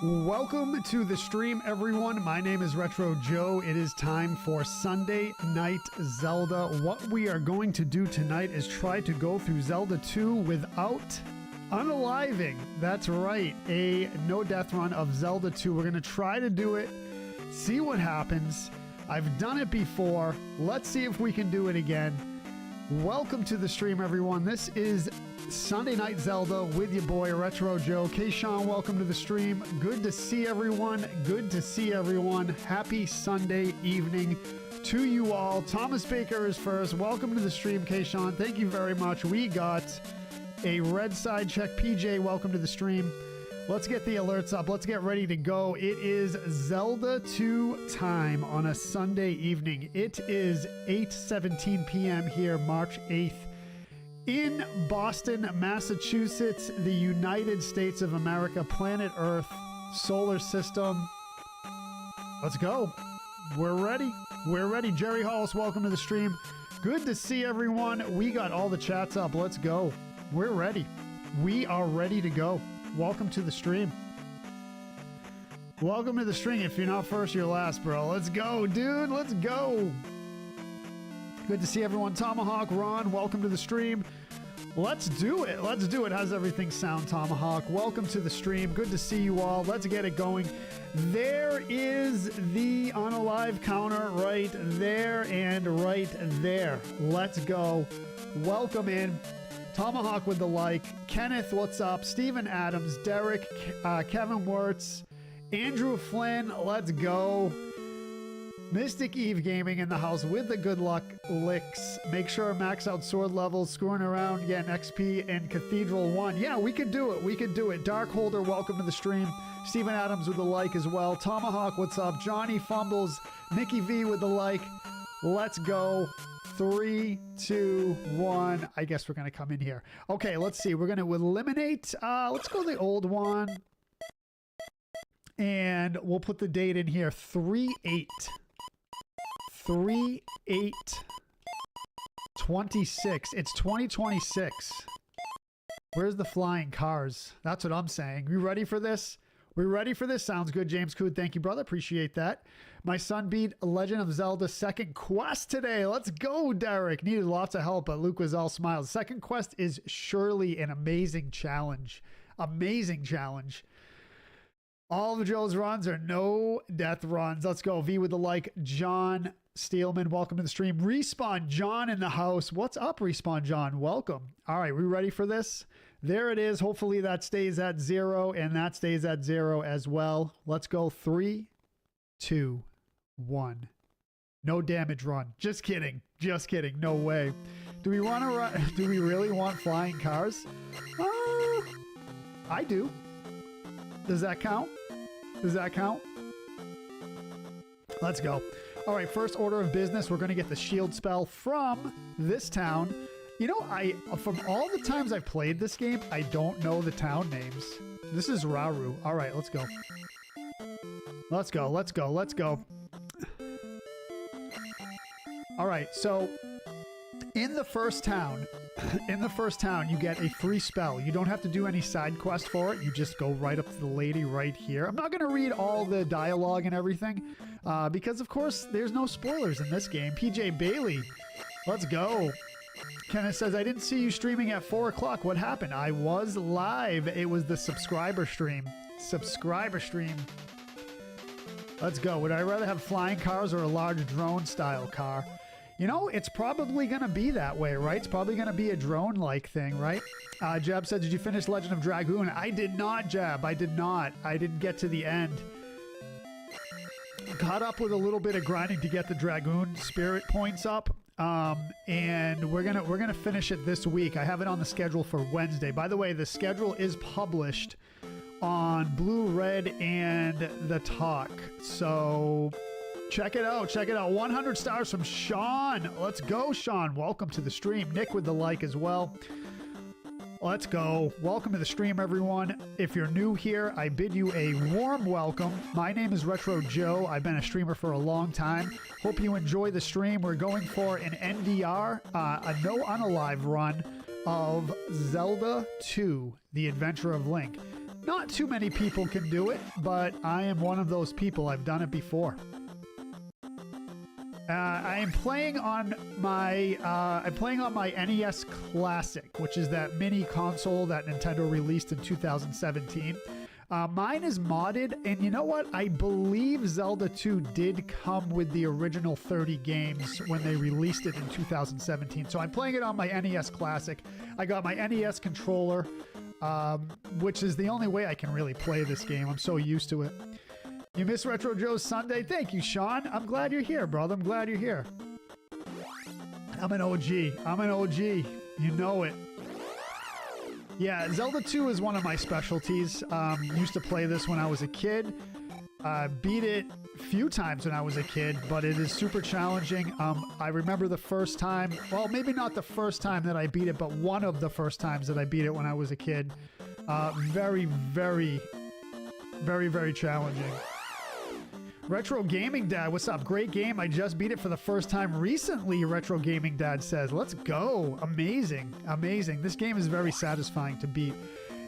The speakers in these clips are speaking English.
Welcome to the stream, everyone. My name is Retro Joe. It is time for Sunday Night Zelda. What we are going to do tonight is try to go through Zelda 2 without unaliving. That's right, a no-death run of Zelda 2. We're going to try to do it, see what happens. I've done it before. Let's see if we can do it again. Welcome to the stream, everyone. This is Sunday Night Zelda with your boy Retro Joe. Kayshawn, welcome to the stream. Good to see everyone. Good to see everyone. Happy Sunday evening to you all. Thomas Baker is first. Welcome to the stream, Kayshawn. Thank you very much. We got a red side check. PJ, welcome to the stream. Let's get the alerts up. Let's get ready to go. It is Zelda 2 time on a Sunday evening. It is 8:17 p.m. here, March 8th. In Boston, Massachusetts, the United States of America, planet Earth, solar system. Let's go. We're ready. We're ready. Jerry Halls, welcome to the stream. Good to see everyone. We got all the chats up. Let's go. We're ready. We are ready to go. Welcome to the stream. Welcome to the stream. If you're not first, you're last, bro. Let's go, dude. Let's go. Good to see everyone. Tomahawk, Ron, welcome to the stream. Let's do it. Let's do it. How's everything sound, Tomahawk? Welcome to the stream. Good to see you all. Let's get it going. There is the unalive counter right there and right there. Let's go. Welcome in. Tomahawk with the like. Kenneth, what's up? Steven Adams, Derek, Kevin Wirtz, Andrew Flynn, let's go. Mystic Eve Gaming in the house with the good luck licks. Make sure max out sword levels, screwing around, getting XP in Cathedral 1. Yeah, we could do it. We could do it. Dark Holder, welcome to the stream. Steven Adams with the like as well. Tomahawk, what's up? Johnny Fumbles, Mickey V with the like. Let's go. 3, 2, 1. I guess we're going to come in here. Okay, let's see. We're going to eliminate. Let's go the old one. And we'll put the date in here. 3/8. 3/8/26. It's 2026. Where's the flying cars? That's what I'm saying. You ready for this? We ready for this? Sounds good, James Cood. Thank you, brother. Appreciate that. My son beat Legend of Zelda second quest today. Let's go, Derek. Needed lots of help, but Luke was all smiles. Second quest is surely an amazing challenge. Amazing challenge. All of Joe's runs are no death runs. Let's go. V with the like. John Steelman, welcome to the stream. Respawn John in the house. What's up, Respawn John? Welcome. All right, we ready for this? There it is. Hopefully that stays at 0 and that stays at 0 as well. Let's go. 3, 2, 1. No damage run. Just kidding. Just kidding. No way. Do we want to run? Do we really want flying cars? I do. Does that count? Does that count? Let's go. All right, first order of business, we're going to get the shield spell from this town. You know, from all the times I've played this game, I don't know the town names. This is Raru. All right, let's go. Let's go, let's go, let's go. All right, so in the first town, you get a free spell. You don't have to do any side quest for it. You just go right up to the lady right here. I'm not going to read all the dialogue and everything because, of course, there's no spoilers in this game. PJ Bailey, let's go. Kenneth says, I didn't see you streaming at 4 o'clock. What happened? I was live. It was the subscriber stream. Subscriber stream. Let's go. Would I rather have flying cars or a large drone style car? You know, it's probably going to be that way, right? It's probably going to be a drone-like thing, right? Jab said, did you finish Legend of Dragoon? I did not, Jab. I did not. I didn't get to the end. Caught up with a little bit of grinding to get the Dragoon spirit points up. And we're gonna finish it this week. I have it on the schedule for Wednesday. By the way, the schedule is published on Blue, Red, and the Talk. So check it out. Check it out. 100 stars from Sean. Let's go, Sean. Welcome to the stream. Nick with the like as well. Let's go. Welcome to the stream, everyone. If you're new here, I bid you a warm welcome. My name is Retro Joe. I've been a streamer for a long time. Hope you enjoy the stream. We're going for an NDR, a no unalive run of Zelda 2, The Adventure of Link. Not too many people can do it, but I am one of those people. I've done it before. I am playing on my NES Classic, which is that mini console that Nintendo released in 2017. Mine is modded, and you know what? I believe Zelda 2 did come with the original 30 games when they released it in 2017. So I'm playing it on my NES Classic. I got my NES controller, which is the only way I can really play this game. I'm so used to it. You miss Retro Joe's Sunday? Thank you, Sean. I'm glad you're here, brother. I'm glad you're here. I'm an OG. I'm an OG. You know it. Yeah, Zelda 2 is one of my specialties. Used to play this when I was a kid. Beat it a few times when I was a kid, but it is super challenging. I remember the first time, well, maybe not the first time that I beat it, but one of the first times that I beat it when I was a kid. Very, very, very, very challenging. Retro Gaming Dad, what's up? Great game. I just beat it for the first time recently, Retro Gaming Dad says. Let's go. Amazing. Amazing. This game is very satisfying to beat.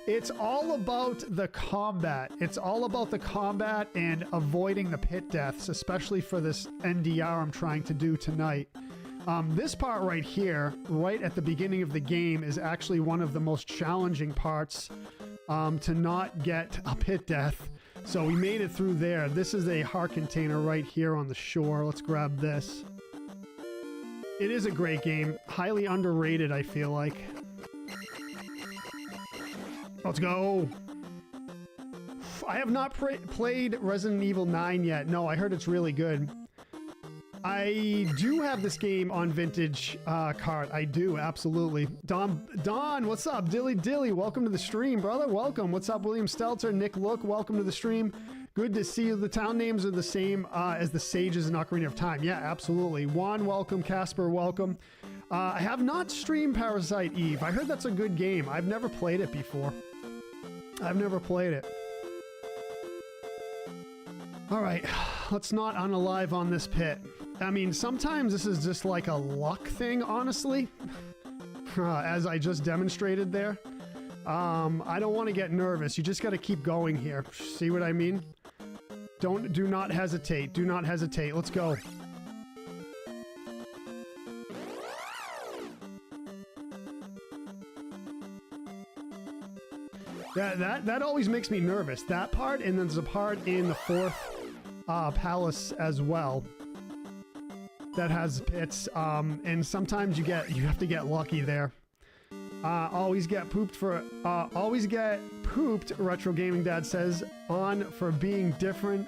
It's all about the combat. It's all about the combat and avoiding the pit deaths, especially for this NDR I'm trying to do tonight. This part right here, right at the beginning of the game, is actually one of the most challenging parts to not get a pit death. So we made it through there. This is a heart container right here on the shore. Let's grab this. It is a great game. Highly underrated, I feel like. Let's go. I have not played Resident Evil 9 yet. No, I heard it's really good. I do have this game on vintage cart. I do, absolutely. Don, what's up? Dilly, welcome to the stream, brother. Welcome. What's up, William Stelter? Nick Look, welcome to the stream. Good to see you. The town names are the same as the sages in Ocarina of Time. Yeah, absolutely. Juan, welcome. Casper, welcome. I have not streamed Parasite Eve. I heard that's a good game. I've never played it before. I've never played it. All right, let's not unalive on this pit. I mean, sometimes this is just like a luck thing, honestly, as I just demonstrated there. I don't want to get nervous. You just got to keep going here. See what I mean? Do not hesitate. Do not hesitate. Let's go. That always makes me nervous. That part, and then there's a part in the fourth palace as well that has pits, and sometimes you have to get lucky there. Always get pooped, Retro Gaming Dad says, on for being different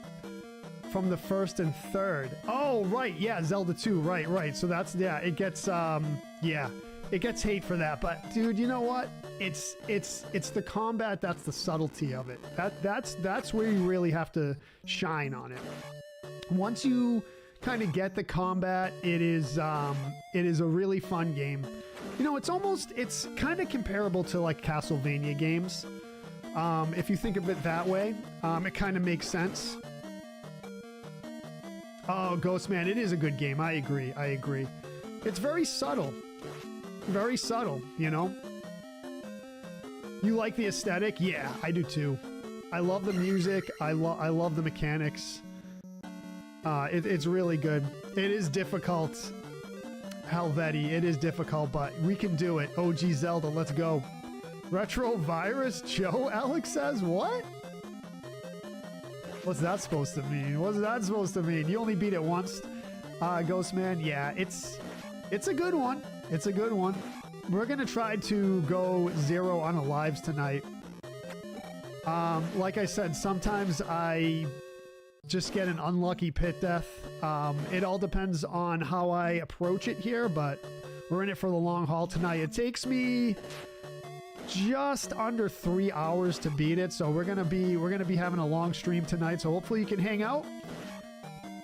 from the first and third. Oh, right, yeah, Zelda 2, right. So that's, yeah, it gets, yeah, it gets hate for that. But dude, you know what? It's the combat, that's the subtlety of it. That's where you really have to shine on it. Once you kind of get the combat, it is a really fun game. You know, it's kind of comparable to like Castlevania games. If you think of it that way, it kind of makes sense. Oh, Ghostman, it is a good game. I agree. It's very subtle, you know? You like the aesthetic? Yeah, I do too. I love the music. I love the mechanics. It's really good. It is difficult, Helvetti. It is difficult, but we can do it. OG Zelda, let's go. Retro Virus Joe, Alex says, what? What's that supposed to mean? What's that supposed to mean? You only beat it once, Ghostman. Yeah, it's a good one. It's a good one. We're gonna try to go 0 unalives tonight. Like I said, sometimes I just get an unlucky pit death. It all depends on how I approach it here, but we're in it for the long haul tonight. It takes me just under 3 hours to beat it, so we're gonna be having a long stream tonight. So hopefully you can hang out,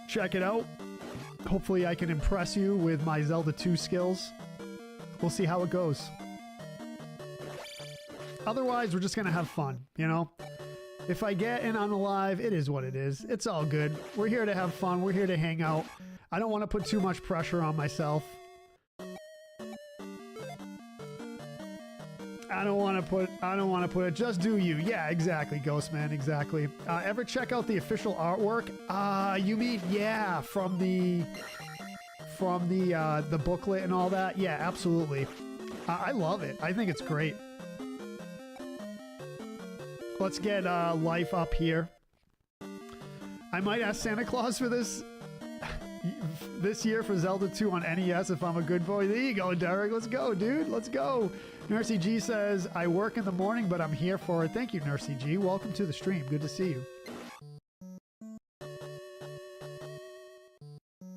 check it out. Hopefully I can impress you with my Zelda 2 skills. We'll see how it goes. Otherwise, we're just gonna have fun, you know? If I get an unalive, it is what it is. It's all good. We're here to have fun. We're here to hang out. I don't want to put too much pressure on myself. I don't want to put it. Just do you. Yeah, exactly, Ghostman. Exactly. Ever check out the official artwork? You mean, yeah, from the booklet and all that? Yeah, absolutely. I love it. I think it's great. Let's get life up here. I might ask Santa Claus for this year for Zelda 2 on NES if I'm a good boy. There you go, Derek. Let's go, dude. Let's go. Nursey G says, I work in the morning, but I'm here for it. Thank you, Nursey G. Welcome to the stream. Good to see you.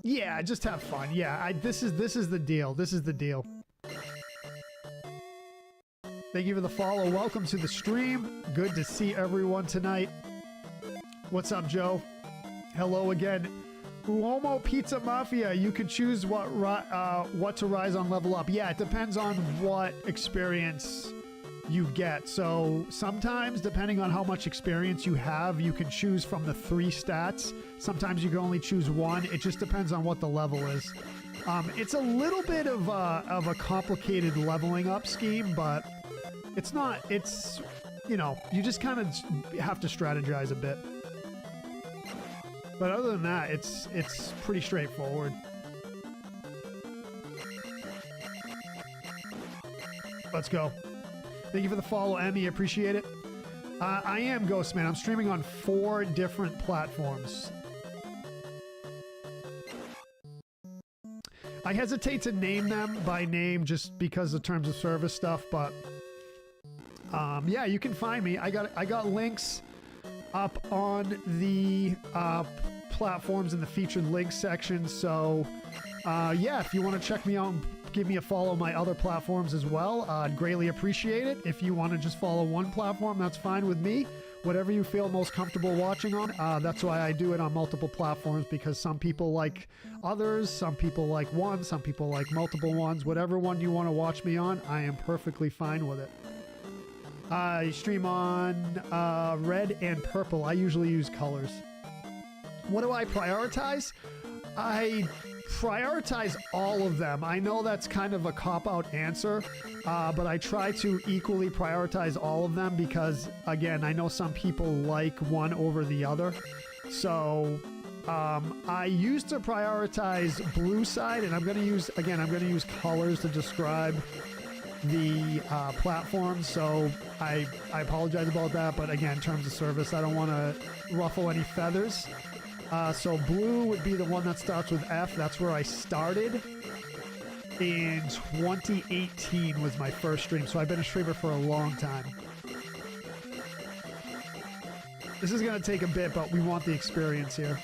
Yeah, just have fun. Yeah, this is the deal. This is the deal. Thank you for the follow. Welcome to the stream. Good to see everyone tonight. What's up, Joe? Hello again. Uomo Pizza Mafia. You could choose what to rise on level up. Yeah, it depends on what experience you get. So sometimes, depending on how much experience you have, you can choose from the 3 stats. Sometimes you can only choose 1. It just depends on what the level is. It's a little bit of a complicated leveling up scheme, but it's not. It's, you know, you just kind of have to strategize a bit. But other than that, it's pretty straightforward. Let's go. Thank you for the follow, Emmy. Appreciate it. I am Ghostman. I'm streaming on 4 different platforms. I hesitate to name them by name just because of terms of service stuff, but yeah, you can find me. I got links up on the platforms in the featured links section. So yeah, if you want to check me out, give me a follow on my other platforms as well. I'd greatly appreciate it. If you want to just follow one platform, that's fine with me. Whatever you feel most comfortable watching on. That's why I do it on multiple platforms, because some people like others, some people like one, some people like multiple ones. Whatever one you want to watch me on, I am perfectly fine with it. I stream on red and purple. I usually use colors. What do I prioritize? I prioritize all of them. I know that's kind of a cop-out answer, but I try to equally prioritize all of them because, again, I know some people like one over the other. So I used to prioritize blue side, and I'm going to use, again, I'm going to use colors to describe the platform. So I apologize about that, but again, in terms of service, I don't want to ruffle any feathers. So blue would be the one that starts with F. That's where I started. In 2018 was my first stream, so I've been a streamer for a long time. This is going to take a bit, but we want the experience here.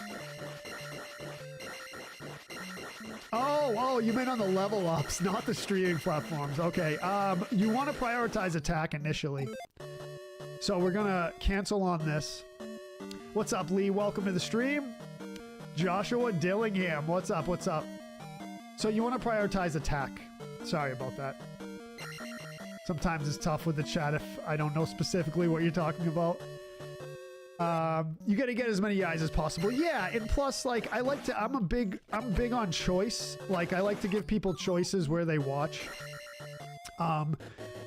Oh, you meant on the level ups, not the streaming platforms. Okay, you want to prioritize attack initially. So we're going to cancel on this. What's up, Lee? Welcome to the stream. Joshua Dillingham, what's up? What's up? So you want to prioritize attack. Sorry about that. Sometimes it's tough with the chat if I don't know specifically what you're talking about. You got to get as many eyes as possible. Yeah, and plus, like, I like to. I'm big on choice. Like, I like to give people choices where they watch.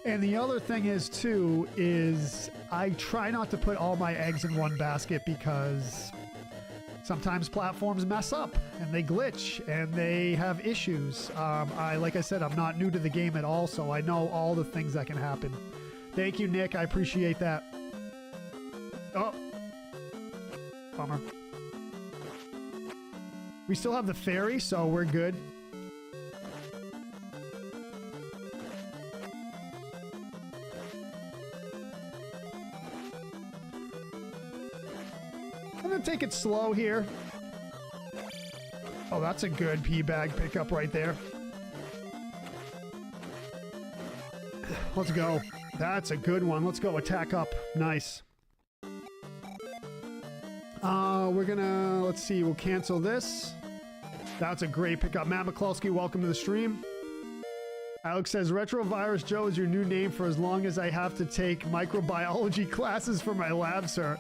And the other thing is too is I try not to put all my eggs in one basket because sometimes platforms mess up and they glitch and they have issues. Like I said, I'm not new to the game at all, so I know all the things that can happen. Thank you, Nick. I appreciate that. Oh, bummer. We still have the ferry, so we're good. I'm gonna take it slow here. Oh, that's a good pea bag pickup right there. Let's go. That's a good one. Let's go attack up. Nice. We're gonna, let's see, we'll cancel this. That's a great pickup. Matt McCluskey, welcome to the stream. Alex says, Retrovirus Joe is your new name for as long as I have to take microbiology classes for my lab, sir.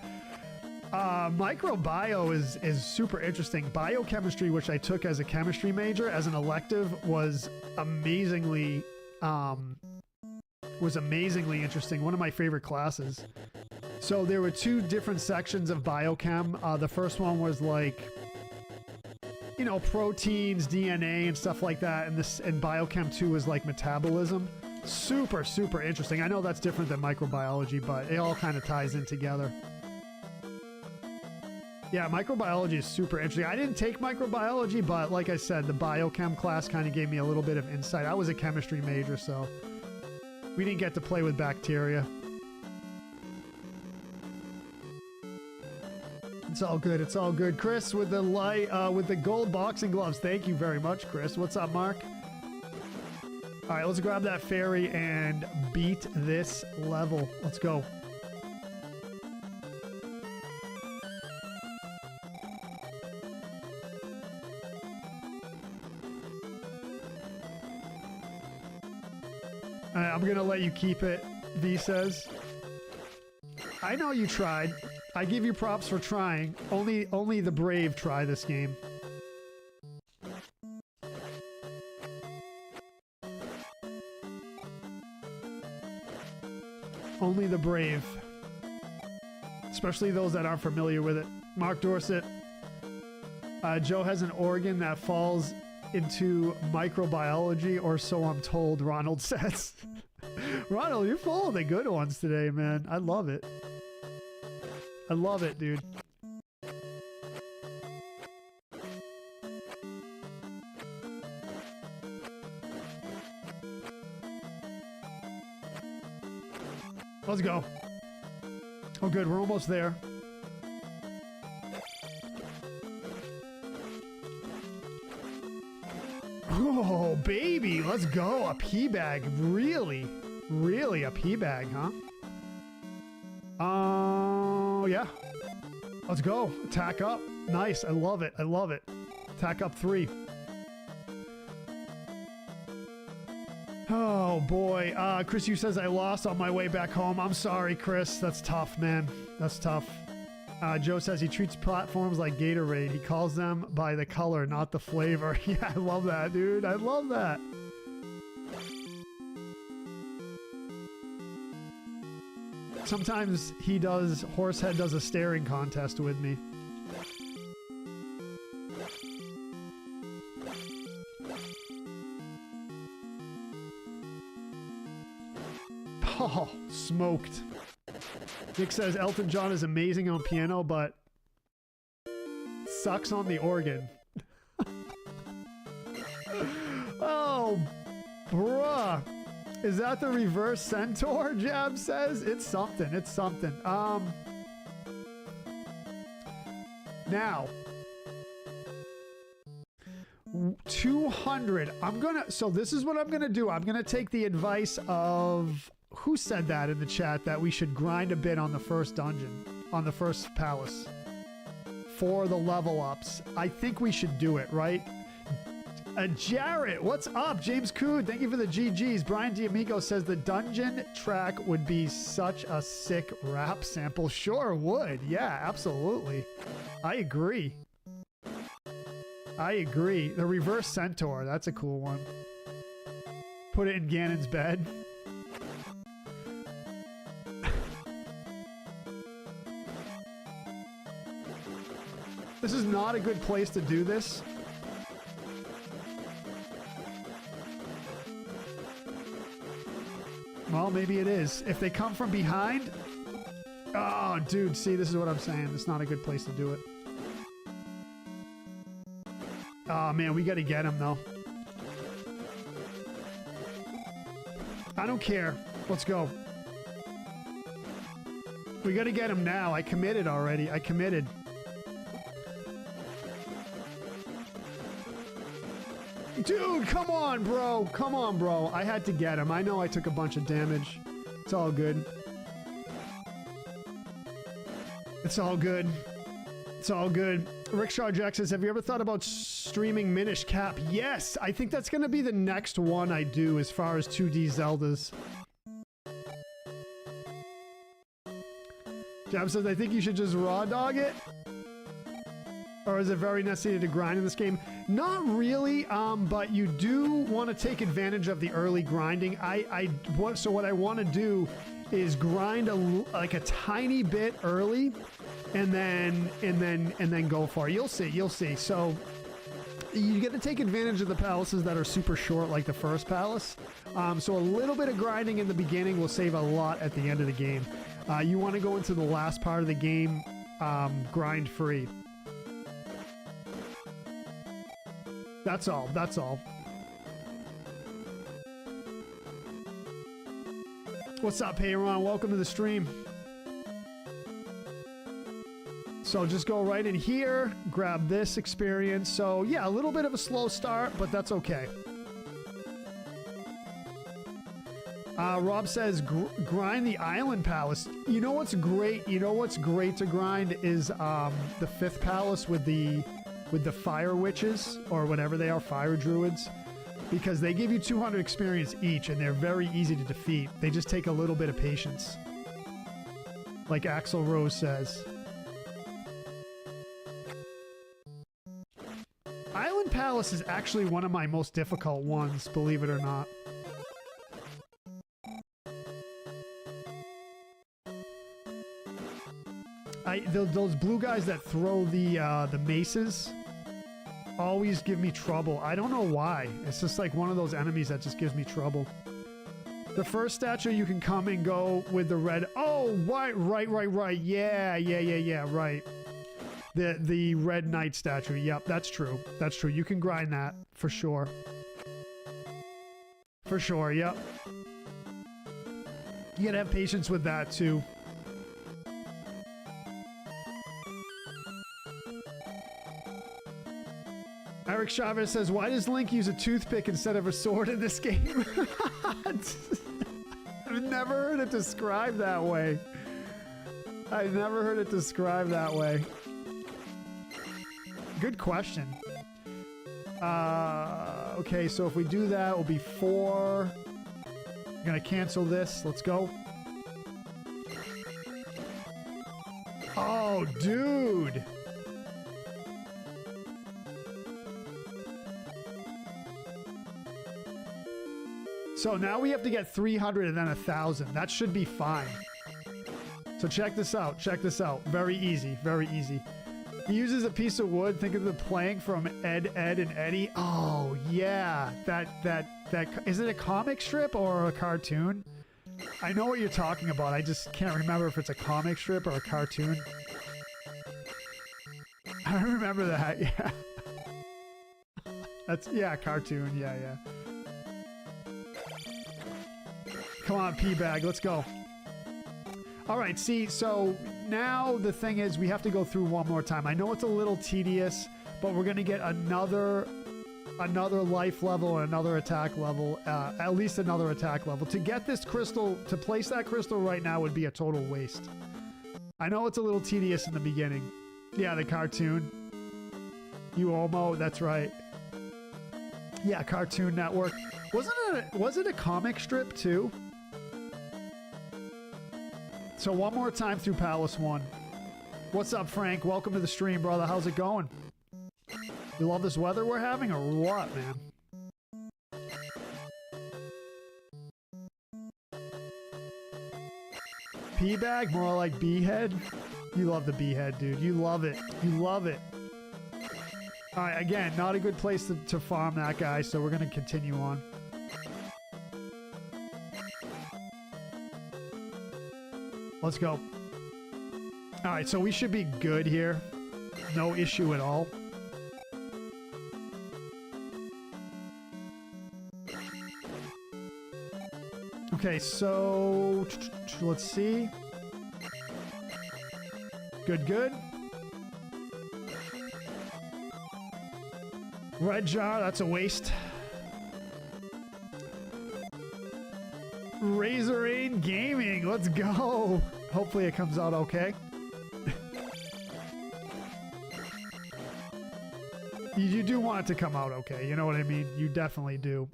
Microbio is super interesting. Biochemistry, which I took as a chemistry major, as an elective, was amazingly was amazingly interesting. One of my favorite classes. So there were two different sections of biochem. The first one was like, you know, proteins, DNA, and stuff like that. And biochem 2 was like metabolism. Super, super interesting. I know that's different than microbiology, but it all kind of ties in together. Yeah, microbiology is super interesting. I didn't take microbiology, but like I said, the biochem class kind of gave me a little bit of insight. I was a chemistry major, so we didn't get to play with bacteria. It's all good. It's all good. Chris with the with the gold boxing gloves. Thank you very much, Chris. What's up, Mark? All right, let's grab that fairy and beat this level. Let's go. All right, I'm gonna let you keep it, V says. I know you tried. I give you props for trying. Only the brave try this game. Only the brave. Especially those that aren't familiar with it. Mark Dorset. Joe has an organ that falls into microbiology, or so I'm told, Ronald says. Ronald, you're full of the good ones today, man. I love it. I love it, dude. Let's go. Oh, good. We're almost there. Oh, baby. Let's go. A pea bag. Really? Really a pea bag, huh? Yeah. Let's go. Attack up. Nice. I love it. I love it. Attack up 3. Oh, boy. Chris, you says I lost on my way back home. I'm sorry, Chris. That's tough, man. That's tough. Joe says he treats platforms like Gatorade. He calls them by the color, not the flavor. Yeah, I love that, dude. I love that. Sometimes Horsehead does a staring contest with me. Oh, smoked. Nick says Elton John is amazing on piano, but sucks on the organ. Oh, bruh. Is that the reverse centaur? Jab says it's something. It's something. Now 200. So this is what I'm gonna do. I'm gonna take the advice of who said that in the chat, that we should grind a bit on the first dungeon, on the first palace for the level ups. I think we should do it, right? Jarrett, what's up? James Coon, thank you for the GGs. Brian D'Amico says the dungeon track would be such a sick rap sample. Sure would. Yeah, absolutely. I agree. I agree. The reverse centaur, that's a cool one. Put it in Ganon's bed. This is not a good place to do this. Well, maybe it is. If they come from behind... Oh, dude, see, this is what I'm saying. It's not a good place to do it. Oh, man, we got to get him, though. I don't care. Let's go. We got to get him now. I committed already. I committed. Dude, come on, bro. Come on, bro. I had to get him. I know I took a bunch of damage. It's all good. It's all good. It's all good. Rickshaw Jack says, have you ever thought about streaming Minish Cap? Yes, I think that's going to be the next one I do as far as 2D Zeldas. Jab says, I think you should just raw dog it. Or is it very necessary to grind in this game? Not really, but you do want to take advantage of the early grinding. So what I want to do is grind like a tiny bit early, and then go for it. You'll see. So you get to take advantage of the palaces that are super short, like the first palace. So a little bit of grinding in the beginning will save a lot at the end of the game. You want to go into the last part of the game grind free. That's all. What's up, Payron? Welcome to the stream. So just go right in here, grab this experience. So yeah, a little bit of a slow start, but that's okay. Rob says grind the island palace. You know what's great? You know what's great to grind is the fifth palace with the fire witches, or whatever they are, fire druids, because they give you 200 experience each, and they're very easy to defeat. They just take a little bit of patience, like Axel Rose says. Island Palace is actually one of my most difficult ones, believe it or not. Those blue guys that throw the maces always give me trouble. I don't know why. It's just like one of those enemies that just gives me trouble. The first statue you can come and go with the red. Oh, right. Yeah, right. The red knight statue. Yep, that's true. You can grind that for sure. Yep. You gotta have patience with that too. Eric Chavez says, why does Link use a toothpick instead of a sword in this game? I've never heard it described that way. Good question. Okay, so if we do that, it'll be 4. I'm gonna cancel this. Let's go. Oh, dude. So now we have to get 300 and then 1,000. That should be fine. So check this out. Very easy. He uses a piece of wood. Think of the plank from Ed, and Eddie. Oh yeah, that is it a comic strip or a cartoon? I know what you're talking about. I just can't remember if it's a comic strip or a cartoon. I remember that. Yeah. Yeah, cartoon. Yeah. Come on, P-Bag, let's go. All right, see, so now the thing is we have to go through one more time. I know it's a little tedious, but we're going to get another life level and another attack level, at least another attack level. To get this crystal, to place that crystal right now would be a total waste. I know it's a little tedious in the beginning. Yeah, the cartoon. You that's right. Yeah, Cartoon Network. Was it a comic strip too? So one more time through Palace 1. What's up, Frank? Welcome to the stream, brother. How's it going? You love this weather we're having or what, man? P-Bag? More like B-Head? You love the B-Head, dude. You love it. All right, again, not a good place to farm that guy, so we're going to continue on. Let's go. All right, so we should be good here. No issue at all. Okay, so let's see. Good. Red jar, that's a waste. Razorane Gaming, let's go. Hopefully it comes out okay. You do want it to come out okay, you know what I mean? You definitely do.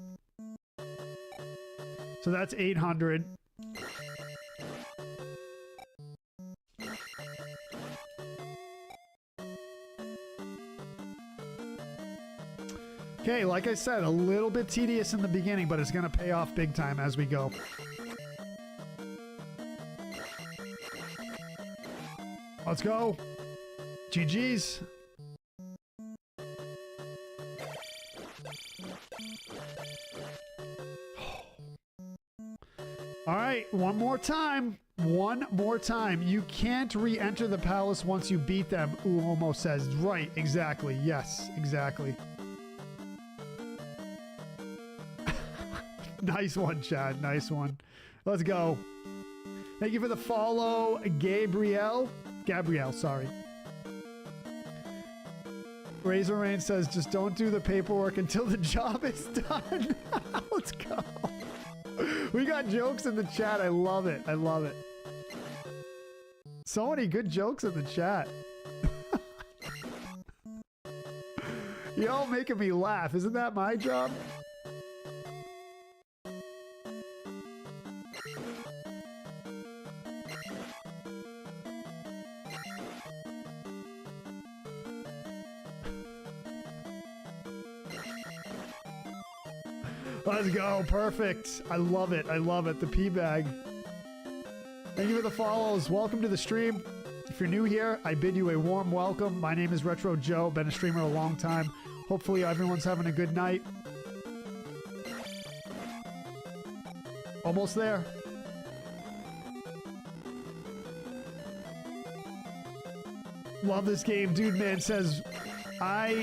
So that's 800. Okay, like I said, a little bit tedious in the beginning, but it's going to pay off big time as we go. Let's go. GG's. All right, one more time. One more time. You can't re-enter the palace once you beat them, Uomo says. Right, exactly. Yes, exactly. Nice one, Chad. Nice one. Let's go. Thank you for the follow, Gabrielle. Gabrielle, sorry. Razor Rain says, just don't do the paperwork until the job is done. Let's go. We got jokes in the chat. I love it. I love it. So many good jokes in the chat. You're all making me laugh. Isn't that my job? Let's go. Perfect. I love it. I love it. The pea bag. Thank you for the follows. Welcome to the stream. If you're new here, I bid you a warm welcome. My name is Retro Joe. Been a streamer a long time. Hopefully everyone's having a good night. Almost there. Love this game. Dude, man says...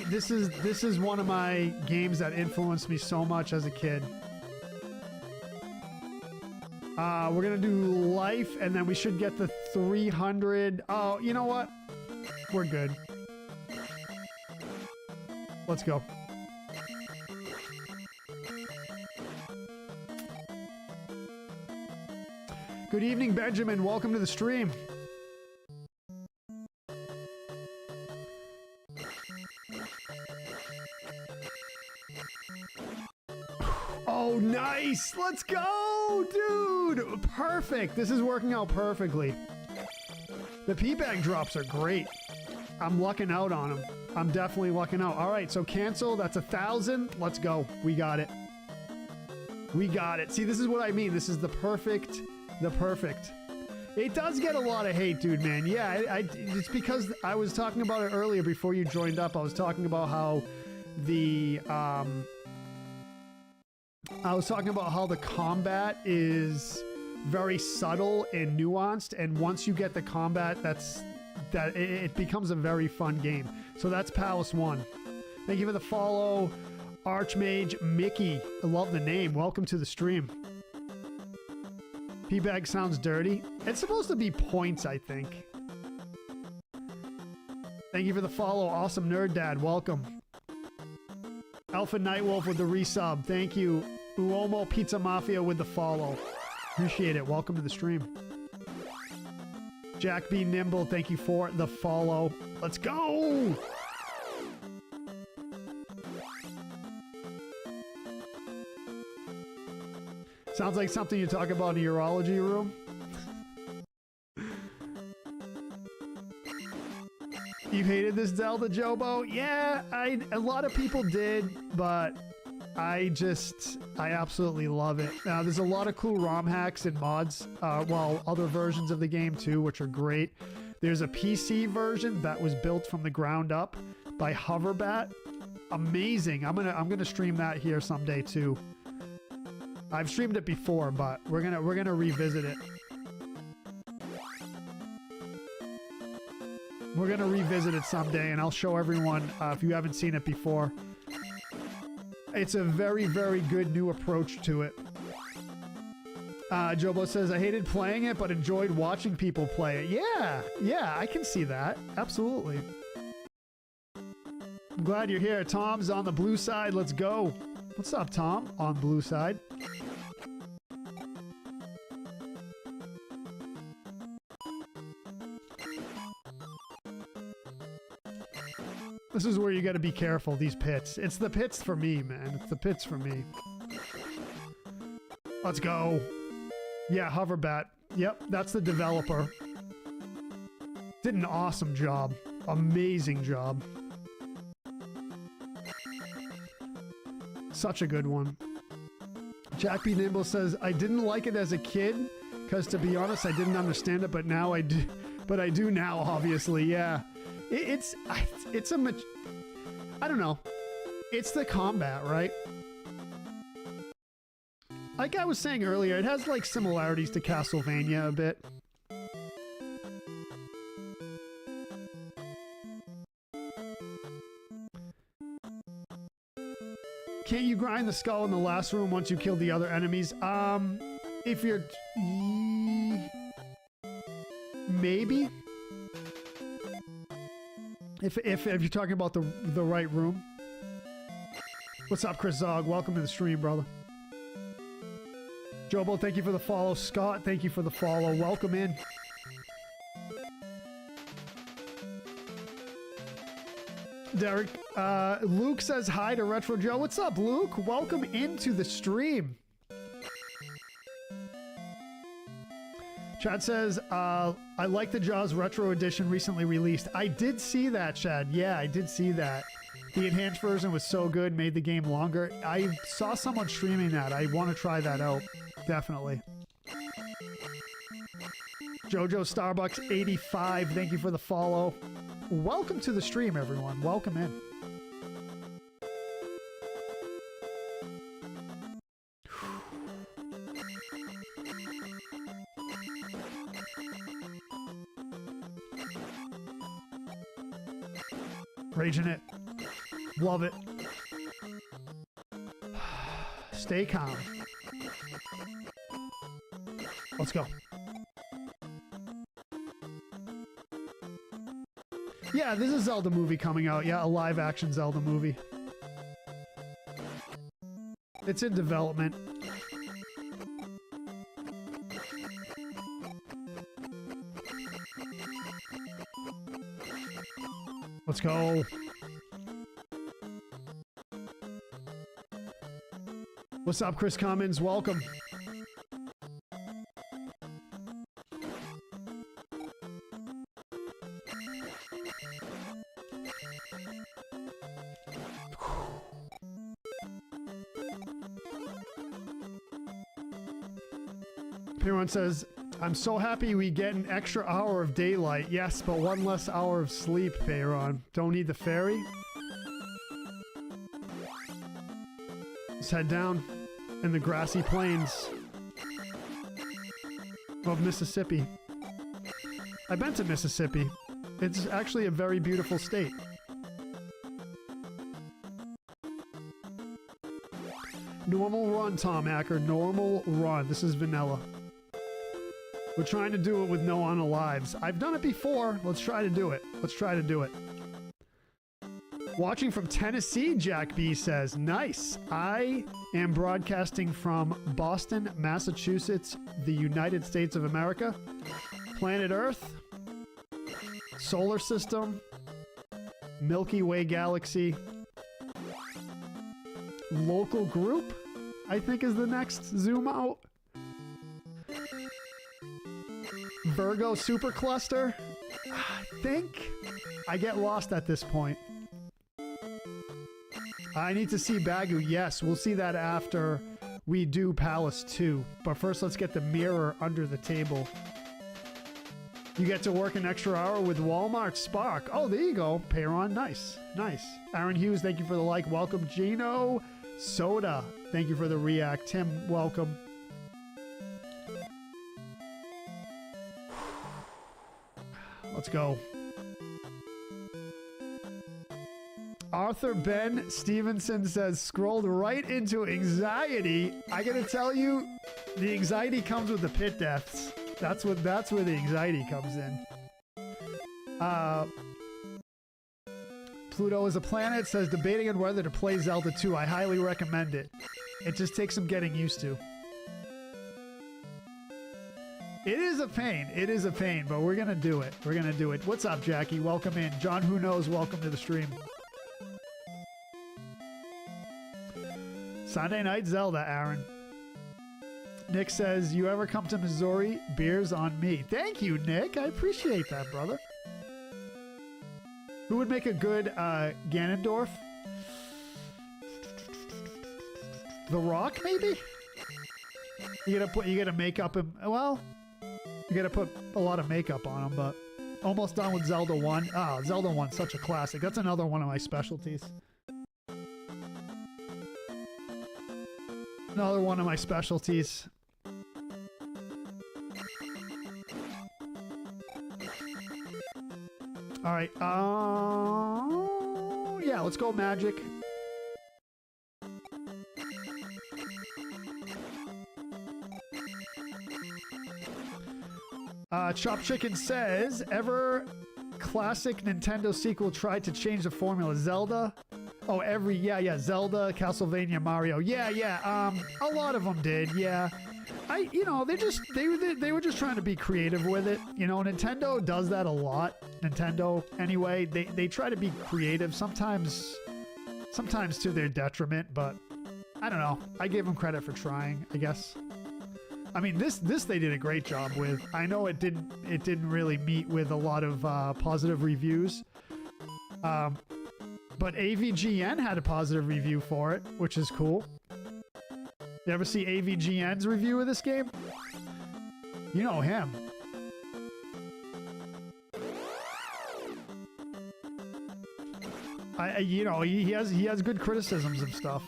This is one of my games that influenced me so much as a kid. We're gonna do life, and then we should get the 300. Oh, you know what? We're good. Let's go. Good evening, Benjamin. Welcome to the stream. Oh, nice! Let's go, dude! Perfect! This is working out perfectly. The pea bag drops are great. I'm lucking out on them. I'm definitely lucking out. All right, so cancel. That's 1,000. Let's go. We got it. We got it. See, this is what I mean. This is the perfect. It does get a lot of hate, dude, man. Yeah, it's because I was talking about it earlier before you joined up. I was talking about how the combat is very subtle and nuanced, and once you get the combat, it becomes a very fun game. So that's Palace 1. Thank you for the follow, Archmage Mickey. I love the name. Welcome to the stream. P-bag sounds dirty. It's supposed to be points, I think. Thank you for the follow, Awesome Nerd Dad. Welcome. Alpha Nightwolf with the resub. Thank you. Uomo Pizza Mafia with the follow. Appreciate it. Welcome to the stream. Jack B. Nimble, thank you for the follow. Let's go! Sounds like something you talk about in a urology room. You hated this Zelda, Jobo? Yeah, a lot of people did, but I absolutely love it. Now, there's a lot of cool ROM hacks and mods, other versions of the game too, which are great. There's a PC version that was built from the ground up by Hoverbat. Amazing. I'm gonna stream that here someday too. I've streamed it before, but we're gonna revisit it. We're gonna revisit it someday, and I'll show everyone if you haven't seen it before. It's a very, very good new approach to it. Jobo says, I hated playing it, but enjoyed watching people play it. Yeah, I can see that. Absolutely. I'm glad you're here. Tom's on the blue side. Let's go. What's up, Tom? On blue side. This is where you got to be careful, these pits. It's the pits for me, man. It's the pits for me. Let's go. Yeah, Hoverbat. Yep, that's the developer. Did an awesome job. Amazing job. Such a good one. Jack B. Nimble says, I didn't like it as a kid because, to be honest, I didn't understand it, but now I do. But I do now, obviously. Yeah, it's a I don't know. It's the combat, right? Like I was saying earlier, it has like similarities to Castlevania a bit. Can't you grind the skull in the last room once you kill the other enemies? If you're... Maybe? If you're talking about the right room. What's up, Chris Zog? Welcome to the stream, brother. Jobo, thank you for the follow. Scott, thank you for the follow. Welcome in. Derek, Luke says hi to Retro Joe. What's up, Luke? Welcome into the stream. Chad says, I like the Jaws Retro Edition recently released. I did see that, Chad. Yeah, I did see that. The enhanced version was so good, made the game longer. I saw someone streaming that. I want to try that out. Definitely. Jojo Starbucks 85, thank you for the follow. Welcome to the stream, everyone. Welcome in. Raging it. Love it. Stay calm. Let's go. Yeah, there's a Zelda movie coming out. Yeah, a live action Zelda movie. It's in development. Let's go. What's up, Chris Cummins? Welcome. Everyone says, I'm so happy we get an extra hour of daylight. Yes, but one less hour of sleep, Peyron. Don't need the ferry. Let's head down in the grassy plains of Mississippi. I've been to Mississippi. It's actually a very beautiful state. Normal run, Tom Hacker. Normal run. This is vanilla. We're trying to do it with no unalives. I've done it before. Let's try to do it. Let's try to do it. Watching from Tennessee, Jack B says. Nice. I am broadcasting from Boston, Massachusetts, the United States of America. Planet Earth. Solar System. Milky Way Galaxy. Local group, I think, is the next zoom out. Virgo supercluster, I think. I get lost at this point. I need to see Bagu. Yes, we'll see that after we do Palace 2. But first, let's get the mirror under the table. You get to work an extra hour with Walmart Spark. Oh, there you go. Peyron, nice. Nice. Aaron Hughes, thank you for the like. Welcome. Gino Soda, thank you for the react. Tim, welcome. Let's go. Arthur Ben Stevenson says, scrolled right into anxiety. I gotta tell you, the anxiety comes with the pit deaths. That's where the anxiety comes in. Pluto is a planet, says debating on whether to play Zelda 2. I highly recommend it. It just takes some getting used to. It is a pain. It is a pain, but we're gonna do it. We're gonna do it. What's up, Jackie? Welcome in. John Who Knows, welcome to the stream. Sunday Night Zelda, Aaron. Nick says, you ever come to Missouri? Beers on me. Thank you, Nick. I appreciate that, brother. Who would make a good Ganondorf? The Rock, maybe? You gotta make up him. Well, you gotta put a lot of makeup on him, but almost done with Zelda 1. Ah, Zelda 1's such a classic. That's another one of my specialties. Another one of my specialties. All right. Yeah, let's go Magic. Chop Chicken says, ever classic Nintendo sequel tried to change the formula? Zelda? Oh, yeah, Zelda, Castlevania, Mario. Yeah, a lot of them did, yeah. They were just trying to be creative with it. You know, Nintendo does that a lot. Nintendo, anyway, they try to be creative, sometimes to their detriment, but I don't know. I give them credit for trying, I guess. I mean, this they did a great job with. I know it didn't really meet with a lot of positive reviews. But AVGN had a positive review for it, which is cool. You ever see AVGN's review of this game? You know him. He has good criticisms of stuff.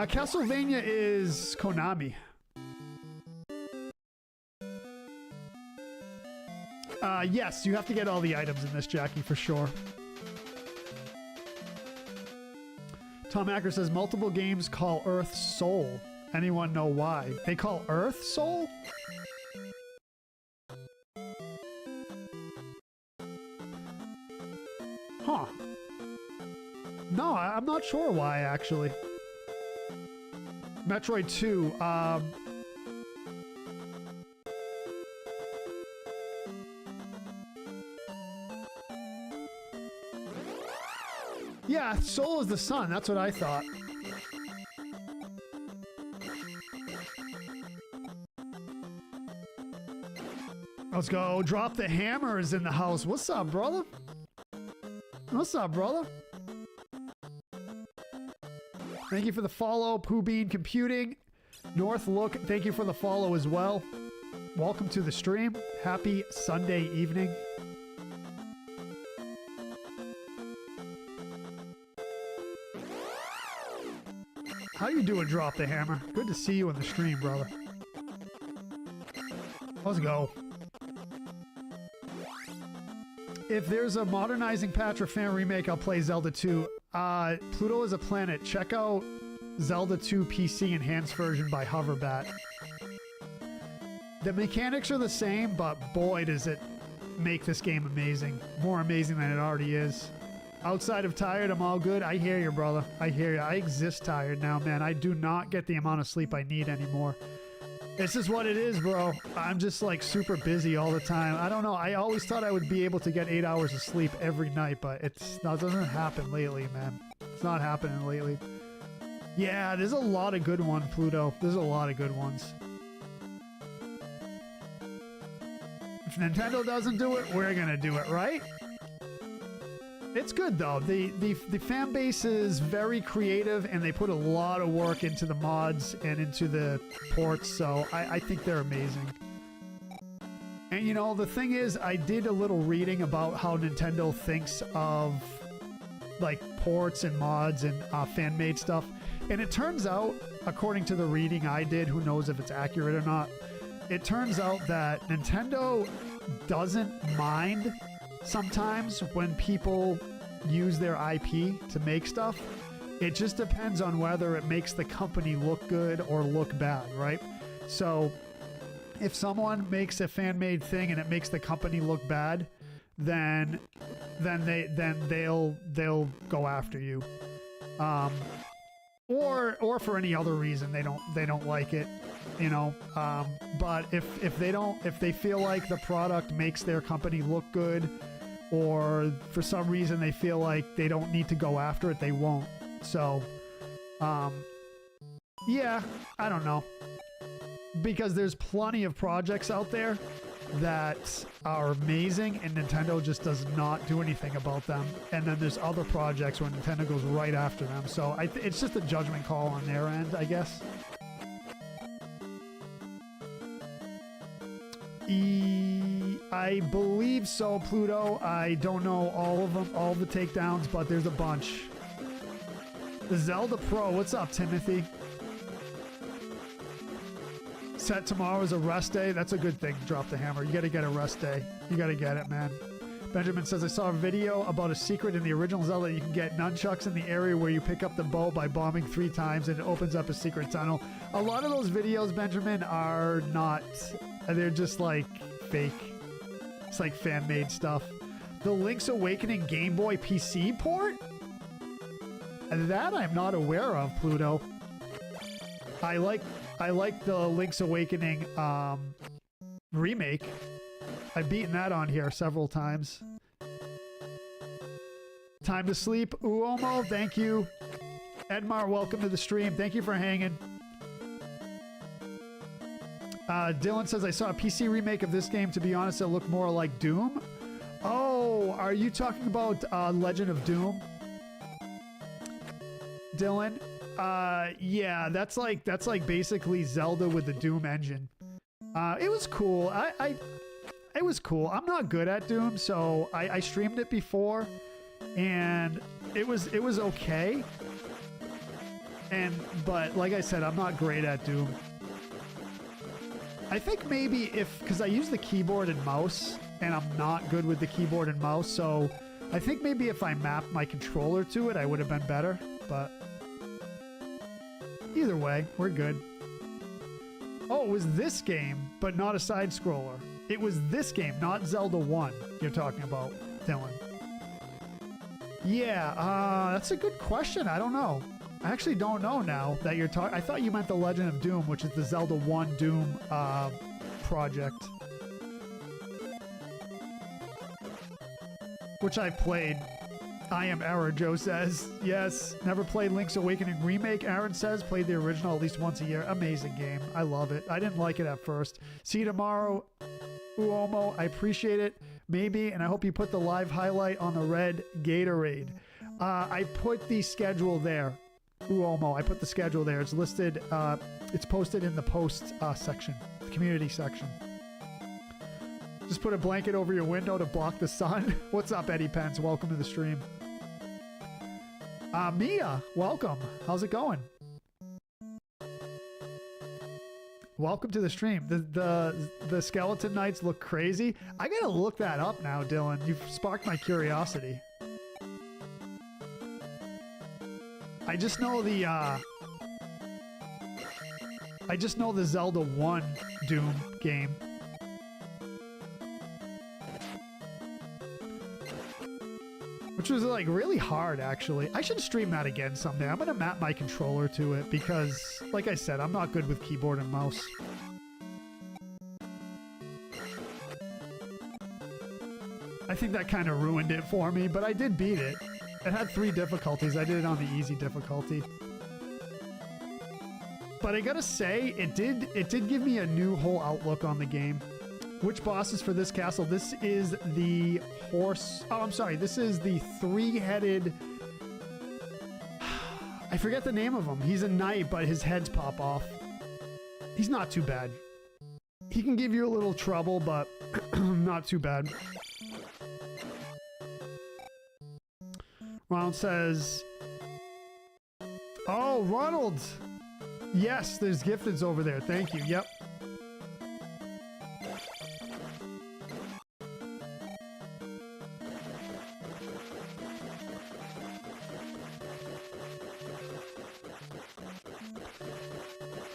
Castlevania is Konami. Yes, you have to get all the items in this, Jackie, for sure. Tom Acker says multiple games call Earth Soul. Anyone know why? They call Earth Soul? Huh. No, I'm not sure why, actually. Metroid 2, yeah, Soul is the sun. That's what I thought. Let's go. Drop the Hammer is in the house. What's up, brother? What's up, brother? Thank you for the follow, Pooh Bean Computing. North Look, thank you for the follow as well. Welcome to the stream. Happy Sunday evening. How you doing, Drop the Hammer? Good to see you in the stream, brother. Let's go. If there's a modernizing patch or fan remake, I'll play Zelda 2. Pluto is a Planet. Check out Zelda 2 PC enhanced version by Hoverbat. The mechanics are the same, but boy does it make this game amazing. More amazing than it already is. Outside of tired, I'm all good. I hear you, brother. I hear you. I exist tired now, man. I do not get the amount of sleep I need anymore. This is what it is, bro. I'm just like super busy all the time. I don't know. I always thought I would be able to get 8 hours of sleep every night, but that doesn't happen lately, man. It's not happening lately. Yeah, there's a lot of good ones, Pluto. There's a lot of good ones. If Nintendo doesn't do it, we're gonna do it, right? It's good though. The fan base is very creative and they put a lot of work into the mods and into the ports, so I think they're amazing. And you know, the thing is, I did a little reading about how Nintendo thinks of like ports and mods and fan-made stuff, and it turns out, according to the reading I did, who knows if it's accurate or not, it turns out that Nintendo doesn't mind sometimes when people use their IP to make stuff. It just depends on whether it makes the company look good or look bad, right? So if someone makes a fan-made thing and it makes the company look bad, then they'll go after you, or for any other reason they don't like it, you know. But if they feel like the product makes their company look good, or for some reason they feel like they don't need to go after it, they won't. So yeah, I don't know, because there's plenty of projects out there that are amazing, and Nintendo just does not do anything about them. And then there's other projects where Nintendo goes right after them. So it's just a judgment call on their end, I guess. I believe so, Pluto. I don't know all of them, all the takedowns, but there's a bunch. The Zelda Pro. What's up, Timothy? Set tomorrow is a rest day. That's a good thing. Drop the hammer. You got to get a rest day. You got to get it, man. Benjamin says, I saw a video about a secret in the original Zelda. You can get nunchucks in the area where you pick up the bow by bombing 3 times, and it opens up a secret tunnel. A lot of those videos, Benjamin, are not... They're just like fake. It's like fan-made stuff. The Link's Awakening Game Boy PC port? That I'm not aware of, Pluto. I like the Link's Awakening remake. I've beaten that on here several times. Time to sleep. Uomo, thank you. Edmar, welcome to the stream. Thank you for hanging. Dylan says, I saw a PC remake of this game. To be honest, it looked more like Doom. Oh, are you talking about Legend of Doom? Dylan? Yeah, that's like basically Zelda with the Doom engine. It was cool. It was cool. I'm not good at Doom, so I streamed it before, and it was okay. But like I said, I'm not great at Doom. I think maybe because I use the keyboard and mouse, and I'm not good with the keyboard and mouse, so I think maybe if I mapped my controller to it, I would have been better, but either way, we're good. Oh, it was this game, but not a side-scroller. It was this game, not Zelda 1 you're talking about, Dylan. Yeah, that's a good question. I don't know. I actually don't know now that you're talking. I thought you meant the Legend of Doom, which is the Zelda 1 Doom project. Which I played. I am Error, Joe says. Yes. Never played Link's Awakening Remake, Aaron says. Played the original at least once a year. Amazing game. I love it. I didn't like it at first. See you tomorrow, Uomo. I appreciate it. Maybe, and I hope you put the live highlight on the red Gatorade. I put the schedule there. Uomo, I put the schedule there. It's listed, it's posted in the post section, the community section. Just put a blanket over your window to block the sun. What's up, Eddie Pence? Welcome to the stream. Mia, welcome. How's it going? Welcome to the stream. The Skeleton Knights look crazy. I gotta look that up now, Dylan. You've sparked my curiosity. I just know the Zelda 1 Doom game. Which was like really hard, actually. I should stream that again someday. I'm gonna map my controller to it because, like I said, I'm not good with keyboard and mouse. I think that kind of ruined it for me, but I did beat it. It had 3 difficulties. I did it on the easy difficulty. But I gotta say, it did give me a new whole outlook on the game. Which bosses for this castle? This is the horse... Oh, I'm sorry. This is the 3-headed... I forget the name of him. He's a knight, but his heads pop off. He's not too bad. He can give you a little trouble, but not too bad. Ronald says... Oh, Ronald! Yes, there's gifteds over there. Thank you. Yep.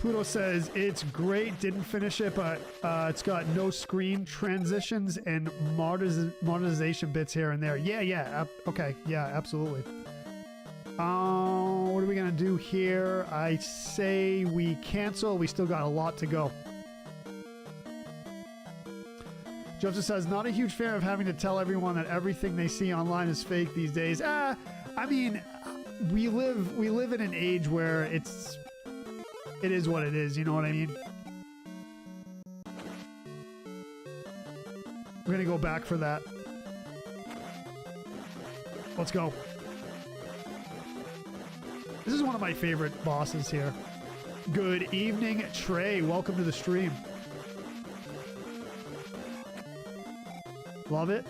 Pluto says, it's great, didn't finish it, but it's got no screen transitions and modernization bits here and there. Yeah, okay, yeah, absolutely. What are we gonna do here? I say we cancel, we still got a lot to go. Joseph says, not a huge fan of having to tell everyone that everything they see online is fake these days. I mean, we live in an age where it is what it is, you know what I mean? We're gonna go back for that. Let's go. This is one of my favorite bosses here. Good evening, Trey. Welcome to the stream. Love it.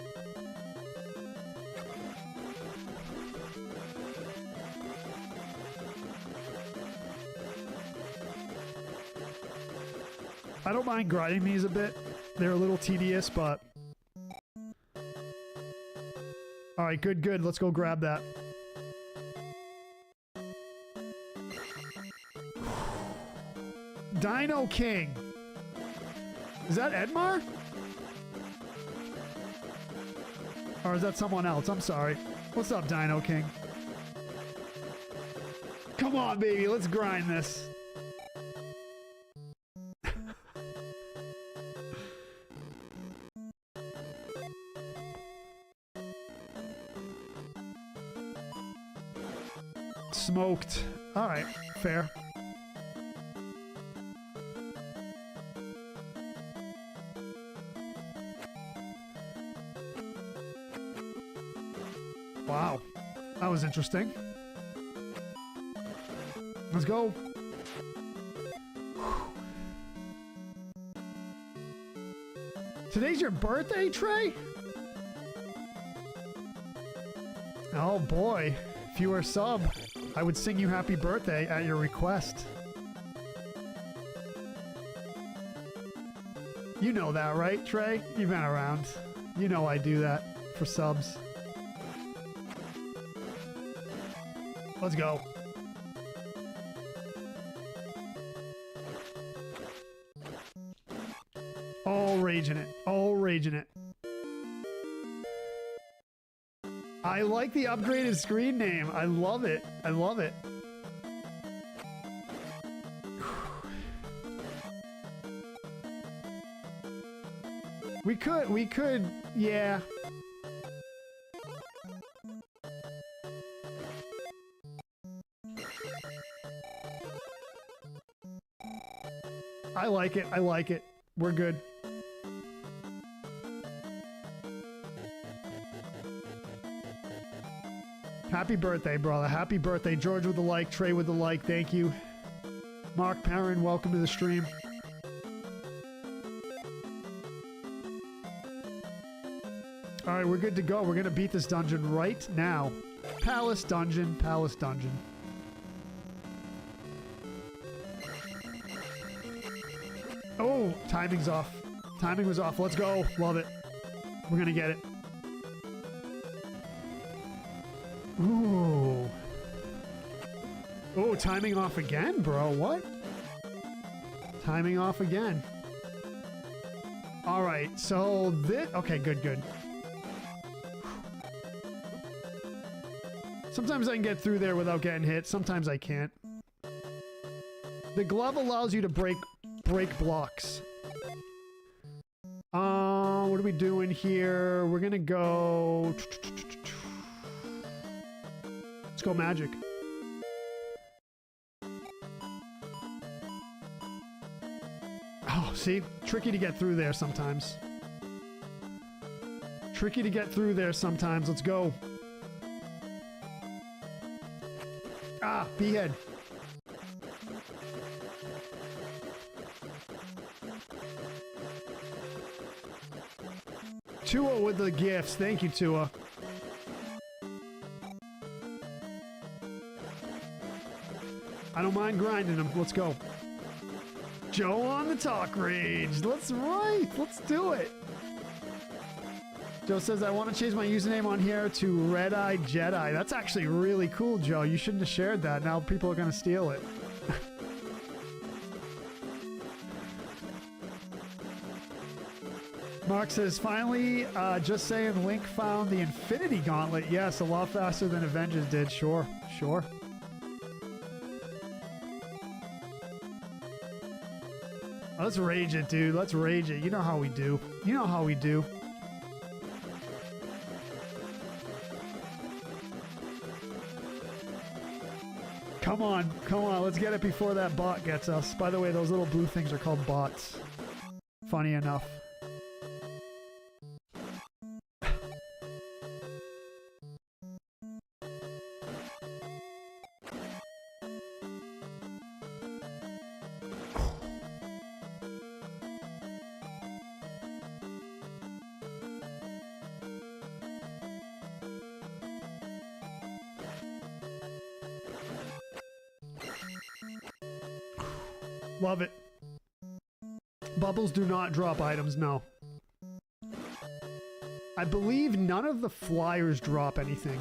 I don't mind grinding these a bit. They're a little tedious, but... Alright, good, good. Let's go grab that. Dino King. Is that Edmar? Or is that someone else? I'm sorry. What's up, Dino King? Come on, baby. Let's grind this. Smoked. All right, fair. Wow, that was interesting. Let's go. Today's your birthday, Trey? Oh boy, if you were a sub, I would sing you happy birthday at your request. You know that, right, Trey? You've been around. You know I do that for subs. Let's go. All raging it. All raging it. I like the upgraded screen name. I love it. I love it. We could, yeah. I like it. I like it. We're good. Happy birthday, brother. Happy birthday. George with the like, Trey with the like. Thank you. Mark Perrin, welcome to the stream. All right, we're good to go. We're going to beat this dungeon right now. Palace dungeon, palace dungeon. Oh, timing's off. Timing was off. Let's go. Love it. We're going to get it. Ooh. Oh, timing off again, bro. What? Timing off again. All right, so this... Okay, good, good. Sometimes I can get through there without getting hit. Sometimes I can't. The glove allows you to break blocks. What are we doing here? We're gonna go... Let's go magic. Oh, see? Tricky to get through there sometimes. Tricky to get through there sometimes. Let's go. Ah, behead. Tua with the gifts. Thank you, Tua. I don't mind grinding them. Let's go. Joe on the talk rage. Let's do it. Joe says, I want to change my username on here to Red Eye Jedi. That's actually really cool, Joe. You shouldn't have shared that. Now people are going to steal it. Mark says, finally, just saying Link found the Infinity Gauntlet. Yes, a lot faster than Avengers did. Sure, sure. Let's rage it, dude. Let's rage it. You know how we do. You know how we do. Come on. Come on. Let's get it before that bot gets us. By the way, those little blue things are called bots. Funny enough. Love it. Bubbles do not drop items, no. I believe none of the flyers drop anything.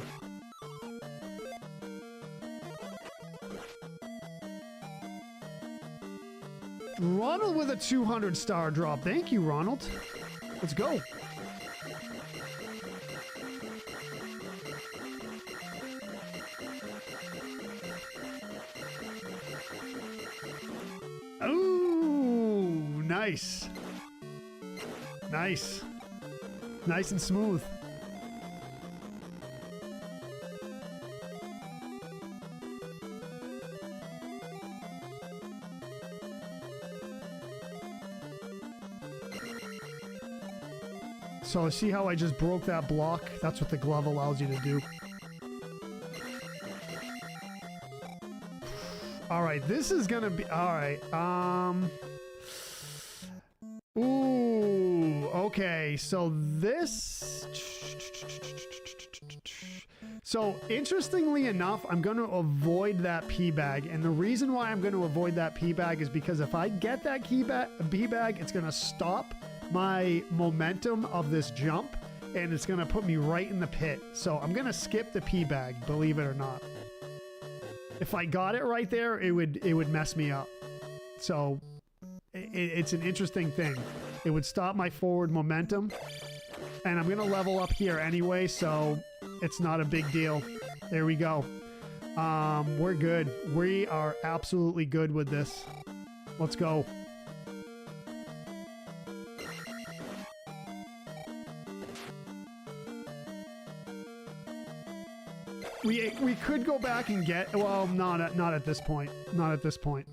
Ronald with a 200-star drop. Thank you, Ronald. Let's go. Ooh, nice. Nice. Nice and smooth. So see how I just broke that block? That's what the glove allows you to do. All right, this is gonna be all right. Ooh, okay. So this. So interestingly enough, I'm going to avoid that pea bag, and the reason why I'm going to avoid that pea bag is because if I get that pea bag, it's going to stop my momentum of this jump, and it's going to put me right in the pit. So I'm going to skip the pea bag, believe it or not. If I got it right there, it would mess me up. So it's an interesting thing. It would stop my forward momentum, and I'm going to level up here anyway, so it's not a big deal. There we go. We're good. We are absolutely good with this. Let's go. We could go back and get, well, not at this point. Not at this point.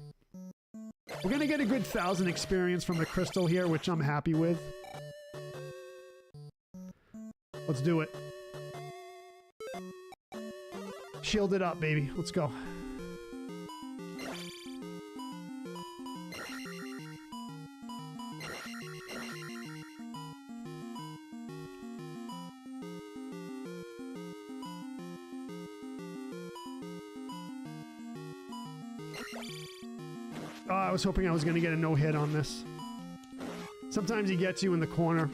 We're gonna get a good 1,000 experience from the crystal here, which I'm happy with. Let's do it. Shield it up, baby. Let's go. Oh, I was hoping I was going to get a no-hit on this. Sometimes he gets you in the corner.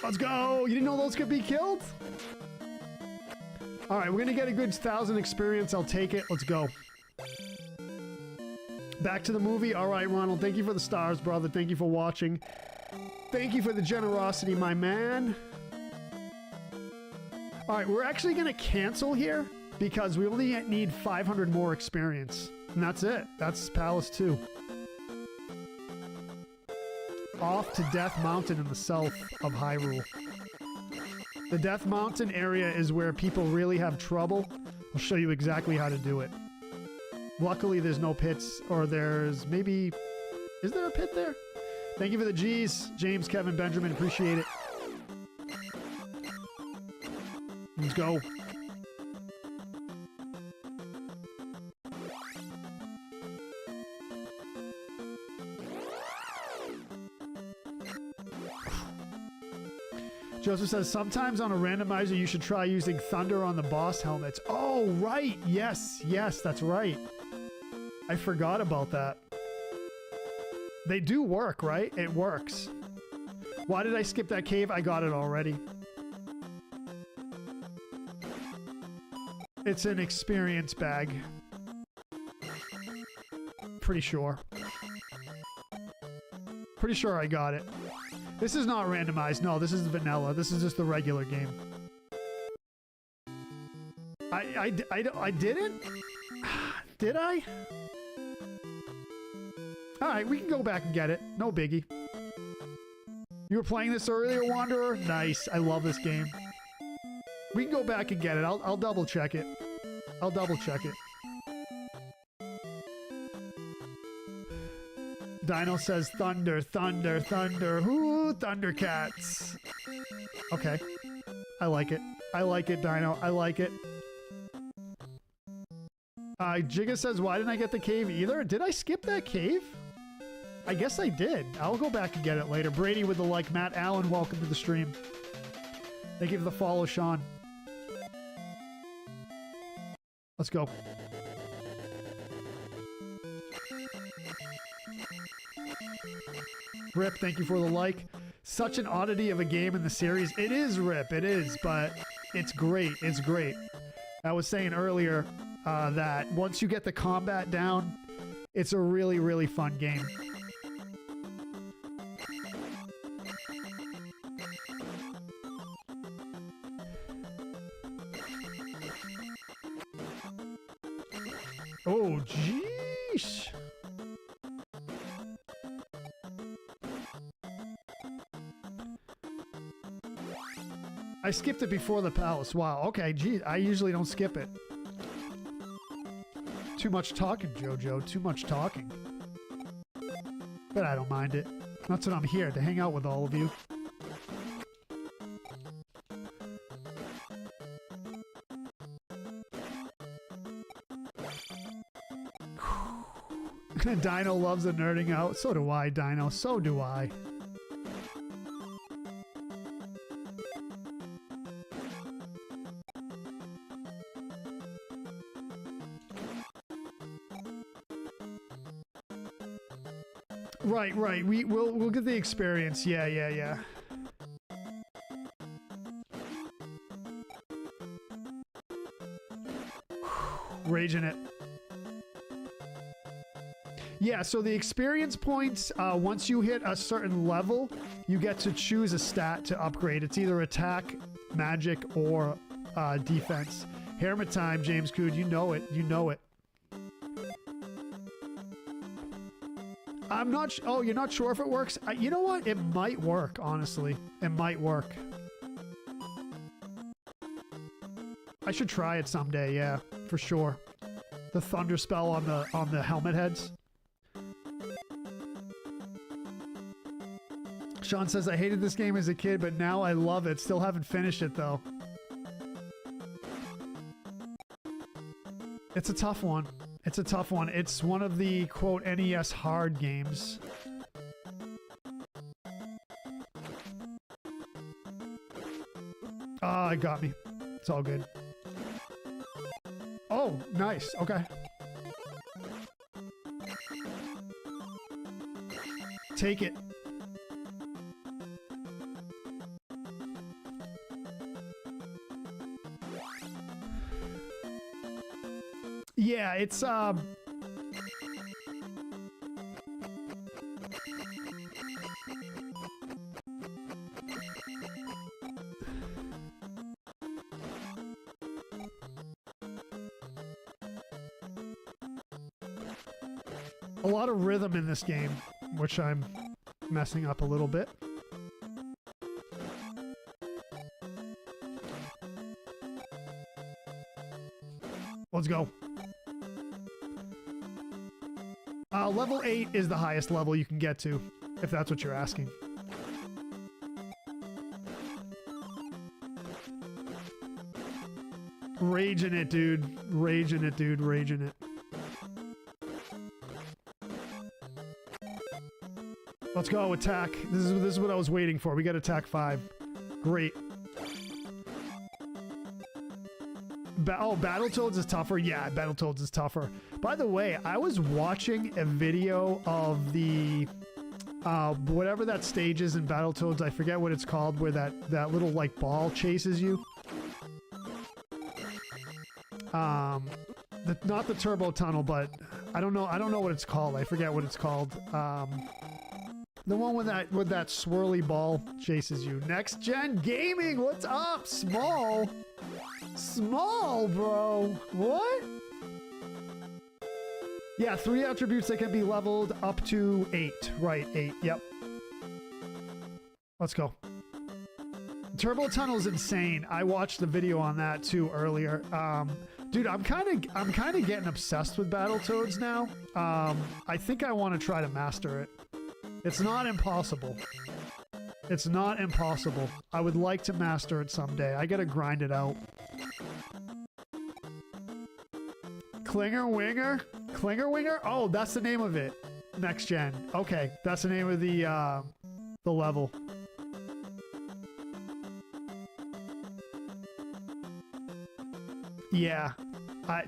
Let's go! You didn't know those could be killed? Alright, we're going to get a good 1,000 experience. I'll take it. Let's go. Back to the movie. Alright, Ronald. Thank you for the stars, brother. Thank you for watching. Thank you for the generosity, my man. Alright, we're actually going to cancel here because we only need 500 more experience. And that's it. That's Palace 2. Off to Death Mountain in the south of Hyrule. The Death Mountain area is where people really have trouble. I'll show you exactly how to do it. Luckily, there's no pits, or there's maybe... Is there a pit there? Thank you for the G's, James, Kevin, Benjamin. Appreciate it. Let's go. Joseph says, sometimes on a randomizer, you should try using thunder on the boss helmets. Oh, right. Yes. Yes, that's right. I forgot about that. They do work, right? It works. Why did I skip that cave? I got it already. It's an experience bag. Pretty sure. Pretty sure I got it. This is not randomized. No, this is vanilla. This is just the regular game. I didn't? Did I? Alright, we can go back and get it. No biggie. You were playing this earlier, Wanderer? Nice. I love this game. We can go back and get it. I'll double check it. I'll double check it. Dino says thunder, thunder, thunder. Ooh, Thundercats. Okay. I like it. I like it, Dino. I like it. Jigga says, why didn't I get the cave either? Did I skip that cave? I guess I did. I'll go back and get it later. Brady with the like. Matt Allen, welcome to the stream. Thank you for the follow, Sean. Let's go. Rip, thank you for the like. Such an oddity of a game in the series. It is, Rip, it is, but it's great. It's great. I was saying earlier that once you get the combat down, it's a really, really fun game. Oh, jeez. I skipped it before the palace. Wow. Okay, geez. I usually don't skip it. Too much talking, Jojo. Too much talking. But I don't mind it. That's what I'm here, to hang out with all of you. Dino loves the nerding out. So do I, Dino. So do I. Right, right. We'll get the experience. Yeah, yeah, yeah. Raging it. Yeah, so the experience points, once you hit a certain level, you get to choose a stat to upgrade. It's either attack, magic, or defense. Hermit time, James Cood. You know it. You know it. I'm not... Oh, you're not sure if it works? You know what? It might work, honestly. It might work. I should try it someday, yeah. For sure. The thunder spell on the helmet heads. Sean says, I hated this game as a kid, but now I love it. Still haven't finished it, though. It's a tough one. It's a tough one. It's one of the, quote, NES hard games. Ah, it got me. It's all good. Oh, nice. Okay. Take it. Yeah, it's a lot of rhythm in this game, which I'm messing up a little bit. Let's go. Level 8 is the highest level you can get to, if that's what you're asking. Raging it, dude. Raging it, dude. Raging it. Let's go, attack. This is what I was waiting for. We got attack 5. Great. Oh, Battletoads is tougher? Yeah, Battletoads is tougher. By the way, I was watching a video of the... whatever that stage is in Battletoads, I forget what it's called, where that little, like, ball chases you. Not the turbo tunnel, but I don't know what it's called. I forget what it's called. The one with that swirly ball chases you. Next Gen Gaming, what's up? Small, bro. What? Yeah, 3 attributes that can be leveled up to 8. Right, 8. Yep. Let's go. Turbo Tunnel is insane. I watched the video on that too earlier. Dude, I'm kind of getting obsessed with Battletoads now. I think I want to try to master it. It's not impossible. It's not impossible. I would like to master it someday. I gotta grind it out. Klinger Winger? Klinger Winger? Oh, that's the name of it. Next Gen. Okay, that's the name of the level. Yeah.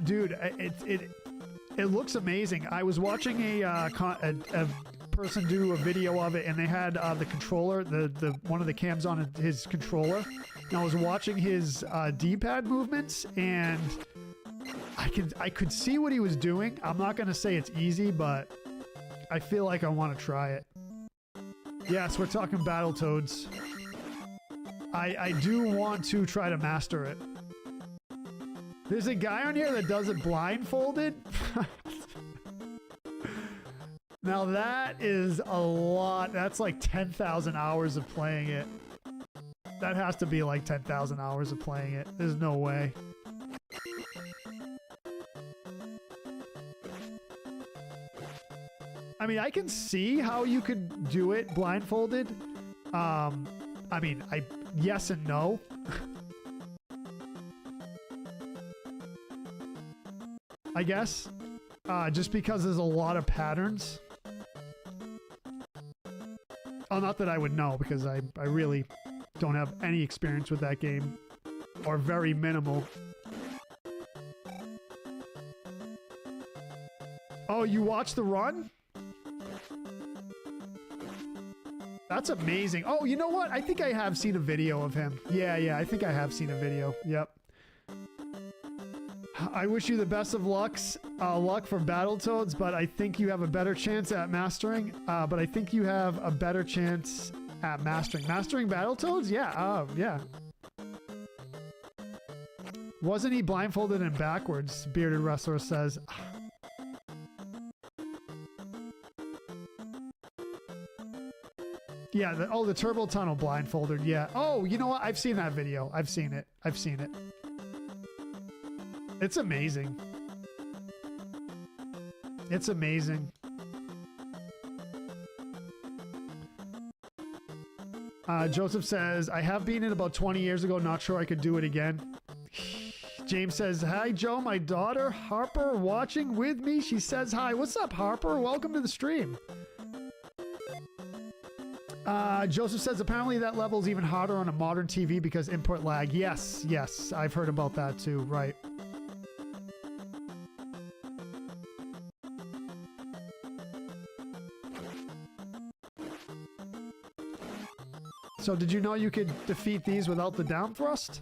Dude, it looks amazing. I was watching a person do a video of it, and they had the controller, the one of the cams on his controller, and I was watching his D-pad movements, and I could see what he was doing. I'm not gonna say it's easy, but I feel like I want to try it. Yes, we're talking Battletoads. I do want to try to master it. There's a guy on here that does it blindfolded. Now that is a lot. That's like 10,000 hours of playing it. That has to be like 10,000 hours of playing it. There's no way. I mean, I can see how you could do it blindfolded. I mean, yes and no. I guess. Just because there's a lot of patterns. Oh, not that I would know, because I really don't have any experience with that game. Or very minimal. Oh, you watched the run? That's amazing. Oh, you know what? I think I have seen a video of him. Yeah, I think I have seen a video. Yep. I wish you the best of luck for Battletoads, but I think you have a better chance at mastering. But I think you have a better chance at mastering. Mastering Battletoads? Yeah, yeah. Wasn't he blindfolded and backwards? Bearded Wrestler says. Yeah, the turbo tunnel blindfolded, yeah. Oh, you know what? I've seen that video. I've seen it. It's amazing. It's amazing. Joseph says, I have been in about 20 years ago. Not sure I could do it again. James says, hi, Joe. My daughter, Harper, watching with me. She says hi. What's up, Harper? Welcome to the stream. Joseph says, apparently that level is even harder on a modern TV because input lag. Yes, I've heard about that too, right. So did you know you could defeat these without the down thrust?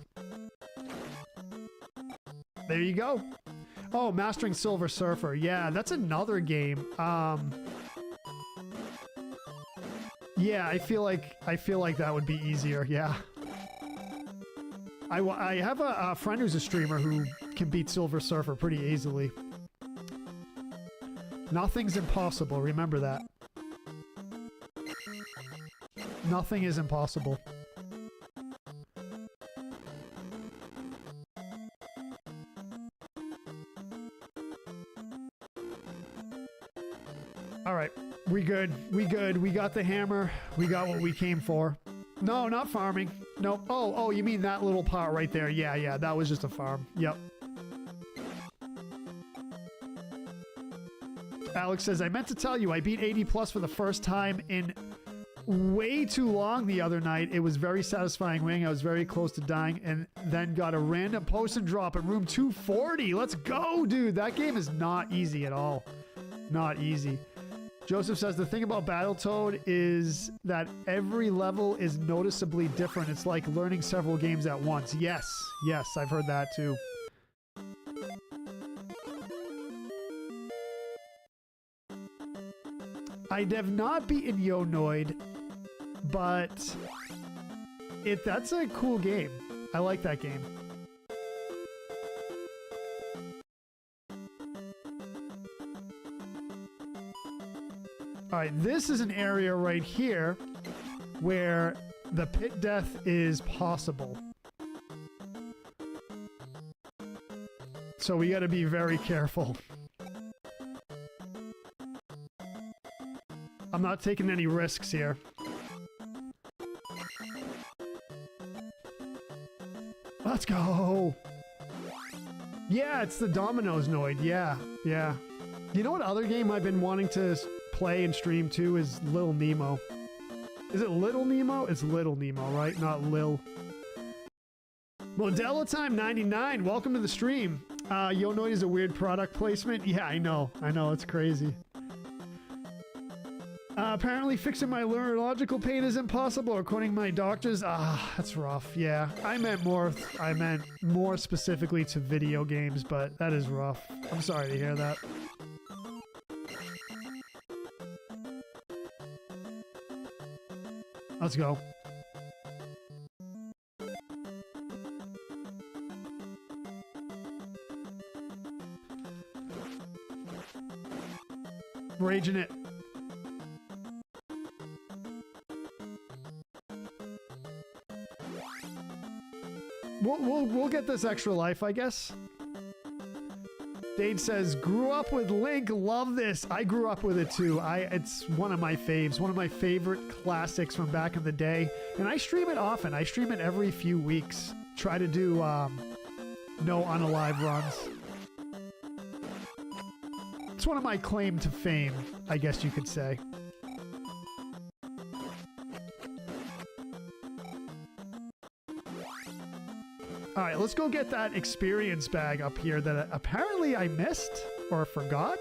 There you go. Oh, Mastering Silver Surfer. Yeah, that's another game. Yeah, I feel like that would be easier. Yeah. I have a friend who's a streamer who can beat Silver Surfer pretty easily. Nothing's impossible. Remember that. Nothing is impossible. All right, we good. We got the hammer. We got what we came for. No, not farming. No. Oh, you mean that little part right there? Yeah, that was just a farm. Yep. Alex says, I meant to tell you, I beat 80 plus for the first time in way too long the other night. It was very satisfying wing. I was very close to dying and then got a random post and drop in room 240. Let's go, dude. That game is not easy at all. Not easy. Joseph says the thing about Battletoad is that every level is noticeably different. It's like learning several games at once. Yes, I've heard that too. I have not beaten Yonoid, but that's a cool game. I like that game. All right, this is an area right here where the pit death is possible. So we got to be very careful. I'm not taking any risks here. Let's go. Yeah, it's the Domino's Noid. Yeah. You know what other game I've been wanting to play and stream too is Little Nemo. Is it Little Nemo? It's Little Nemo, right? Not Lil. Modelo Time 99. Welcome to the stream. Yonoid is a weird product placement. Yeah, I know. It's crazy. Apparently fixing my neurological pain is impossible according to my doctors. That's rough. Yeah, I meant more specifically to video games, but that is rough. I'm sorry to hear that. Let's go. Raging it. We'll get this extra life, I guess. Dade says, grew up with Link, love this. I grew up with it too. It's one of my faves, one of my favorite classics from back in the day. And I stream it often. I stream it every few weeks. Try to do no unalive runs. It's one of my claim to fame, I guess you could say. All right, let's go get that experience bag up here that apparently I missed or forgot.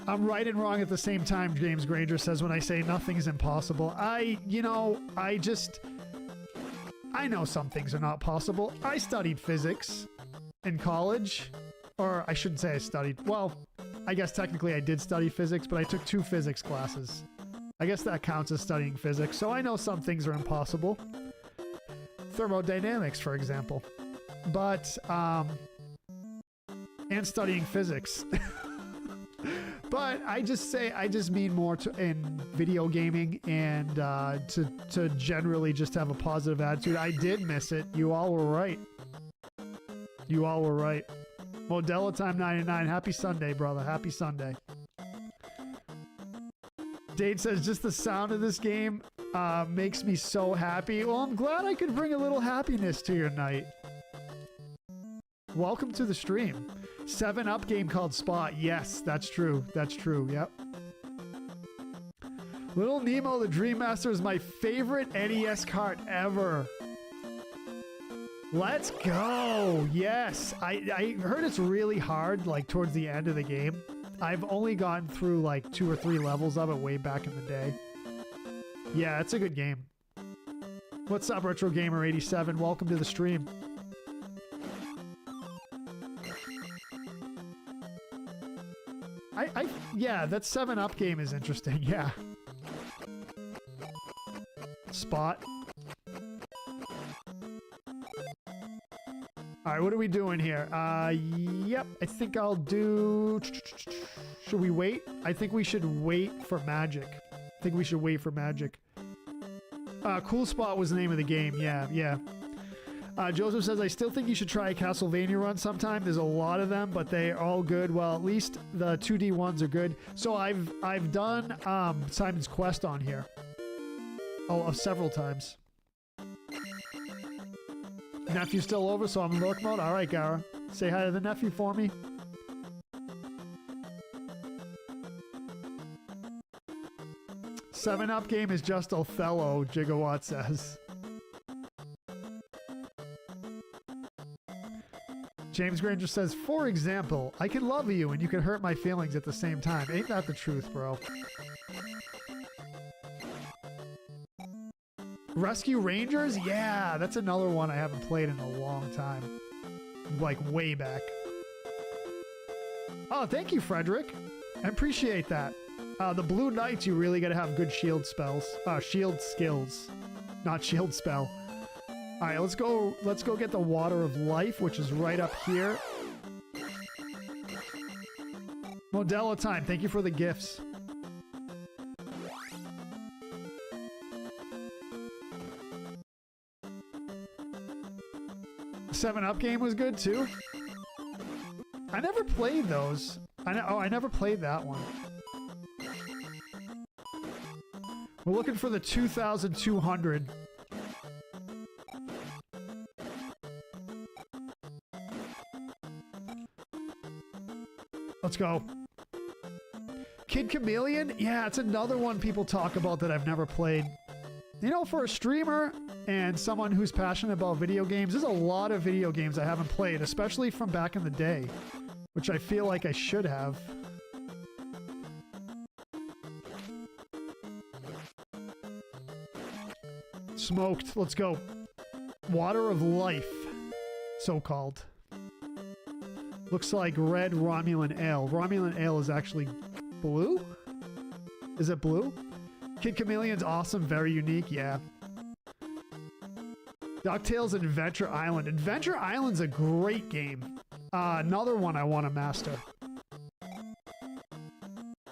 I'm right and wrong at the same time, James Granger says when I say nothing is impossible. I know some things are not possible. I studied physics in college, or I shouldn't say I studied. Well, I guess technically I did study physics, but I took 2 physics classes. I guess that counts as studying physics, so I know some things are impossible. Thermodynamics, for example. But, and studying physics. But I just mean more in video gaming and to generally just have a positive attitude. I did miss it. You all were right. You all were right. Modella Time 99. Happy Sunday, brother. Happy Sunday. Dade says, just the sound of this game makes me so happy. Well, I'm glad I could bring a little happiness to your night. Welcome to the stream. 7-Up game called Spot. Yes, that's true. That's true. Yep. Little Nemo the Dream Master is my favorite NES cart ever. Let's go. Yes. I heard it's really hard, like, towards the end of the game. I've only gotten through like 2 or 3 levels of it way back in the day. Yeah, it's a good game. What's up, Retro Gamer 87? Welcome to the stream. Yeah, that 7-Up game is interesting. Yeah. Spot. All right, what are we doing here? Yep, I think I'll do... Should we wait? I think we should wait for magic. I think we should wait for magic. Cool Spot was the name of the game. Yeah, yeah. Joseph says, I still think you should try a Castlevania run sometime. There's a lot of them, but they're all good. Well, at least the 2D ones are good. So I've done Simon's Quest on here. Oh, several times. Nephew's still over, so I'm in lurk mode. All right, Gara. Say hi to the nephew for me. Seven Up game is just Othello, Gigawatt says. James Granger says, for example, I can love you and you can hurt my feelings at the same time. Ain't that the truth, bro? Rescue Rangers? Yeah, that's another one I haven't played in a long time. Like, way back. Oh, thank you, Frederick. I appreciate that. The Blue Knights, you really gotta have good shield spells. Shield skills. Not shield spell. Alright, let's go get the Water of Life, which is right up here. Modella Time, thank you for the gifts. The 7-Up game was good too. I never played those. I never played that one. We're looking for the 2200. Let's go. Kid Chameleon? Yeah, it's another one people talk about that I've never played. You know, for a streamer and someone who's passionate about video games, there's a lot of video games I haven't played, especially from back in the day, which I feel like I should have. Smoked. Let's go. Water of life, so-called. Looks like red Romulan ale. Romulan ale is actually blue? Is it blue? Kid Chameleon's awesome, very unique, yeah. DuckTales Adventure Island. Adventure Island's a great game. Another one I want to master.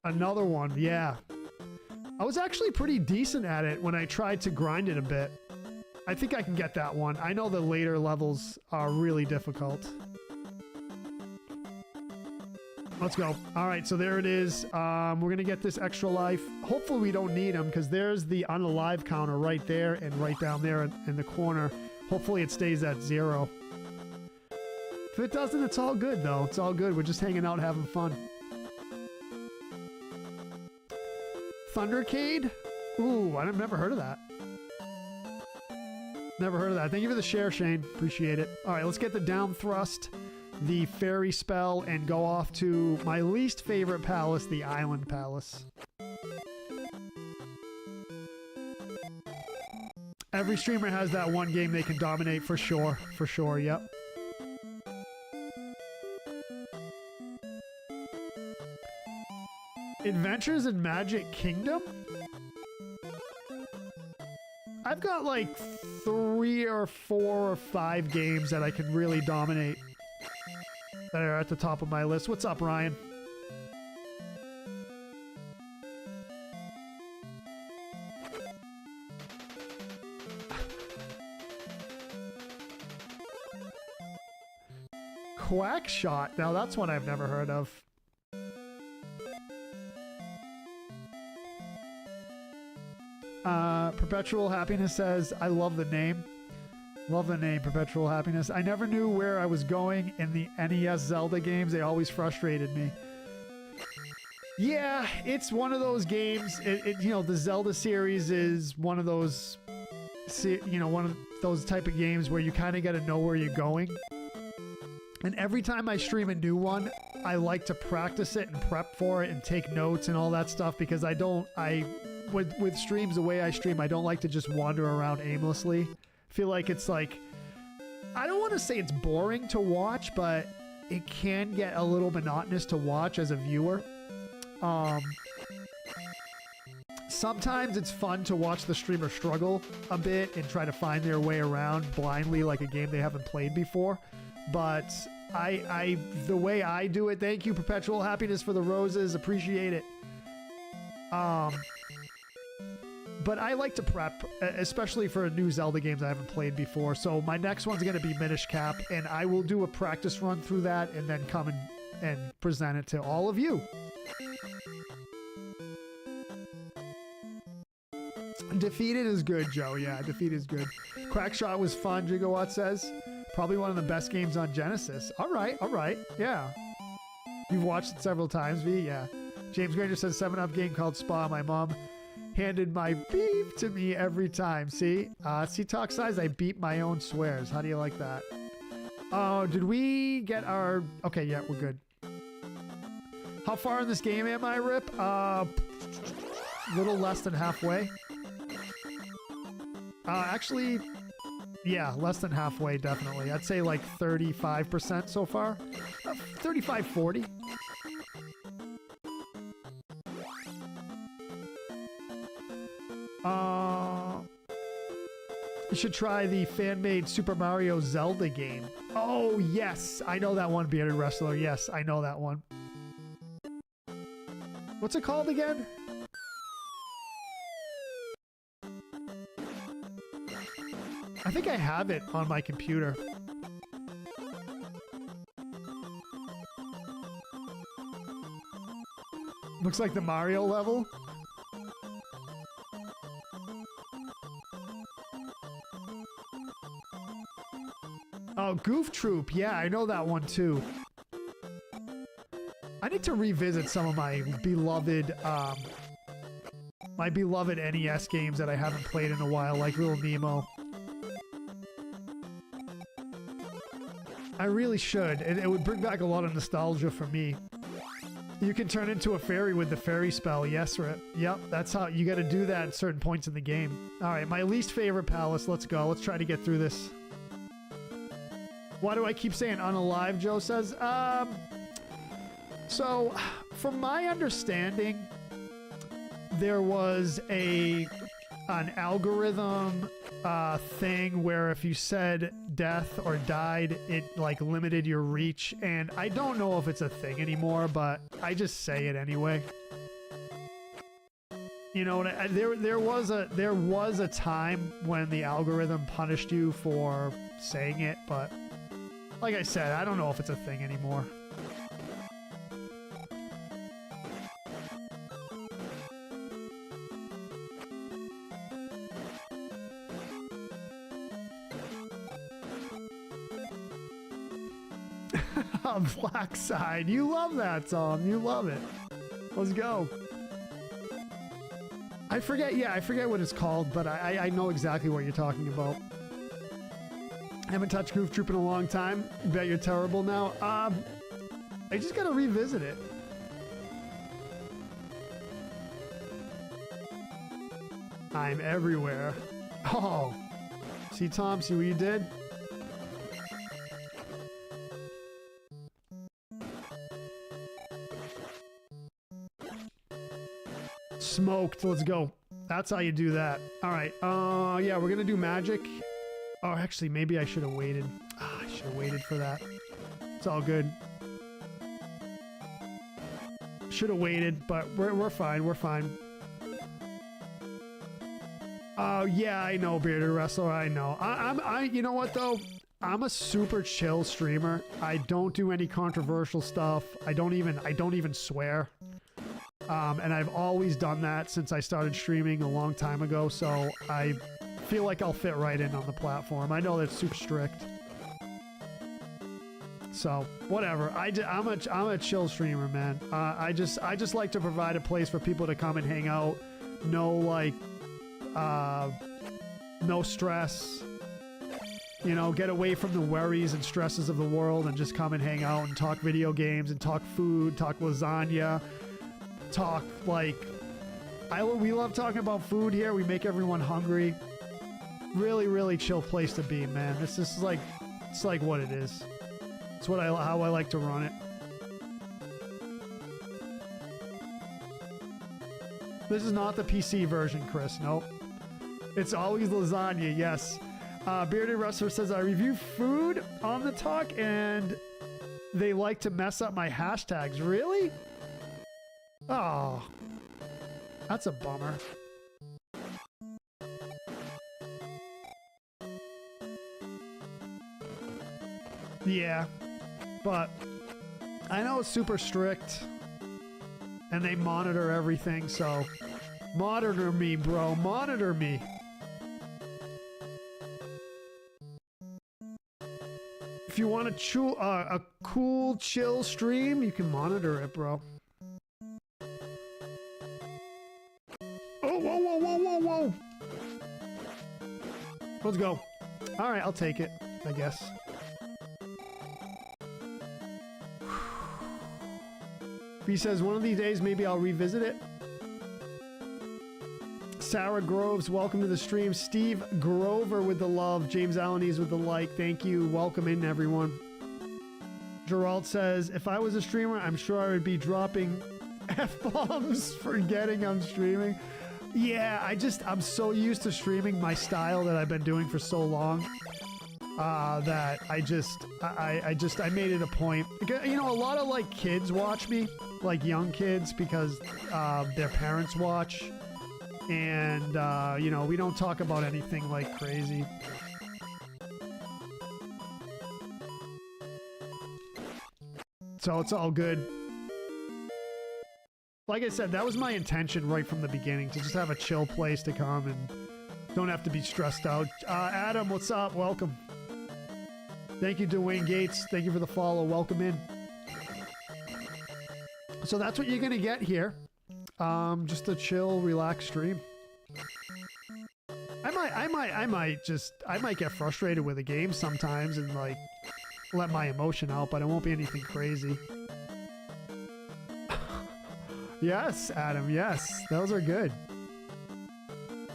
Another one, yeah. I was actually pretty decent at it when I tried to grind it a bit. I think I can get that one. I know the later levels are really difficult. Let's go. All right, so there it is. We're going to get this extra life. Hopefully we don't need them because there's the unalive counter right there and right down there in the corner. Hopefully it stays at 0. If it doesn't, it's all good, though. It's all good. We're just hanging out having fun. Thundercade? Ooh, I've never heard of that. Never heard of that. Thank you for the share, Shane. Appreciate it. All right, let's get the down thrust, the fairy spell, and go off to my least favorite palace, the Island Palace. Every streamer has that one game they can dominate for sure. For sure, yep. Adventures in Magic Kingdom? I've got like 3 or 4 or 5 games that I can really dominate that are at the top of my list. What's up, Ryan? Quack Shot. Now that's one I've never heard of. Perpetual Happiness says, I love the name. Love the name, Perpetual Happiness. I never knew where I was going in the NES Zelda games. They always frustrated me. Yeah, it's one of those games. You know, the Zelda series is one of those, you know, one of those type of games where you kind of got to know where you're going. And every time I stream a new one, I like to practice it and prep for it and take notes and all that stuff because with streams, the way I stream, I don't like to just wander around aimlessly. I feel like it's like, I don't want to say it's boring to watch, but it can get a little monotonous to watch as a viewer. Sometimes it's fun to watch the streamer struggle a bit and try to find their way around blindly like a game they haven't played before. But the way I do it, thank you, Perpetual Happiness, for the roses. Appreciate it. But I like to prep, especially for new Zelda games I haven't played before. So my next one's going to be Minish Cap, and I will do a practice run through that and then come and present it to all of you. Defeated is good, Joe. Yeah, Defeated is good. Quackshot was fun, Gigawatt says. Probably one of the best games on Genesis. All right, yeah. You've watched it several times, V? Yeah. James Granger says 7-Up game called Spa. My mom handed my beep to me every time. See? See, Talk Size, I beat my own swears. How do you like that? Oh, did we get our... Okay, yeah, we're good. How far in this game am I, Rip? Little less than halfway. Actually, yeah, less than halfway, definitely. I'd say like 35% so far. 35, 40. You should try the fan-made Super Mario Zelda game. Oh, yes. I know that one, Bearded Wrestler. Yes, I know that one. What's it called again? I think I have it on my computer. Looks like the Mario level. Oh, Goof Troop. Yeah, I know that one too. I need to revisit some of my beloved NES games that I haven't played in a while, like Little Nemo. I really should. It would bring back a lot of nostalgia for me. You can turn into a fairy with the fairy spell. Yes, Rip. Yep, that's how you got to do that at certain points in the game. All right, my least favorite palace. Let's go. Let's try to get through this. Why do I keep saying unalive, Joe says? So, from my understanding, there was an algorithm thing where if you said death or died, it like limited your reach, and I don't know if it's a thing anymore, but I just say it anyway. You know, there was a time when the algorithm punished you for saying it, but like I said, I don't know if it's a thing anymore. Black Side. You love that song. You love it. Let's go. I forget what it's called, but I know exactly what you're talking about. Haven't touched Groove Troop in a long time. Bet you're terrible now. I just gotta revisit it. I'm everywhere. Oh. See, Tom, see what you did? Smoked. Let's go. That's how you do that. All right. Yeah, we're gonna do magic. Oh, actually, maybe I should have waited. I should have waited for that. It's all good. Should have waited, but we're fine. We're fine. Oh yeah, I know, Bearded Wrestler. I know. You know what though? I'm a super chill streamer. I don't do any controversial stuff. I don't even swear. And I've always done that since I started streaming a long time ago, so I feel like I'll fit right in on the platform. I know that's super strict. So, whatever. I'm a chill streamer, man. I just like to provide a place for people to come and hang out. No, like, no stress. You know, get away from the worries and stresses of the world and just come and hang out and talk video games and talk food, talk lasagna. Talk like we love talking about food here. We make everyone hungry. Really chill place to be, man. This is like, it's like what it is. It's how I like to run it. This is not the PC version, Chris. Nope. It's always lasagna. Yes. Bearded Wrestler says I review food on the talk and they like to mess up my hashtags. Really? Oh, that's a bummer. Yeah, but I know it's super strict and they monitor everything, so monitor me, bro. Monitor me. If you want a cool, chill stream, you can monitor it, bro. Whoa. Let's go. All right, I'll take it, I guess. He says, one of these days, maybe I'll revisit it. Sarah Groves, welcome to the stream. Steve Grover with the love. James Alaniz with the like. Thank you. Welcome in, everyone. Gerald says, if I was a streamer, I'm sure I would be dropping F-bombs forgetting I'm streaming. Yeah, I'm so used to streaming my style that I've been doing for so long that I made it a point. You know, a lot of like kids watch me, like young kids, because their parents watch, and you know, we don't talk about anything like crazy. So it's all good. Like I said, that was my intention right from the beginning, to just have a chill place to come and don't have to be stressed out. Adam, what's up? Welcome. Thank you, Dwayne Gates. Thank you for the follow. Welcome in. So that's what you're going to get here. Just a chill, relaxed stream. I might get frustrated with a game sometimes and like let my emotion out, but it won't be anything crazy. Yes, Adam, yes. Those are good.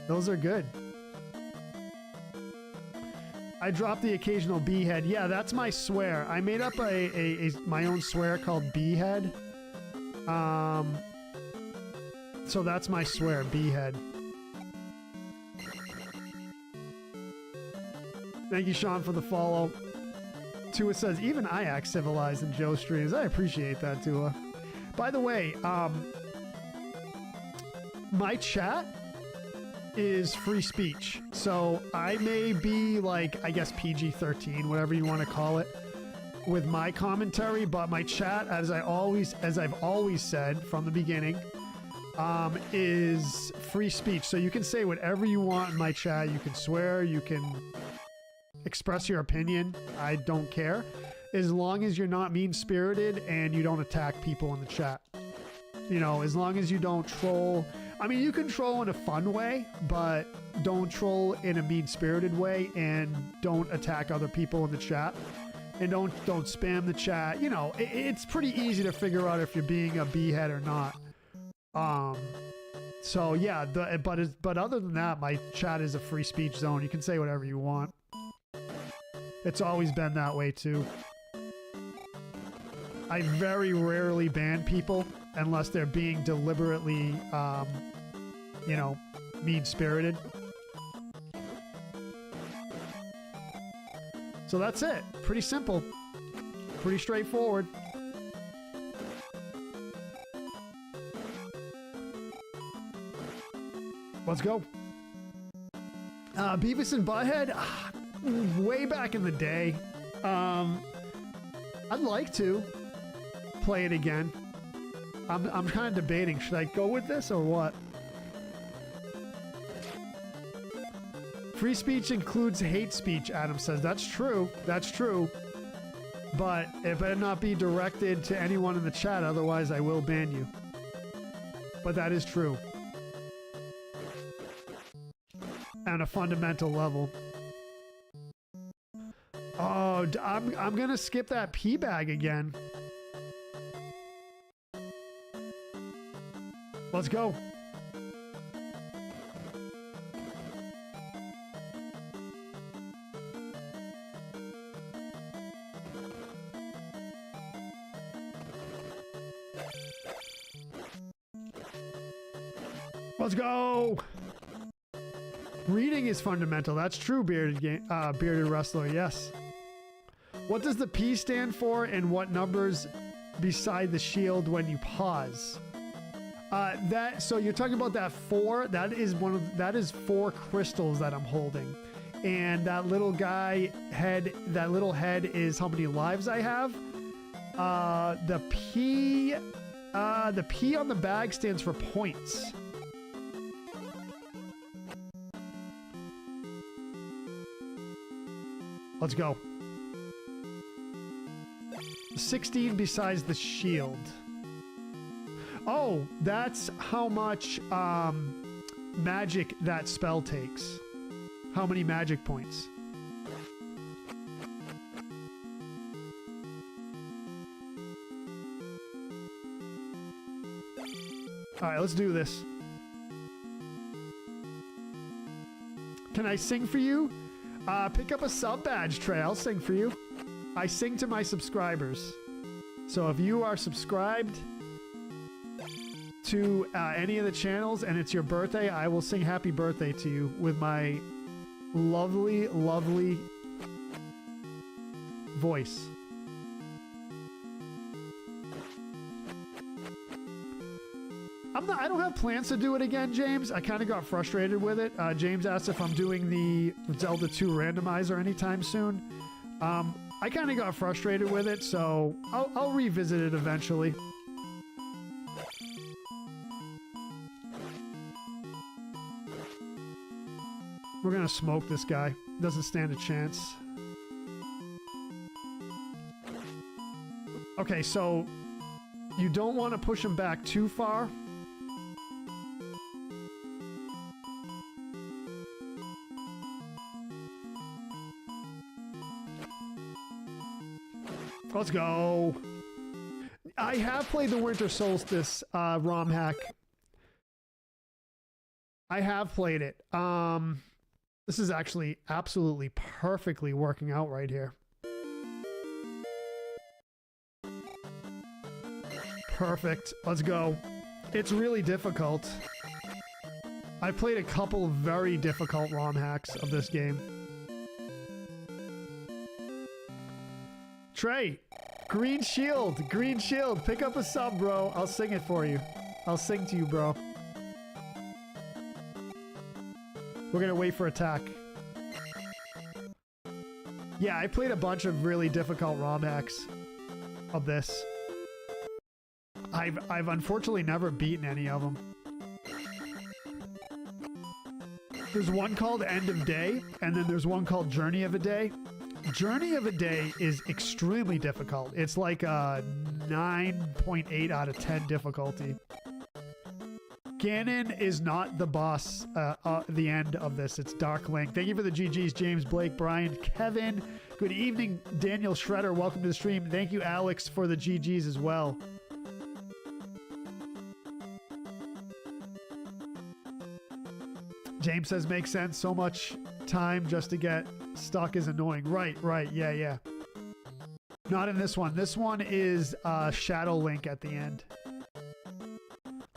Those are good. I dropped the occasional B-head. Yeah, that's my swear. I made up my own swear called B-head. So that's my swear, B-head. Thank you, Sean, for the follow. Tua says, even I act civilized in Joe streams. I appreciate that, Tua. By the way, my chat is free speech. So I may be like, I guess PG-13, whatever you want to call it, with my commentary, but my chat, as I've always said from the beginning, is free speech. So you can say whatever you want in my chat. You can swear, you can express your opinion. I don't care. As long as you're not mean-spirited and you don't attack people in the chat. You know, as long as you don't troll. I mean, you can troll in a fun way, but don't troll in a mean-spirited way, and don't attack other people in the chat. And don't spam the chat. You know, it's pretty easy to figure out if you're being a b-head or not. So yeah, but other than that, my chat is a free speech zone. You can say whatever you want. It's always been that way too. I very rarely ban people unless they're being deliberately, you know, mean-spirited. So that's it. Pretty simple. Pretty straightforward. Let's go. Beavis and Butthead? Way back in the day. I'd like to play it again. I'm kind of debating. Should I go with this or what? Free speech includes hate speech, Adam says. That's true. That's true. But it better not be directed to anyone in the chat, otherwise I will ban you. But that is true. On a fundamental level. Oh, I'm gonna skip that pee bag again. Let's go. Let's go. Reading is fundamental. That's true, bearded wrestler. Yes. What does the P stand for, and what numbers beside the shield when you pause? So you're talking about that 4. That is 4 crystals that I'm holding, and that little guy head. That little head is how many lives I have. The P on the bag stands for points. Let's go. 16 besides the shield. Oh, that's how much magic that spell takes. How many magic points? All right, let's do this. Can I sing for you? Pick up a sub badge, Trey. I'll sing for you. I sing to my subscribers. So if you are subscribed to any of the channels and it's your birthday, I will sing happy birthday to you with my lovely, lovely voice. I don't have plans to do it again, James. I kind of got frustrated with it. James asked if I'm doing the Zelda II randomizer anytime soon. I kind of got frustrated with it, so I'll revisit it eventually. We're gonna smoke this guy. Doesn't stand a chance. Okay, so you don't want to push him back too far. Let's go. I have played the Winter Solstice ROM hack. I have played it. This is actually absolutely perfectly working out right here. Perfect. Let's go. It's really difficult. I've played a couple of very difficult ROM hacks of this game. Trey, green shield, pick up a sub, bro. I'll sing it for you. I'll sing to you, bro. We're gonna wait for attack. Yeah, I played a bunch of really difficult ROM hacks of this. I've unfortunately never beaten any of them. There's one called End of Day, and then there's one called Journey of a Day. Journey of a Day is extremely difficult. It's like a 9.8 out of 10 difficulty. Ganon is not the boss the end of this. It's Dark Link. Thank you for the GGs, James, Blake, Brian, Kevin. Good evening, Daniel Shredder. Welcome to the stream. Thank you, Alex, for the GGs as well. James says, makes sense. So much time just to get stuck is annoying. Right, yeah. Not in this one. This one is Shadow Link at the end.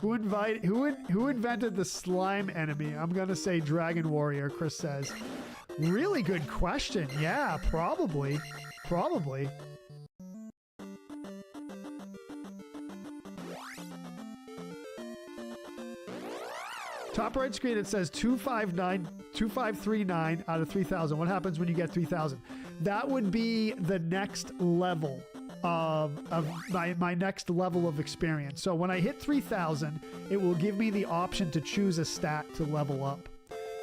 Who invented the slime enemy? I'm gonna say Dragon Warrior, Chris says. Really good question. Yeah, probably. Top right screen, it says 2539 out of 3000. What happens when you get 3000? That would be the next level of my next level of experience. So when I hit 3000, it will give me the option to choose a stat to level up.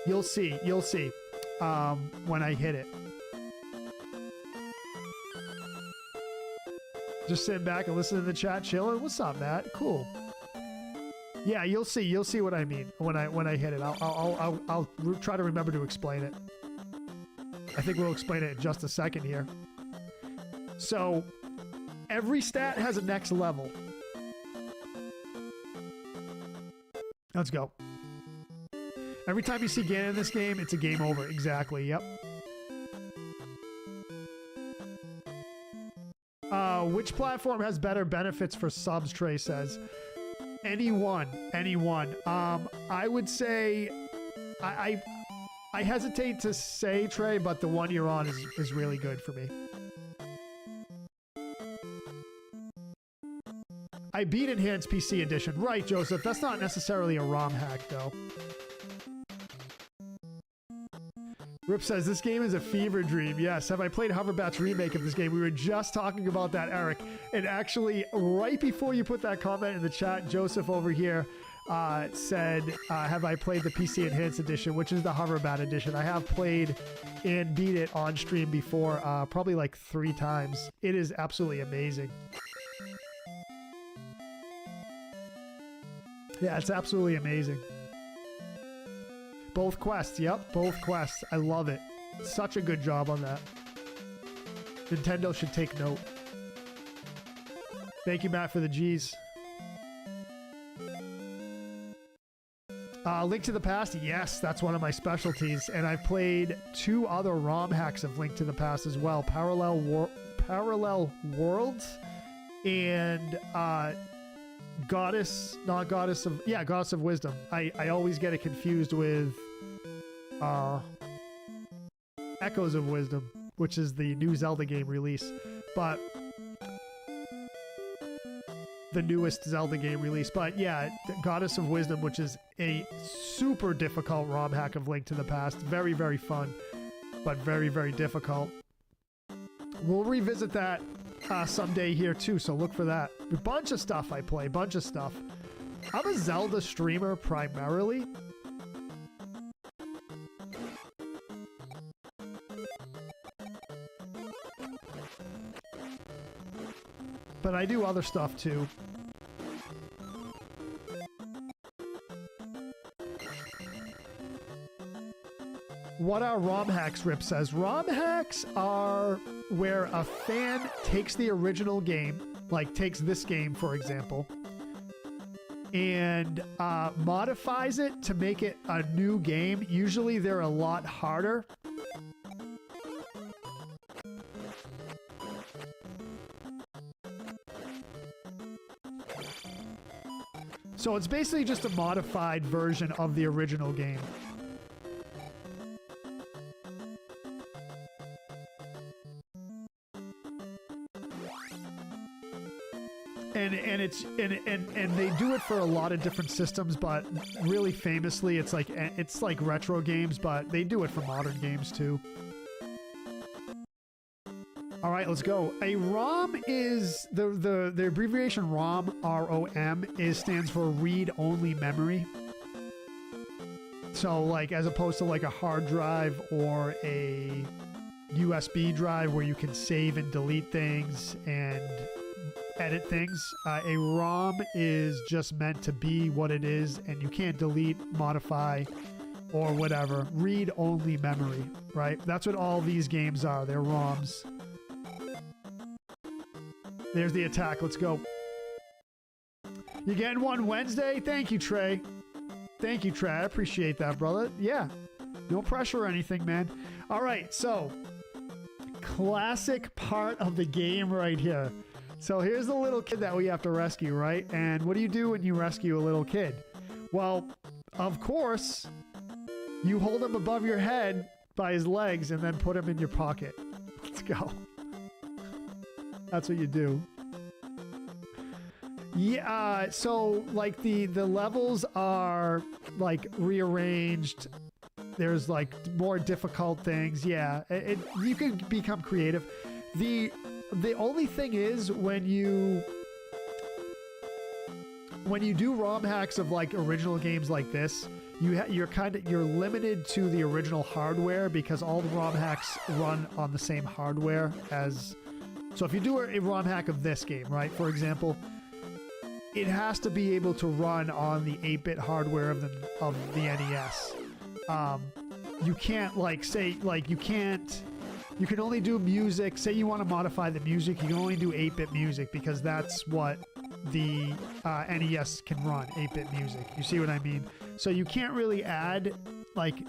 You'll see when I hit it. Just sitting back and listening to the chat, chilling. What's up, Matt? Cool. Yeah, you'll see what I mean when I hit it. I'll try to remember to explain it. I think we'll explain it in just a second here. So every stat has a next level. Let's go. Every time you see Ganon in this game, it's a game over. Exactly. Yep. Which platform has better benefits for subs? Trey says. Anyone. I would say, I hesitate to say, Trey, but the one you're on is really good for me. I beat Enhanced PC Edition. Right, Joseph. That's not necessarily a ROM hack, though. Rip says, this game is a fever dream. Yes. Have I played Hoverbat's remake of this game? We were just talking about that, Eric. And actually, right before you put that comment in the chat, Joseph over here said, have I played the PC Enhanced Edition, which is the Hoverbat Edition. I have played and beat it on stream before, probably like 3 times. It is absolutely amazing. Yeah, it's absolutely amazing. Both quests, yep, both quests. I love it. Such a good job on that. Nintendo should take note. Thank you, Matt, for the G's. Link to the Past, yes, that's one of my specialties. And I've played 2 other ROM hacks of Link to the Past as well. Parallel Worlds and Goddess of Wisdom. I always get it confused with Echoes of Wisdom, which is the new Zelda game release, but the newest Zelda game release. But yeah, Goddess of Wisdom, which is a super difficult ROM hack of Link to the Past. Very, very fun, but very, very difficult. We'll revisit that someday here too, so look for that. A bunch of stuff I play, bunch of stuff. I'm a Zelda streamer primarily. But I do other stuff too. what are ROM hacks? Rip says ROM hacks are where a fan takes the original game, like takes this game for example, and modifies it to make it a new game. Usually they're a lot harder. So it's basically just a modified version of the original game. And they do it for a lot of different systems, but really famously it's like retro games, but they do it for modern games too. All right, let's go. A ROM is the abbreviation ROM, R-O-M, stands for read-only memory. So like as opposed to like a hard drive or a USB drive where you can save and delete things and edit things, a ROM is just meant to be what it is, and you can't delete, modify, or whatever. Read-only memory, right? That's what all these games are. They're ROMs. There's the attack. Let's go. You getting one Wednesday? Thank you, Trey. Thank you, Trey. I appreciate that, brother. Yeah. No pressure or anything, man. All right, so classic part of the game right here. So here's the little kid that we have to rescue, right? And what do you do when you rescue a little kid? Well, of course, you hold him above your head by his legs and then put him in your pocket. Let's go. That's what you do. Yeah, so like the levels are like rearranged. There's like more difficult things. Yeah, you can become creative. The only thing is when you do ROM hacks of like original games like this, you're limited to the original hardware because all the ROM hacks run on the same hardware as. So if you do a ROM hack of this game, right, for example, it has to be able to run on the 8-bit hardware of the NES. You can't like say like you can only do music. Say you want to modify the music, you can only do 8-bit music because that's what the NES can run, 8-bit music. You see what I mean? So you can't really add like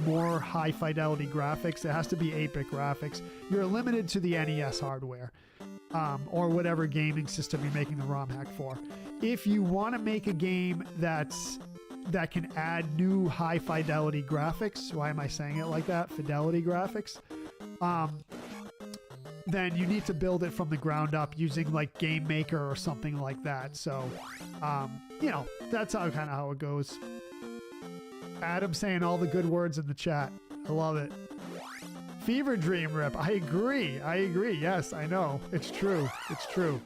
more high fidelity graphics. It has to be 8-bit graphics. You're limited to the NES hardware or whatever gaming system you're making the ROM hack for. If you want to make a game that can add new high fidelity graphics, why am I saying it like that? Fidelity graphics. Then you need to build it from the ground up using like Game Maker or something like that. So, you know, that's kind of how it goes. Adam saying all the good words in the chat. I love it. Fever Dream, Rip. I agree. I agree. Yes, I know. It's true. It's true.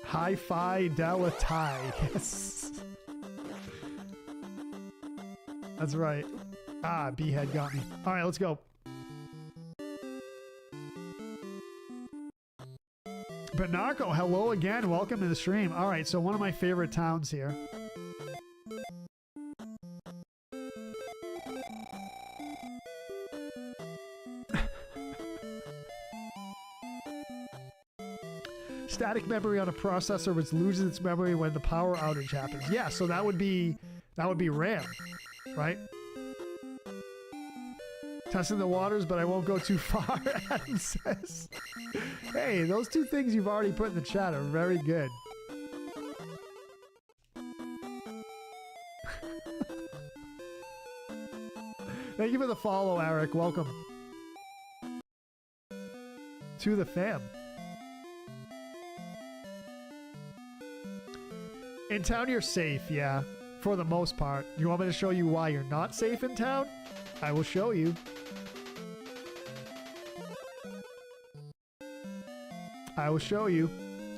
Hi-Fi Delatai. Yes. That's right. Ah, B-head got me. All right, let's go. Benarco, hello again. Welcome to the stream. All right, so one of my favorite towns here. Static memory on a processor which loses its memory when the power outage happens. Yeah, so that would be RAM, right? Testing the waters, but I won't go too far, Adam says. Hey, those two things you've already put in the chat are very good. Thank you for the follow, Eric. Welcome to the fam. In town, you're safe, yeah, for the most part. You want me to show you why you're not safe in town? I will show you. I will show you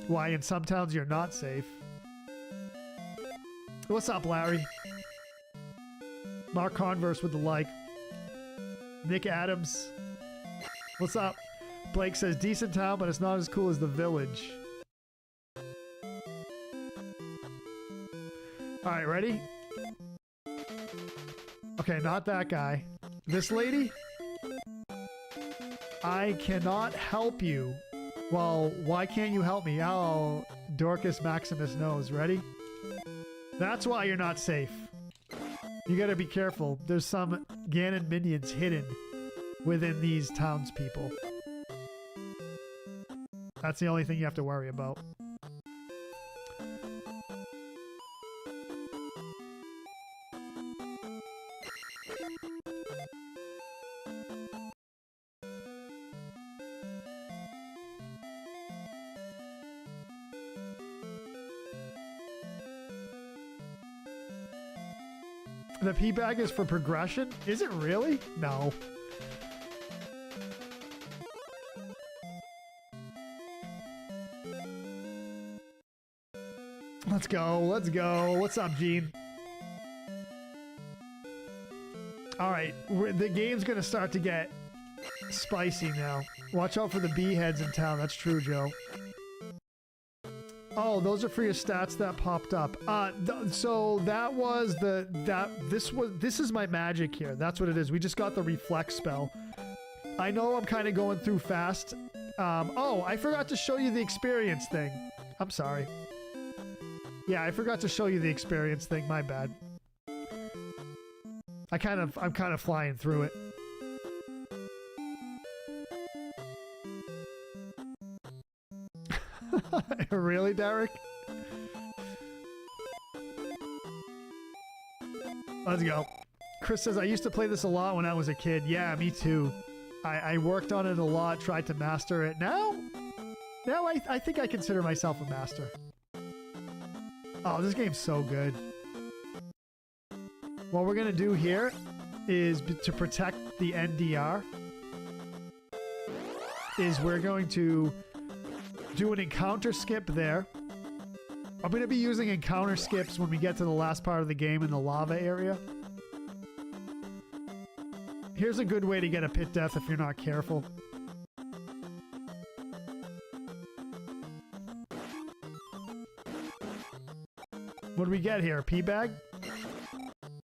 why in some towns you're not safe. What's up, Larry? Mark Converse with the like. Nick Adams. What's up? Blake says, decent town, but it's not as cool as the village. All right, ready? Okay, not that guy. This lady? I cannot help you. Well, why can't you help me? Oh, Dorcas Maximus knows. Ready? That's why you're not safe. You gotta be careful. There's some Ganon minions hidden within these townspeople. That's the only thing you have to worry about. The P bag is for progression? Is it really? No. Let's go. Let's go. What's up, Gene? All right. The game's going to start to get spicy now. Watch out for the bee heads in town. That's true, Joe. Oh, those are for your stats that popped up. So that was this is my magic here. That's what it is. We just got the reflex spell. I know I'm kind of going through fast. Oh, I forgot to show you the experience thing. I'm sorry. Yeah, I forgot to show you the experience thing. My bad. I'm kind of flying through it. Really, Derek? Let's go. Chris says, I used to play this a lot when I was a kid. Yeah, me too. I worked on it a lot, tried to master it. Now I think I consider myself a master. Oh, this game's so good. What we're going to do here is to protect the NDR is we're going to do an encounter skip there. I'm going to be using encounter skips when we get to the last part of the game in the lava area. Here's a good way to get a pit death if you're not careful. What do we get here? A pea bag?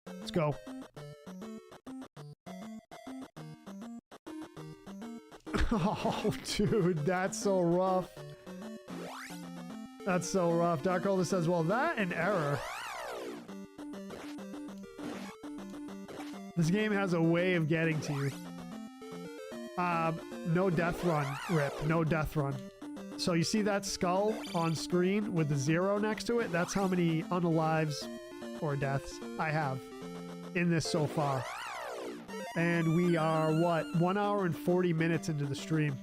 Let's go. Oh, dude, that's so rough. That's so rough. Dark Older says, well, that and error. This game has a way of getting to you. No death run, Rip. No death run. So you see that skull on screen with the 0 next to it? That's how many unalives or deaths I have in this so far. And we are, what, 1 hour and 40 minutes into the stream.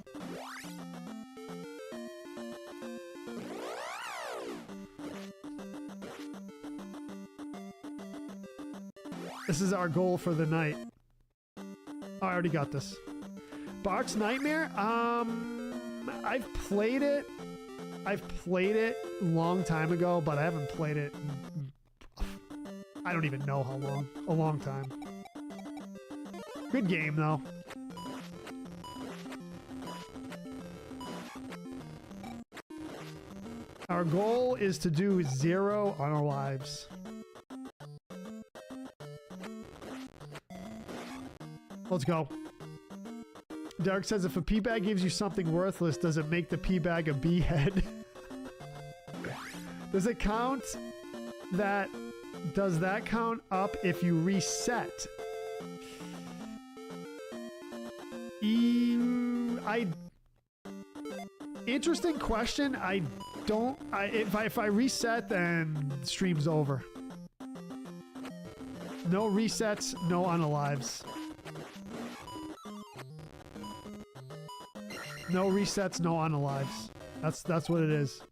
This is our goal for the night. Oh, I already got this. Bart's Nightmare? I've played it. I've played it a long time ago, but I haven't played it I don't even know how long. A long time. Good game, though. Our goal is to do 0 unalives. Let's go. Derek says, if a pea bag gives you something worthless, does it make the pea bag a bee head? Does it count that? Does that count up if you reset? Interesting question. I don't. If I reset, then stream's over. No resets, no unalives. No resets, no unalives. That's what it is.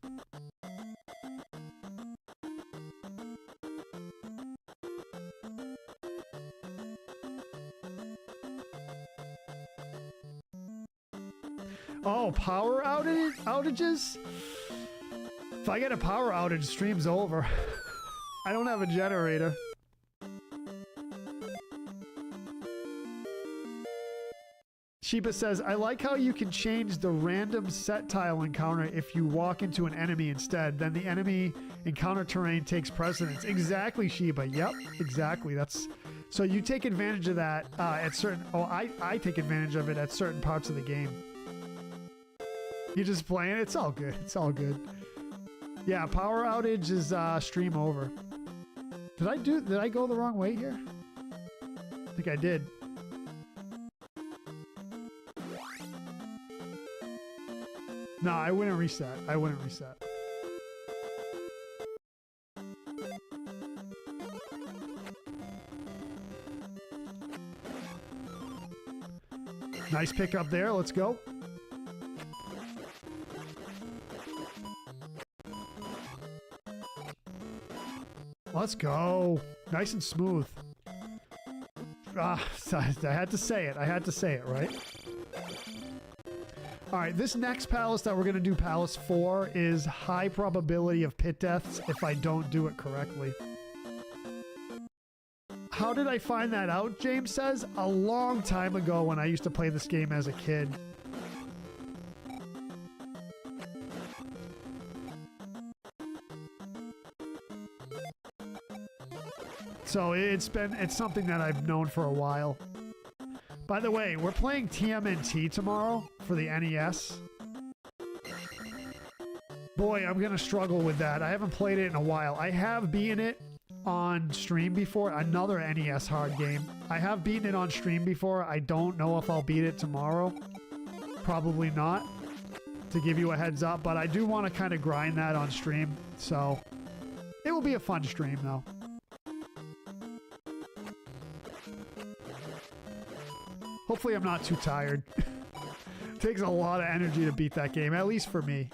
Oh, power outages? If I get a power outage, stream's over. I don't have a generator. Sheba says, I like how you can change the random set tile encounter if you walk into an enemy instead. Then the enemy encounter terrain takes precedence. Exactly, Sheba. Yep, exactly. That's so you take advantage of that at certain. Oh, I take advantage of it at certain parts of the game. You're just playing. It's all good. It's all good. Yeah, power outage is stream over. Did I go the wrong way here? I think I did. No, I wouldn't reset. I wouldn't reset. Nice pickup there. Let's go. Let's go. Nice and smooth. I had to say it. I had to say it, right? All right, this next palace that we're going to do Palace 4 is high probability of pit deaths if I don't do it correctly. How did I find that out, James says? A long time ago when I used to play this game as a kid. So it's something that I've known for a while. By the way, we're playing TMNT tomorrow for the NES. Boy, I'm going to struggle with that. I haven't played it in a while. I have beaten it on stream before. Another NES hard game. I have beaten it on stream before. I don't know if I'll beat it tomorrow. Probably not, to give you a heads up. But I do want to kind of grind that on stream. So it will be a fun stream, though. Hopefully I'm not too tired. Takes a lot of energy to beat that game, at least for me.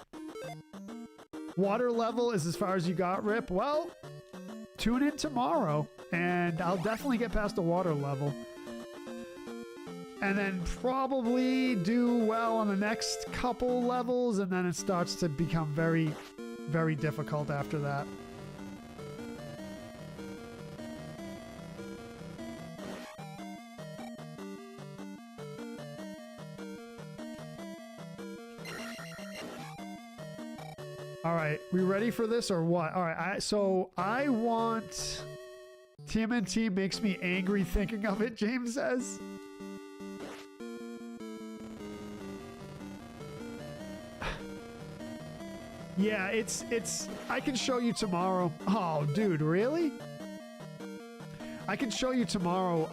Water level is as far as you got, Rip. Well, tune in tomorrow, and I'll definitely get past the water level. And then probably do well on the next couple levels, and then it starts to become very, very difficult after that. All right, we ready for this or what? All right, so I want... TMNT makes me angry thinking of it, James says. Yeah, it's... I can show you tomorrow. Oh, dude, really? I can show you tomorrow.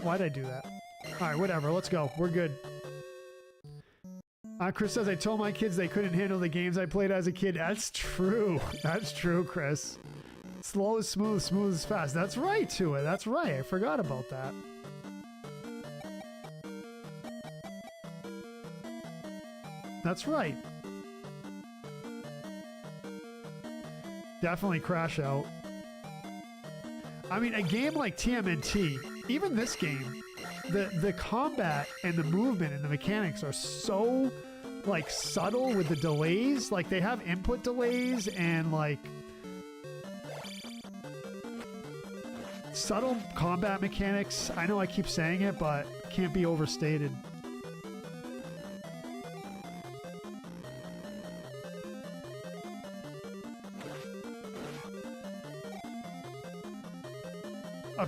Why'd I do that? All right, whatever, let's go. We're good. Chris says, I told my kids they couldn't handle the games I played as a kid. That's true. That's true, Chris. Slow is smooth, smooth is fast. That's right, Tua. That's right. I forgot about that. That's right. Definitely crash out. I mean, a game like TMNT, even this game, the combat and the movement and the mechanics are so like subtle with the delays. Like they have input delays and like subtle combat mechanics. I know I keep saying it, but can't be overstated.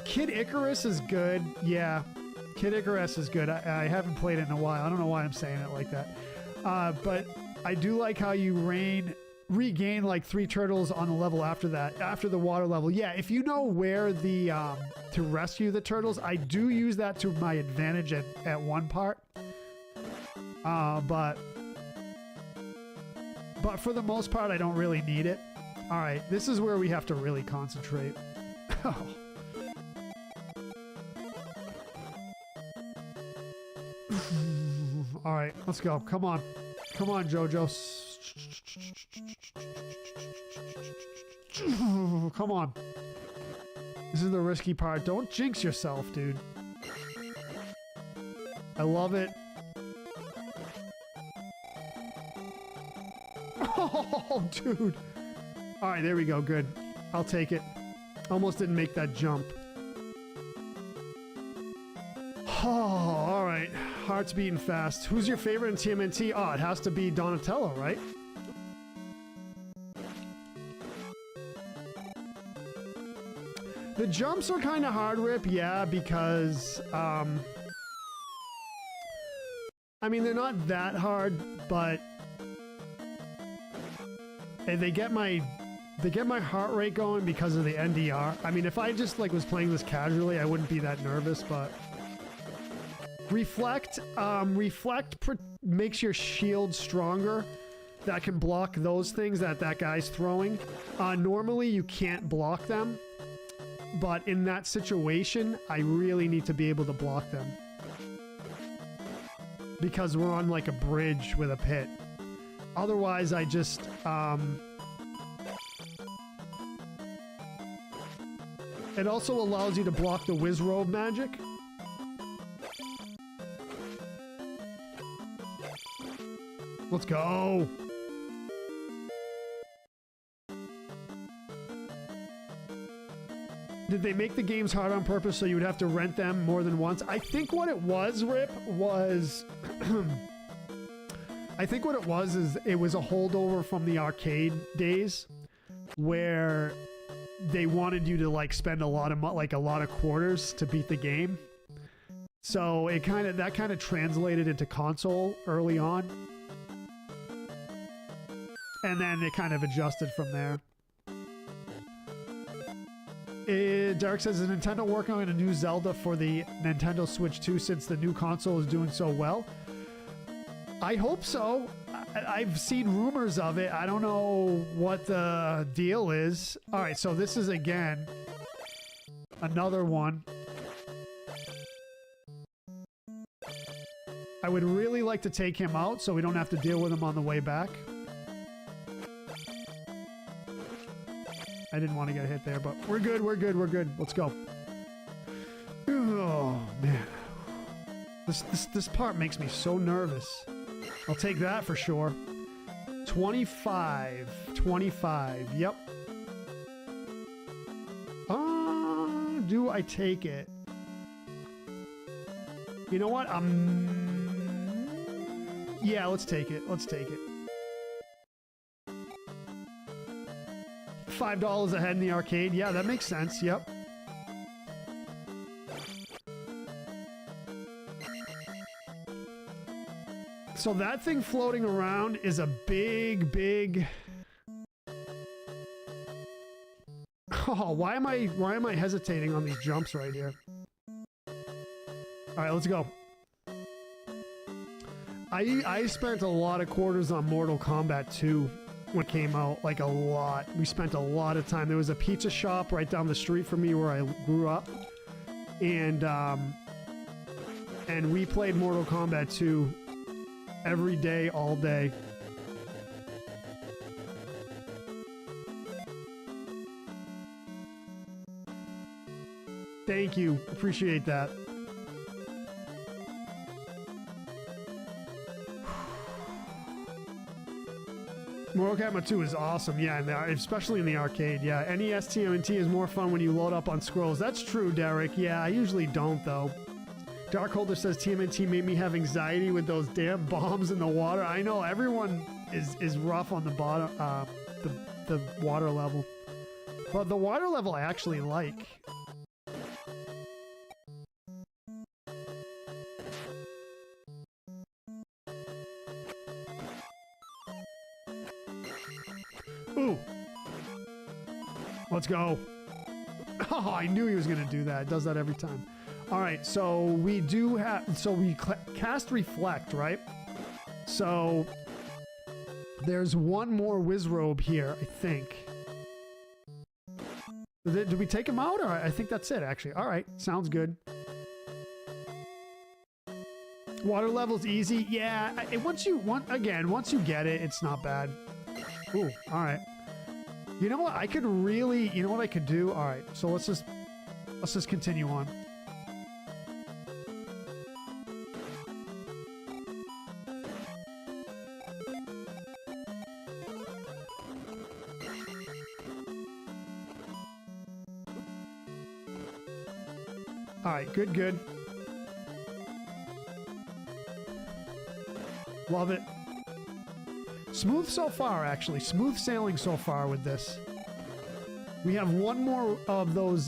Kid Icarus is good. Yeah. Kid Icarus is good. I haven't played it in a while. I don't know why I'm saying it like that. But I do like how you regain like 3 turtles on the level after that, after the water level. Yeah, if you know where the to rescue the turtles, I do use that to my advantage at one part. But for the most part, I don't really need it. All right, this is where we have to really concentrate. All right, let's go. Come on. Come on, Jojo. Come on. This is the risky part. Don't jinx yourself, dude. I love it. Oh, dude. All right, there we go. Good. I'll take it. Almost didn't make that jump. Oh, all right. Heart's beating fast. Who's your favorite in TMNT? Oh, it has to be Donatello, right? The jumps are kind of hard, Rip, yeah, because, I mean, they're not that hard, but they get my heart rate going because of the NDR. I mean, if I just, like, was playing this casually, I wouldn't be that nervous, but... Reflect makes your shield stronger. That can block those things that guy's throwing. Normally, you can't block them. But in that situation, I really need to be able to block them. Because we're on like a bridge with a pit. Otherwise, I just... It also allows you to block the Wizrobe magic. Let's go! Did they make the games hard on purpose so you would have to rent them more than once? I think what it was, Rip, was... I think what it was is it was a holdover from the arcade days where they wanted you to like spend a lot of quarters to beat the game. So it that kind of translated into console early on. And then it kind of adjusted from there. Derek says, is Nintendo working on a new Zelda for the Nintendo Switch 2 since the new console is doing so well? I hope so. I've seen rumors of it. I don't know what the deal is. All right, so this is, again, another one. I would really like to take him out so we don't have to deal with him on the way back. I didn't want to get hit there, but we're good, we're good, we're good. Let's go. Oh, man. This part makes me so nervous. I'll take that for sure. 25. 25. Yep. Do I take it? You know what? Yeah, let's take it. Let's take it. $5 ahead in the arcade. Yeah, that makes sense. Yep. So that thing floating around is a big... Oh, why am I hesitating on these jumps right here? All right, let's go. I spent a lot of quarters on Mortal Kombat 2 when it came out, like a lot. We spent a lot of time. There was a pizza shop right down the street from me where I grew up, and we played Mortal Kombat 2 every day, all day. Thank you. Appreciate that. Mortal Kombat 2 is awesome, yeah, especially in the arcade, yeah. NES TMNT is more fun when you load up on scrolls. That's true, Derek. Yeah, I usually don't, though. Darkholder says TMNT made me have anxiety with those damn bombs in the water. I know, everyone is rough on the bottom, the water level. But the water level I actually like. Ooh. Let's go. Oh, I knew he was going to do that. It does that every time. All right, so we do have... So we cast Reflect, right? So there's one more Wizrobe here, I think. Did we take him out? Or I think that's it, actually. All right, sounds good. Water level's easy. Yeah, once you get it, it's not bad. Ooh, all right. You know what? I could really... You know what I could do? All right, so let's just continue on. All right, good, good. Love it. Smooth so far, actually. Smooth sailing so far with this. We have one more of those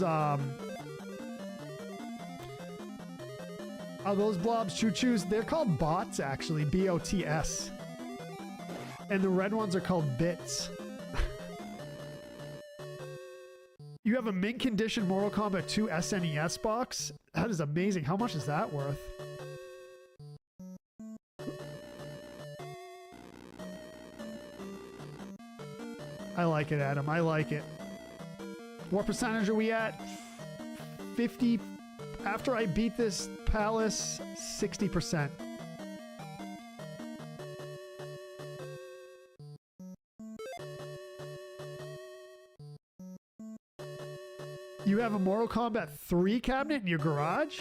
blobs choo-choos. They're called bots, actually. B-O-T-S. And the red ones are called bits. You have a mint condition Mortal Kombat 2 SNES box? That is amazing. How much is that worth? I like it, Adam. I like it. What percentage are we at? 50. After I beat this palace, 60%. You have a Mortal Kombat 3 cabinet in your garage?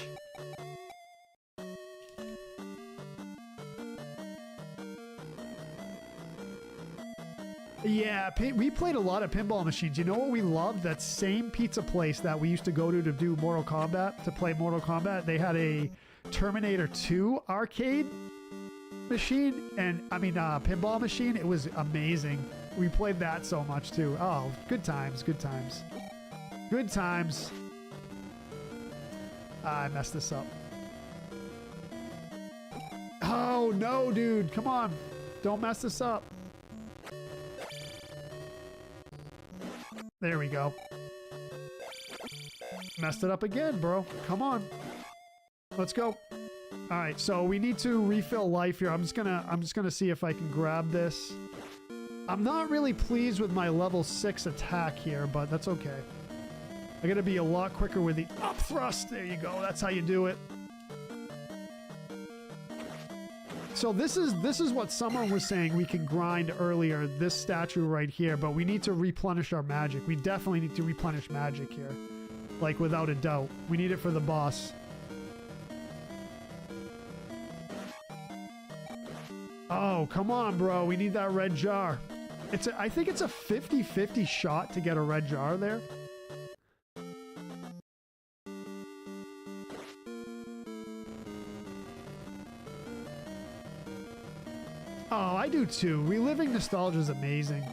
Yeah, we played a lot of pinball machines. You know what we loved? That same pizza place that we used to go to do Mortal Kombat, to play Mortal Kombat. They had a Terminator 2 arcade machine, and I mean pinball machine. It was amazing. We played that so much too. Oh, good times, good times. Good times. I messed this up. Oh no, dude. Come on. Don't mess this up. There we go. Messed it up again, bro. Come on. Let's go. All right, so we need to refill life here. I'm just gonna see if I can grab this. I'm not really pleased with my level 6 attack here, but that's okay. I gotta be a lot quicker with the up thrust. There you go. That's how you do it. So this is what someone was saying we can grind earlier, this statue right here, but we need to replenish our magic. We definitely need to replenish magic here. Like, without a doubt. We need it for the boss. Oh, come on, bro. We need that red jar. I think it's a 50-50 shot to get a red jar there. Oh, I do too. Reliving nostalgia is amazing.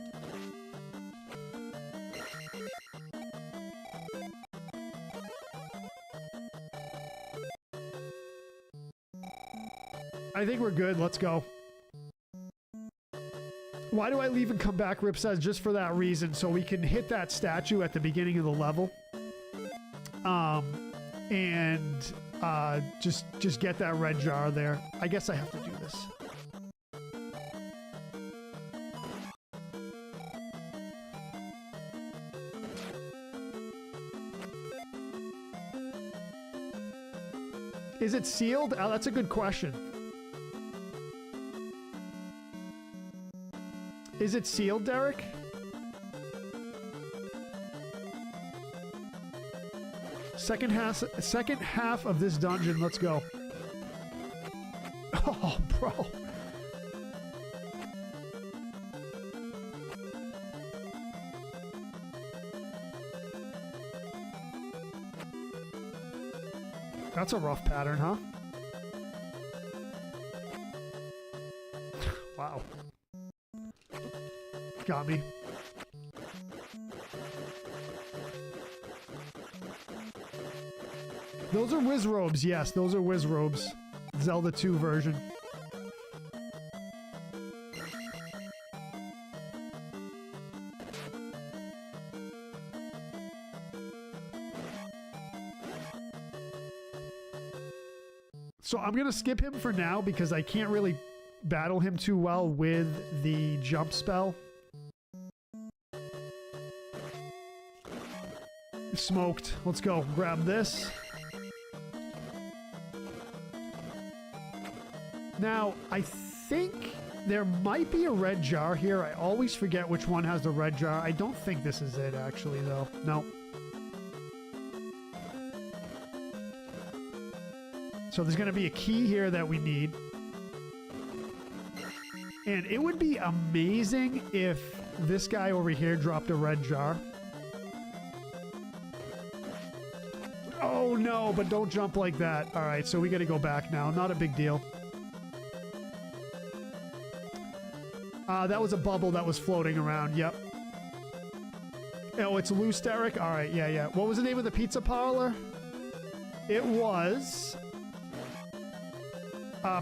I think we're good. Let's go. Why do I leave and come back, Rip says? Just for that reason, so we can hit that statue at the beginning of the level. Just get that red jar there. I guess I have to do this. Is it sealed? Oh, that's a good question. Is it sealed, Derek? Second half of this dungeon. Let's go. Oh, bro. That's a rough pattern, huh? Wow. Got me. Those are whiz robes. Yes, those are whiz robes. Zelda 2 version. So I'm going to skip him for now because I can't really battle him too well with the jump spell. Smoked. Let's go. Grab this. Now, I think there might be a red jar here. I always forget which one has the red jar. I don't think this is it, actually, though. No. So there's going to be a key here that we need. And it would be amazing if this guy over here dropped a red jar. Oh, no, but don't jump like that. All right, so we got to go back now. Not a big deal. That was a bubble that was floating around. Yep. Oh, it's loose, Derek? All right, yeah, yeah. What was the name of the pizza parlor? It was...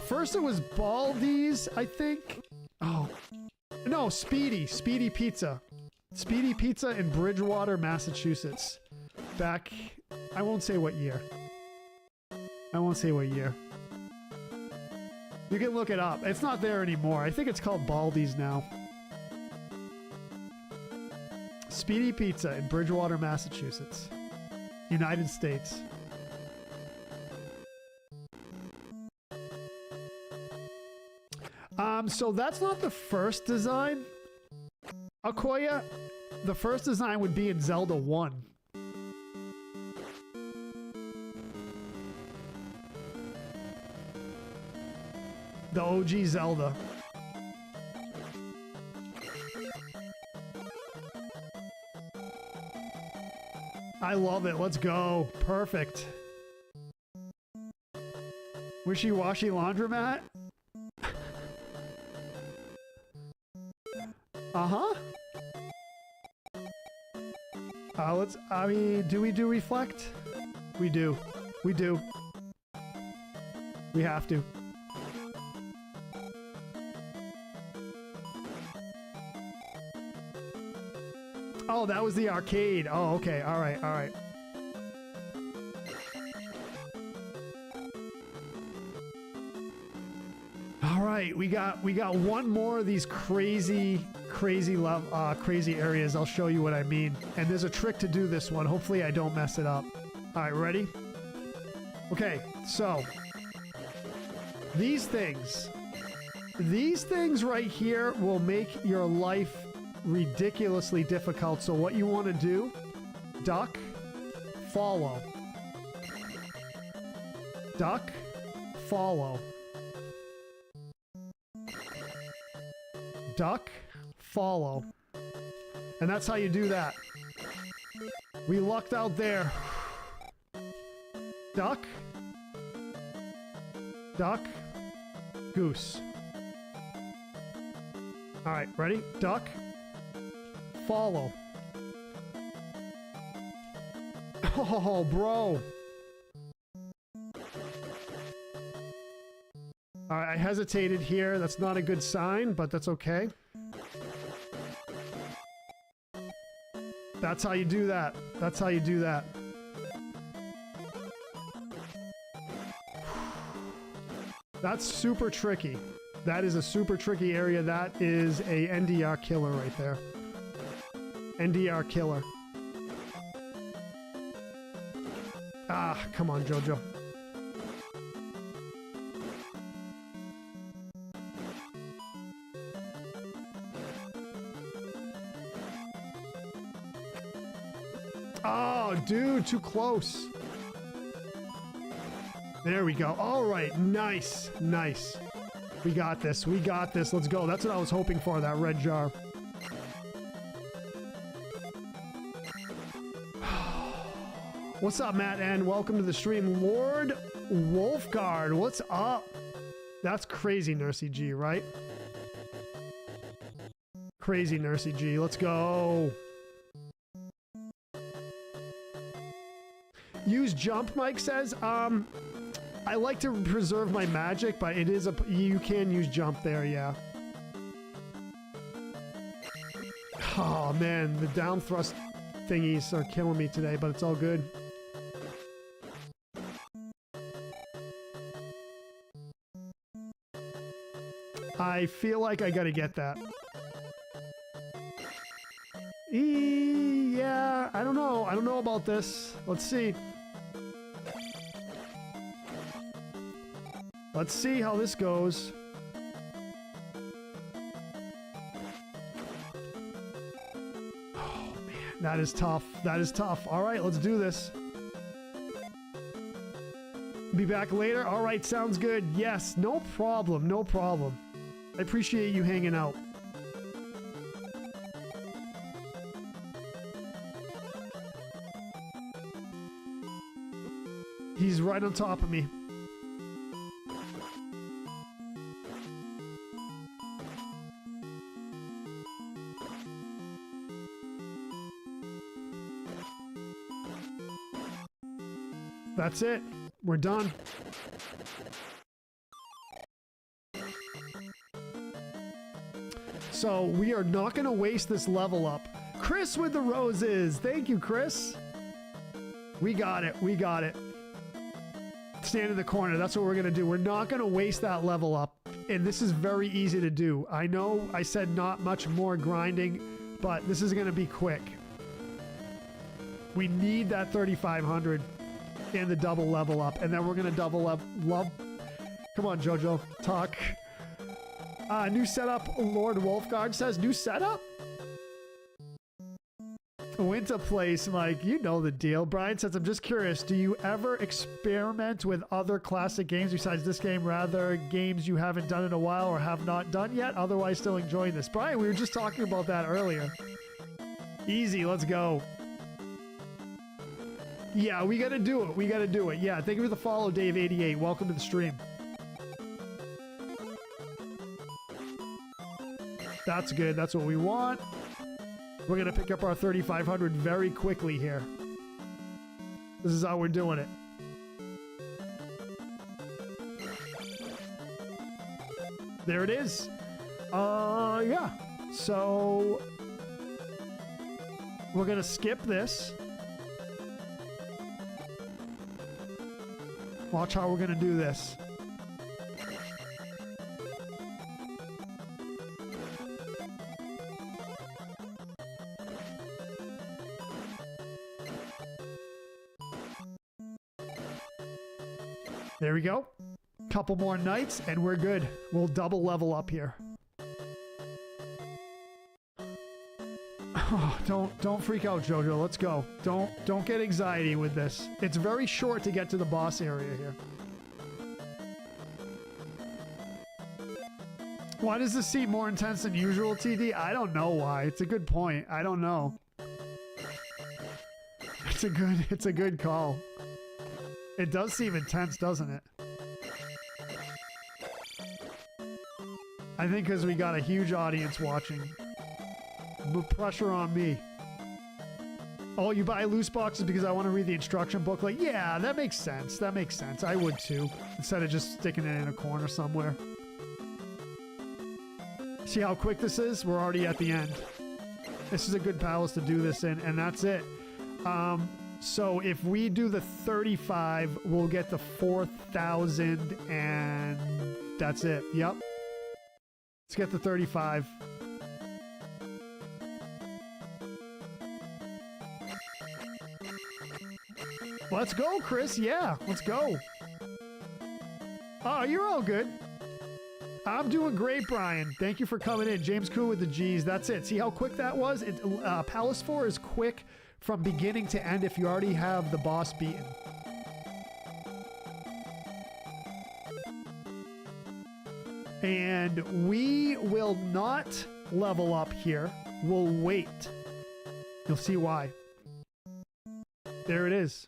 first it was Baldi's, I think. Oh. No, Speedy. Speedy Pizza. Speedy Pizza in Bridgewater, Massachusetts. Back... I won't say what year. I won't say what year. You can look it up. It's not there anymore. I think it's called Baldi's now. Speedy Pizza in Bridgewater, Massachusetts. United States. So that's not the first design, Akoya. The first design would be in Zelda 1. The OG Zelda. I love it. Let's go. Perfect. Wishy-washy laundromat? Uh-huh. I mean, do we do reflect? We do. We do. We have to. Oh, that was the arcade. Oh, okay. All right. All right. All right. We got one more of these crazy areas. I'll show you what I mean. And there's a trick to do this one. Hopefully I don't mess it up. All right, ready? Okay. So these things right here will make your life ridiculously difficult. So what you want to do, duck, follow, duck, follow, duck, follow, and that's how you do that. We lucked out there. Duck, duck, goose. All right, ready? Duck, follow. Oh, bro. All right, I hesitated here. That's not a good sign, but that's okay. That's how you do that. That's how you do that. That's super tricky. That is a super tricky area. That is a NDR killer right there. NDR killer. Ah, come on, Jojo. Oh, dude, too close. There we go. All right, nice, nice. We got this. We got this. Let's go. That's what I was hoping for, that red jar. What's up, Matt? And welcome to the stream. Lord Wolfguard, what's up? That's crazy, Nursey G, right? Crazy, Nursey G. Let's go. Use jump, Mike says. I like to preserve my magic, but it is you can use jump there, yeah. Oh man, the down thrust thingies are killing me today, but it's all good. I feel like I gotta get that. Yeah, I don't know. I don't know about this. Let's see. Let's see how this goes. Oh, man. That is tough. That is tough. All right, let's do this. Be back later. All right, sounds good. Yes, no problem. No problem. I appreciate you hanging out. He's right on top of me. That's it. We're done. So we are not going to waste this level up. Chris with the roses. Thank you, Chris. We got it. We got it. Stand in the corner. That's what we're going to do. We're not going to waste that level up. And this is very easy to do. I know I said not much more grinding, but this is going to be quick. We need that 3,500 and the double level up. And then we're going to double love. Come on, Jojo. Talk. New setup. Lord Wolfgard says, new setup? Winter Place, Mike. You know the deal. Brian says, I'm just curious. Do you ever experiment with other classic games besides this game? Rather, games you haven't done in a while or have not done yet? Otherwise, still enjoying this. Brian, we were just talking about that earlier. Easy. Let's go. Yeah, we got to do it. We got to do it. Yeah, thank you for the follow, Dave88. Welcome to the stream. That's good. That's what we want. We're going to pick up our 3,500 very quickly here. This is how we're doing it. There it is. Yeah. So we're going to skip this. Watch how we're going to do this. There we go. Couple more nights and we're good. We'll double level up here. Oh, don't freak out, Jojo. Let's go. Don't get anxiety with this. It's very short to get to the boss area here. Why does this seem more intense than usual, TD? I don't know why. It's a good point. I don't know. It's a good call. It does seem intense, doesn't it? I think because we got a huge audience watching. Pressure on me. Oh, you buy loose boxes because I want to read the instruction booklet? Yeah, that makes sense. That makes sense. I would too. Instead of just sticking it in a corner somewhere. See how quick this is? We're already at the end. This is a good palace to do this in, and that's it. So if we do the 35, we'll get the 4,000 and that's it. Yep. Let's get the 35. Let's go, Chris. Yeah, let's go. Oh, you're all good. I'm doing great, Brian. Thank you for coming in. James Koo with the G's. That's it. See how quick that was? Palace 4 is quick from beginning to end if you already have the boss beaten. And we will not level up here. We'll wait. You'll see why. There it is.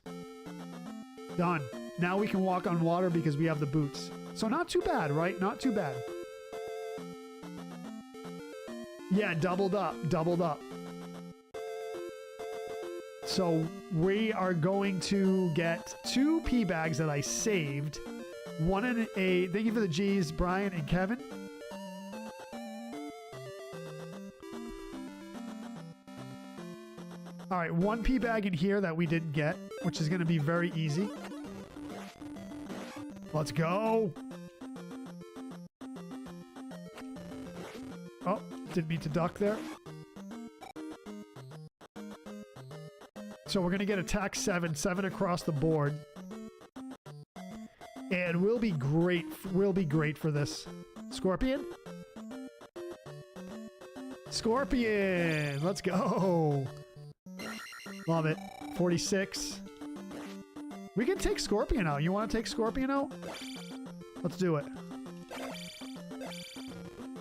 Done. Now we can walk on water because we have the boots. So not too bad, right? Not too bad. Yeah, doubled up. Doubled up. So we are going to get 2 pea bags that I saved. One in a... Thank you for the G's, Brian and Kevin. All right, 1 pea bag in here that we didn't get, which is going to be very easy. Let's go. Oh, didn't mean to duck there. So we're going to get attack 7 across the board. And we'll be great. We'll be great for this. Scorpion? Scorpion! Let's go! Love it. 46. We can take Scorpion out. You want to take Scorpion out? Let's do it.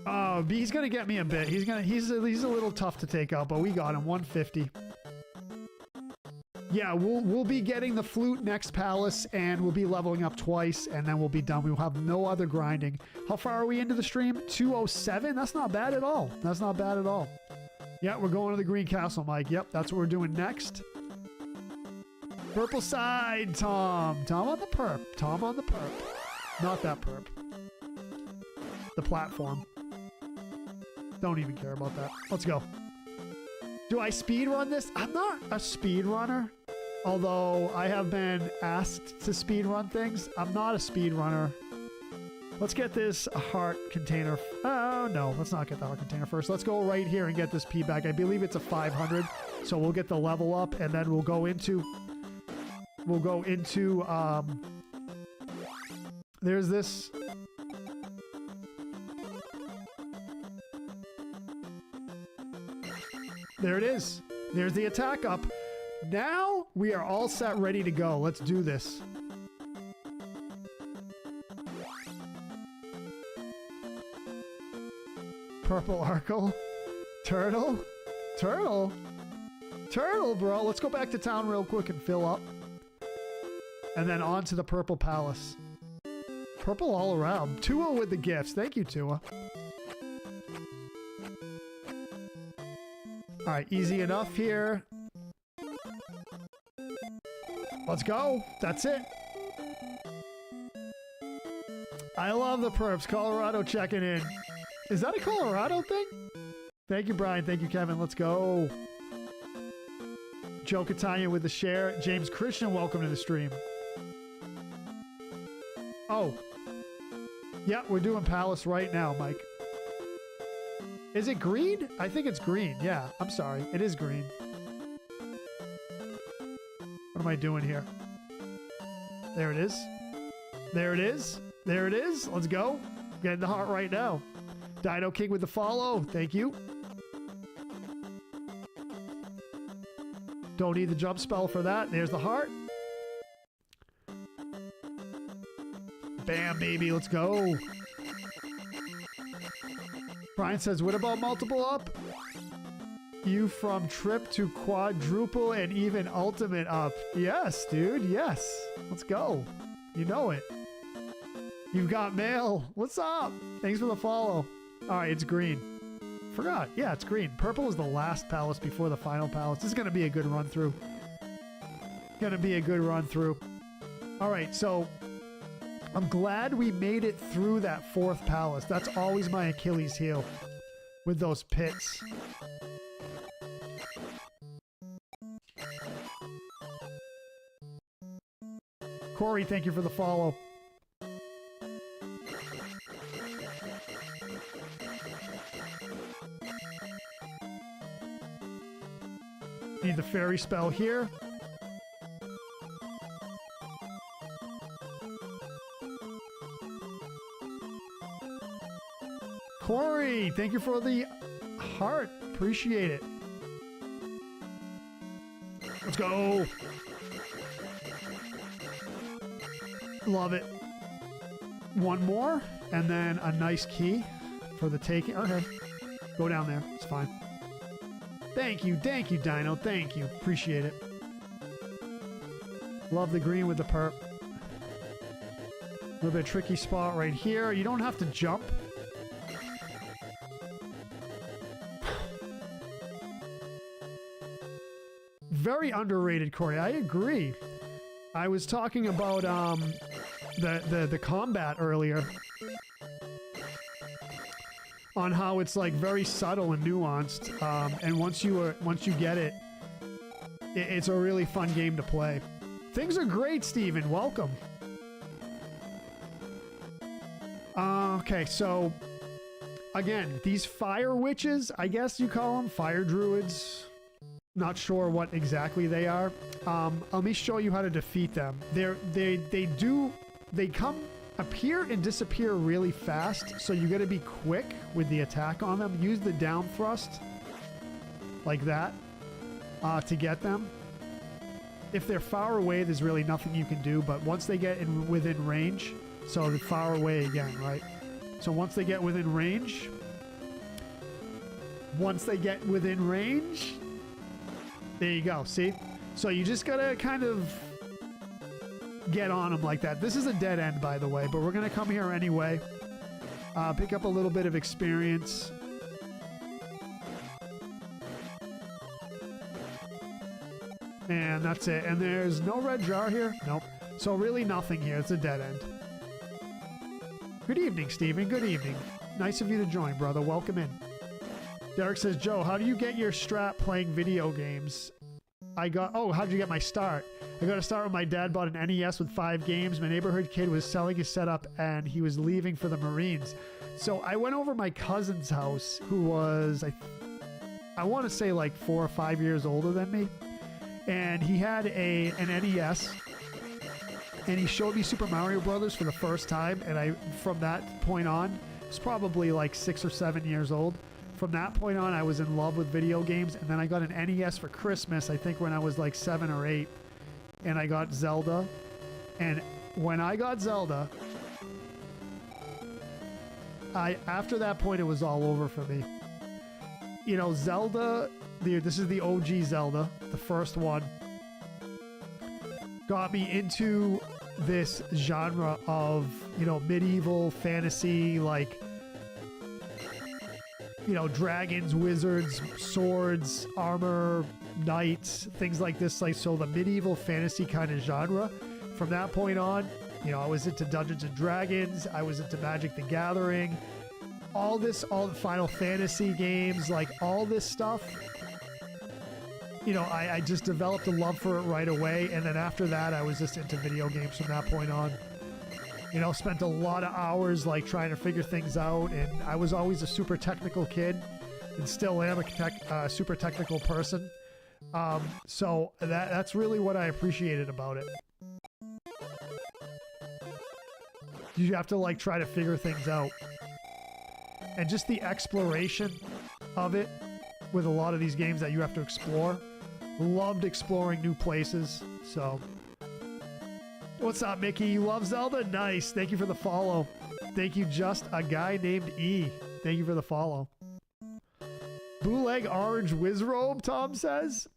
Oh, he's going to get me a bit. He's a little tough to take out, but we got him. 150. Yeah, we'll be getting the flute next palace, and we'll be leveling up twice, and then we'll be done. We'll have no other grinding. How far are we into the stream? 207? That's not bad at all. That's not bad at all. Yeah, we're going to the Green Castle, Mike. Yep, that's what we're doing next. Purple side, Tom. Tom on the perp. Tom on the perp. Not that perp. The platform. Don't even care about that. Let's go. Do I speed run this? I'm not a speed runner. Although I have been asked to speed run things. I'm not a speed runner. Let's get this heart container. Oh, no. Let's not get the heart container first. Let's go right here and get this P back. I believe it's a 500. So we'll get the level up and then we'll go into... there's this... There it is. There's the attack up. Now we are all set, ready to go. Let's do this. Purple Arkle. Turtle. Turtle. Turtle, bro. Let's go back to town real quick and fill up. And then on to the Purple Palace. Purple all around. Tua with the gifts. Thank you, Tua. All right, easy enough here. Let's go. That's it. I love the perps. Colorado checking in. Is that a Colorado thing? Thank you, Brian. Thank you, Kevin. Let's go. Joe Catania with the share. James Christian, welcome to the stream. Oh. Yeah, we're doing Palace right now, Mike. Is it green? I think it's green. Yeah, I'm sorry. It is green. What am I doing here? There it is. There it is. There it is. Let's go. Getting the heart right now. Dino King with the follow. Thank you. Don't need the jump spell for that. There's the heart. Bam, baby. Let's go. Brian says, what about multiple up? You from trip to quadruple and even ultimate up. Yes, dude. Yes. Let's go. You know it. You've got mail. What's up? Thanks for the follow. All right, it's green. Forgot. Yeah, it's green. Purple is the last palace before the final palace. This is going to be a good run through. Going to be a good run through. All right, so I'm glad we made it through that fourth palace. That's always my Achilles heel with those pits. Corey, thank you for the follow. Need the fairy spell here. Corey, thank you for the heart. Appreciate it. Let's go. Love it. One more, and then a nice key for the taking. Okay. Go down there. It's fine. Thank you, Dino. Thank you. Appreciate it. Love the green with the perp. A little bit of tricky spot right here. You don't have to jump. Very underrated, Corey. I agree. I was talking about the combat earlier. On how it's like very subtle and nuanced, and once you get it, it's a really fun game to play. Things are great, Steven. Welcome. Okay, so again, these fire witches, I guess you call them fire druids. Not sure what exactly they are. Let me show you how to defeat them. They appear and disappear really fast, so you got to be quick with the attack on them. Use the down thrust like that to get them. If they're far away, there's really nothing you can do, but once they get within range, so they're far away again, right? So once they get within range, there you go, see? So you just gotta kind of get on them like that. This is a dead end, by the way, but we're gonna come here anyway. Pick up a little bit of experience. And that's it. And there's no red jar here? Nope. So really nothing here. It's a dead end. Good evening, Steven. Good evening. Nice of you to join, brother. Welcome in. Derek says, Joe, how do you get your strat playing video games? Oh, how'd you get my start? I got to start when my dad bought an NES with 5 games. My neighborhood kid was selling his setup and he was leaving for the Marines. So I went over my cousin's house, who was, I want to say like 4 or 5 years older than me. And he had an NES. And he showed me Super Mario Brothers for the first time. And from that point on, I was probably like 6 or 7 years old. From that point on, I was in love with video games. And then I got an NES for Christmas, I think when I was like 7 or 8. And I got Zelda. And when I got Zelda, after that point, it was all over for me. You know, Zelda, this is the OG Zelda, the first one, got me into this genre of, you know, medieval fantasy, like, you know, dragons, wizards, swords, armor, knights, things like this. Like, so the medieval fantasy kind of genre. From that point on, you know, I was into Dungeons and Dragons. I was into Magic the Gathering. All the Final Fantasy games, like all this stuff. You know, I just developed a love for it right away. And then after that, I was just into video games from that point on. You know, spent a lot of hours like trying to figure things out, and I was always a super technical kid, and still am a super technical person. So that's really what I appreciated about it. You have to like try to figure things out, and just the exploration of it with a lot of these games that you have to explore. Loved exploring new places. So. What's up, Mickey? You love Zelda? Nice. Thank you for the follow. Thank you, just a guy named E. Thank you for the follow. Bootleg orange whiz robe, Tom says.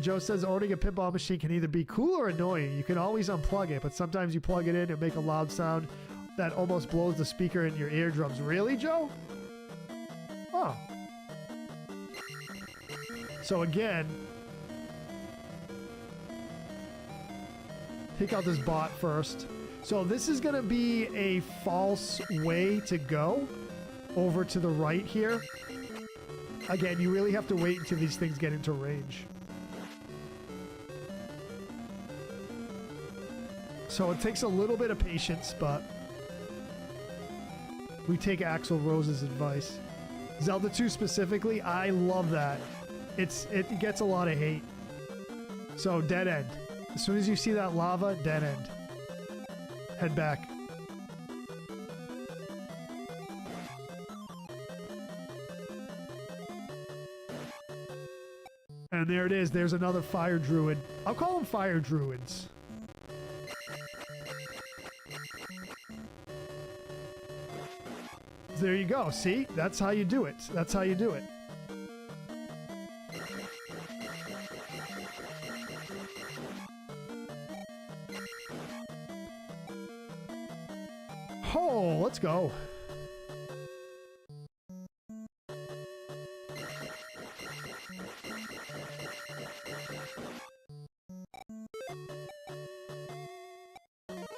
Joe says ordering a pinball machine can either be cool or annoying. You can always unplug it, but sometimes you plug it in and make a loud sound that almost blows the speaker in your eardrums. Really, Joe? Oh. So again, take out this bot first. So this is going to be a false way to go over to the right here. Again, you really have to wait until these things get into range. So it takes a little bit of patience, but we take Axl Rose's advice. Zelda 2 specifically, I love that. It gets a lot of hate. So dead end. As soon as you see that lava, dead end. Head back. And there it is. There's another fire druid. I'll call them fire druids. There you go. See? That's how you do it. That's how you do it. Oh, let's go.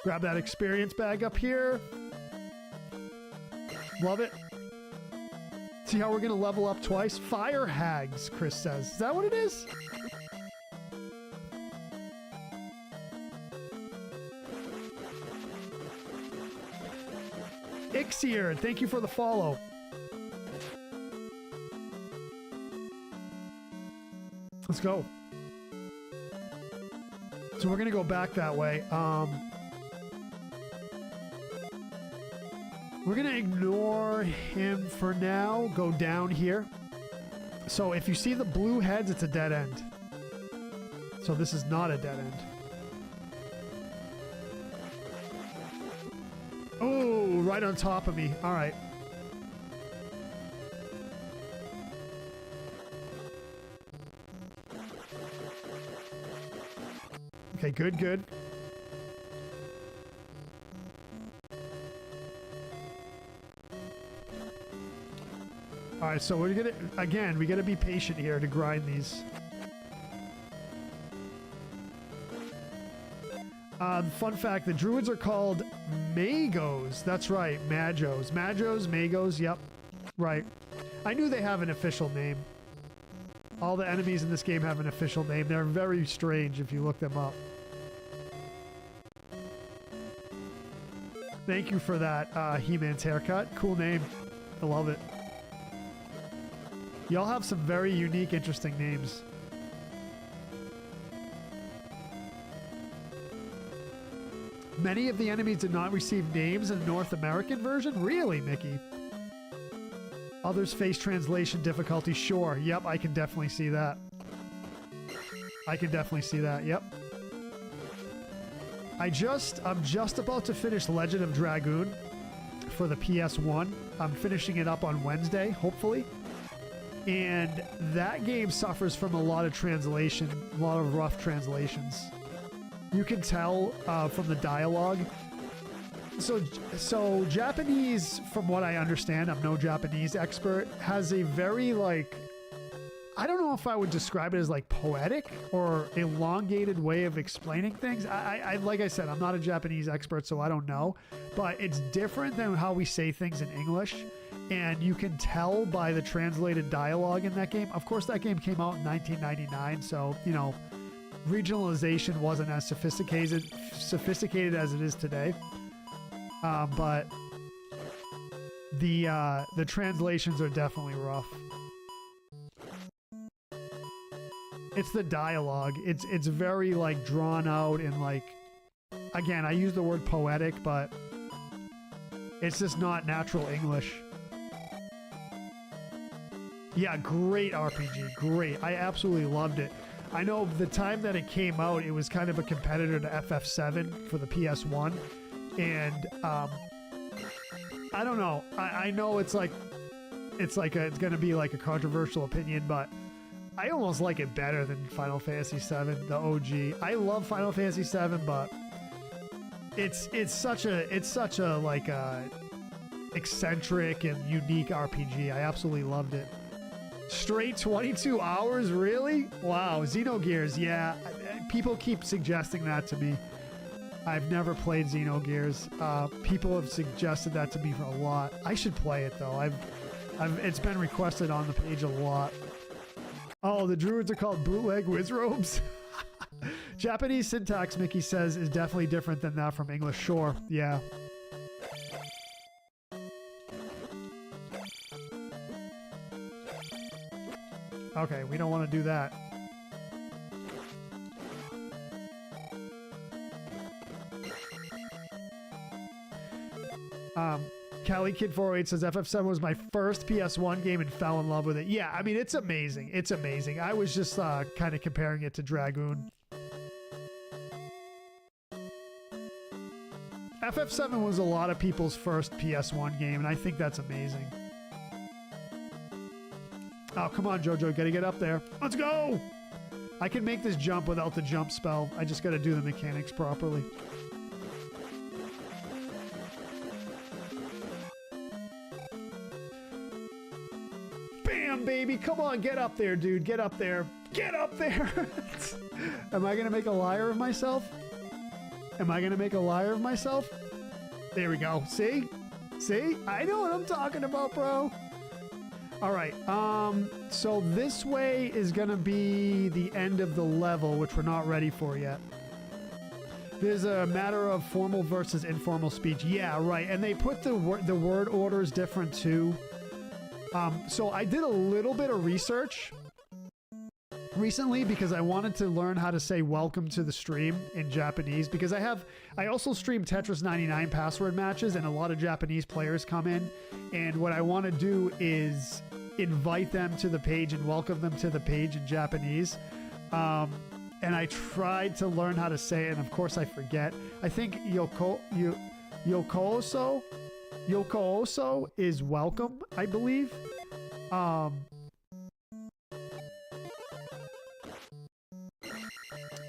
Grab that experience bag up here. Love it. See how we're going to level up twice? Fire hags, Chris says. Is that what it is? Ixier, thank you for the follow. Let's go. So we're going to go back that way. We're going to ignore him for now. Go down here. So if you see the blue heads, it's a dead end. So this is not a dead end. Oh, right on top of me. All right. Okay, good, good. All right, so we're gonna, again, we gotta be patient here to grind these. Fun fact, the druids are called Magos. That's right, Magos. Magos, yep. Right. I knew they have an official name. All the enemies in this game have an official name. They're very strange if you look them up. Thank you for that, He-Man's haircut. Cool name. I love it. Y'all have some very unique, interesting names. Many of the enemies did not receive names in the North American version? Really, Mickey? Others face translation difficulty. Sure. Yep, I can definitely see that. I can definitely see that. Yep. I'm just about to finish Legend of Dragoon for the PS1. I'm finishing it up on Wednesday, hopefully. And that game suffers from a lot of translation, a lot of rough translations. You can tell from the dialogue. So Japanese, from what I understand, I'm no Japanese expert, has a very, like, I don't know if I would describe it as like poetic or elongated way of explaining things. I like I said, I'm not a Japanese expert, so I don't know, but it's different than how we say things in English. And you can tell by the translated dialogue in that game. Of course, that game came out in 1999, so, you know, regionalization wasn't as sophisticated as it is today. But the translations are definitely rough. It's the dialogue. It's very like drawn out and like, again, I use the word poetic, but it's just not natural English. Yeah, great RPG. Great. I absolutely loved it. I know the time that it came out, it was kind of a competitor to FF7 for the PS1. And I don't know. I know it's going to be like a controversial opinion, but I almost like it better than Final Fantasy VII, the OG. I love Final Fantasy VII, but it's such a like eccentric and unique RPG. I absolutely loved it. Straight 22 hours, really? Wow, Xenogears, yeah. People keep suggesting that to me. I've never played Xenogears. People have suggested that to me for a lot. I should play it though. It's been requested on the page a lot. Oh, the druids are called bootleg wizrobes. Japanese syntax, Mickey says, is definitely different than that from English. Sure, yeah. Okay, we don't want to do that. Cali Kid 408 says FF7 was my first PS1 game and fell in love with it. Yeah, I mean, it's amazing. It's amazing. I was just kind of comparing it to Dragoon. FF7 was a lot of people's first PS1 game, and I think that's amazing. Oh, come on, Jojo. Gotta get up there. Let's go! I can make this jump without the jump spell. I just gotta do the mechanics properly. Bam, baby! Come on, get up there, dude. Get up there. Get up there! Am I gonna make a liar of myself? Am I gonna make a liar of myself? There we go. See? See? I know what I'm talking about, bro. All right, so this way is gonna be the end of the level, which we're not ready for yet. There's a matter of formal versus informal speech. Yeah, right, and they put the word orders different too. So I did a little bit of research recently because I wanted to learn how to say welcome to the stream in Japanese, because I also stream Tetris 99 password matches and a lot of Japanese players come in, and what I want to do is invite them to the page and welcome them to the page in Japanese. And I tried to learn how to say it, and of course I forget. I think Yokooso is welcome, I believe.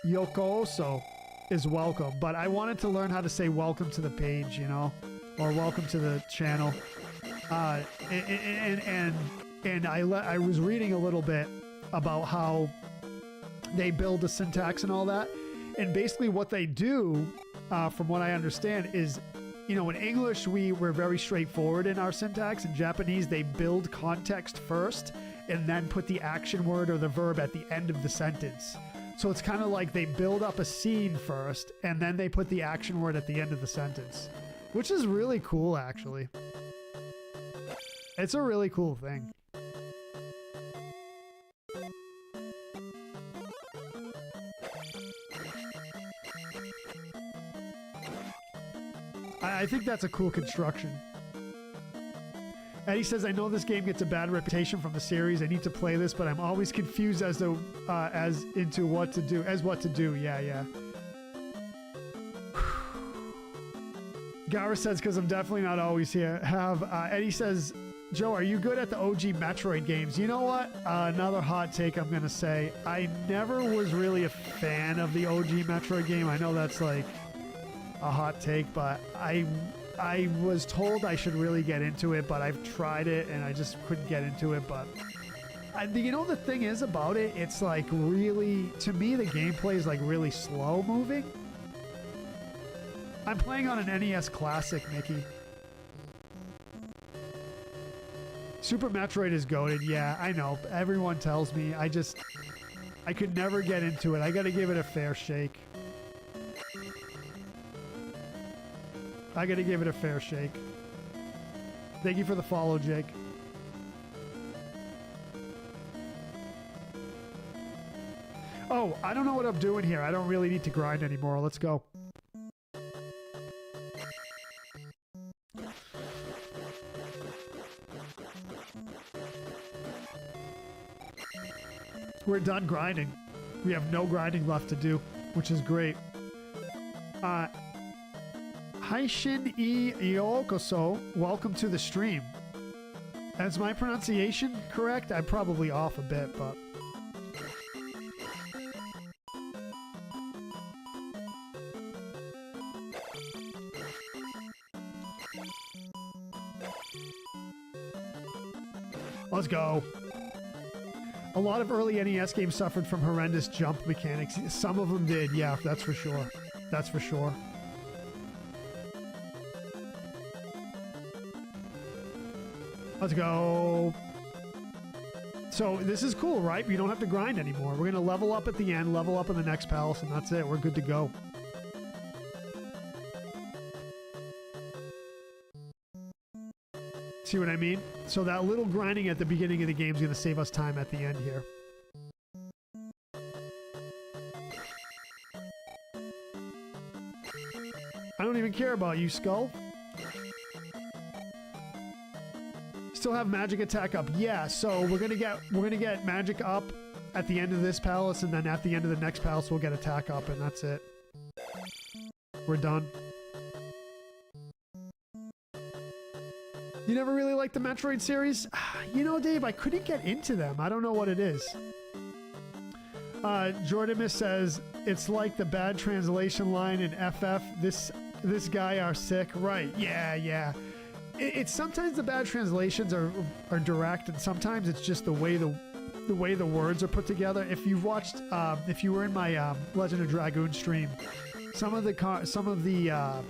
Yokooso is welcome, but I wanted to learn how to say welcome to the page, you know, or welcome to the channel. And I was reading a little bit about how they build the syntax and all that, And basically what they do, from what I understand, is, you know, in English, we're very straightforward in our syntax. In Japanese, they build context first and then put the action word or the verb at the end of the sentence. So it's kind of like they build up a scene first and then they put the action word at the end of the sentence, which is really cool, actually. It's a really cool thing. I think that's a cool construction. Eddie says, I know this game gets a bad reputation from the series. I need to play this, but I'm always confused as to what to do. Yeah. Gara says, because I'm definitely not always here. Eddie says, Joe, are you good at the OG Metroid games? You know what? Another hot take I'm going to say. I never was really a fan of the OG Metroid game. I know that's like a hot take, but I was told I should really get into it, but I've tried it and I just couldn't get into it. But you know, the thing is about it, it's like really, to me, the gameplay is like really slow moving. I'm playing on an NES Classic, Mickey. Super Metroid is goated. Yeah, I know. Everyone tells me. I could never get into it. I got to give it a fair shake. Thank you for the follow, Jake. Oh, I don't know what I'm doing here. I don't really need to grind anymore. Let's go. We're done grinding. We have no grinding left to do, which is great. Haishin Yokoso, welcome to the stream. Is my pronunciation correct? I'm probably off a bit, but... Let's go. A lot of early NES games suffered from horrendous jump mechanics. Some of them did, yeah, that's for sure. That's for sure. Let's go. So this is cool, right? We don't have to grind anymore. We're going to level up at the end, level up in the next palace, and that's it. We're good to go. See what I mean? So that little grinding at the beginning of the game is going to save us time at the end here. I don't even care about you, Skull. Still have magic attack up. Yeah, so we're gonna get magic up at the end of this palace, and then at the end of the next palace we'll get attack up, and that's it. We're done. You never really liked the Metroid series? You know, Dave, I couldn't get into them. I don't know what it is. Jordamus says, it's like the bad translation line in FF. This guy are sick. Right, yeah. It's sometimes the bad translations are direct, and sometimes it's just the way the words are put together. If you've watched, if you were in my Legend of Dragoon stream, some of the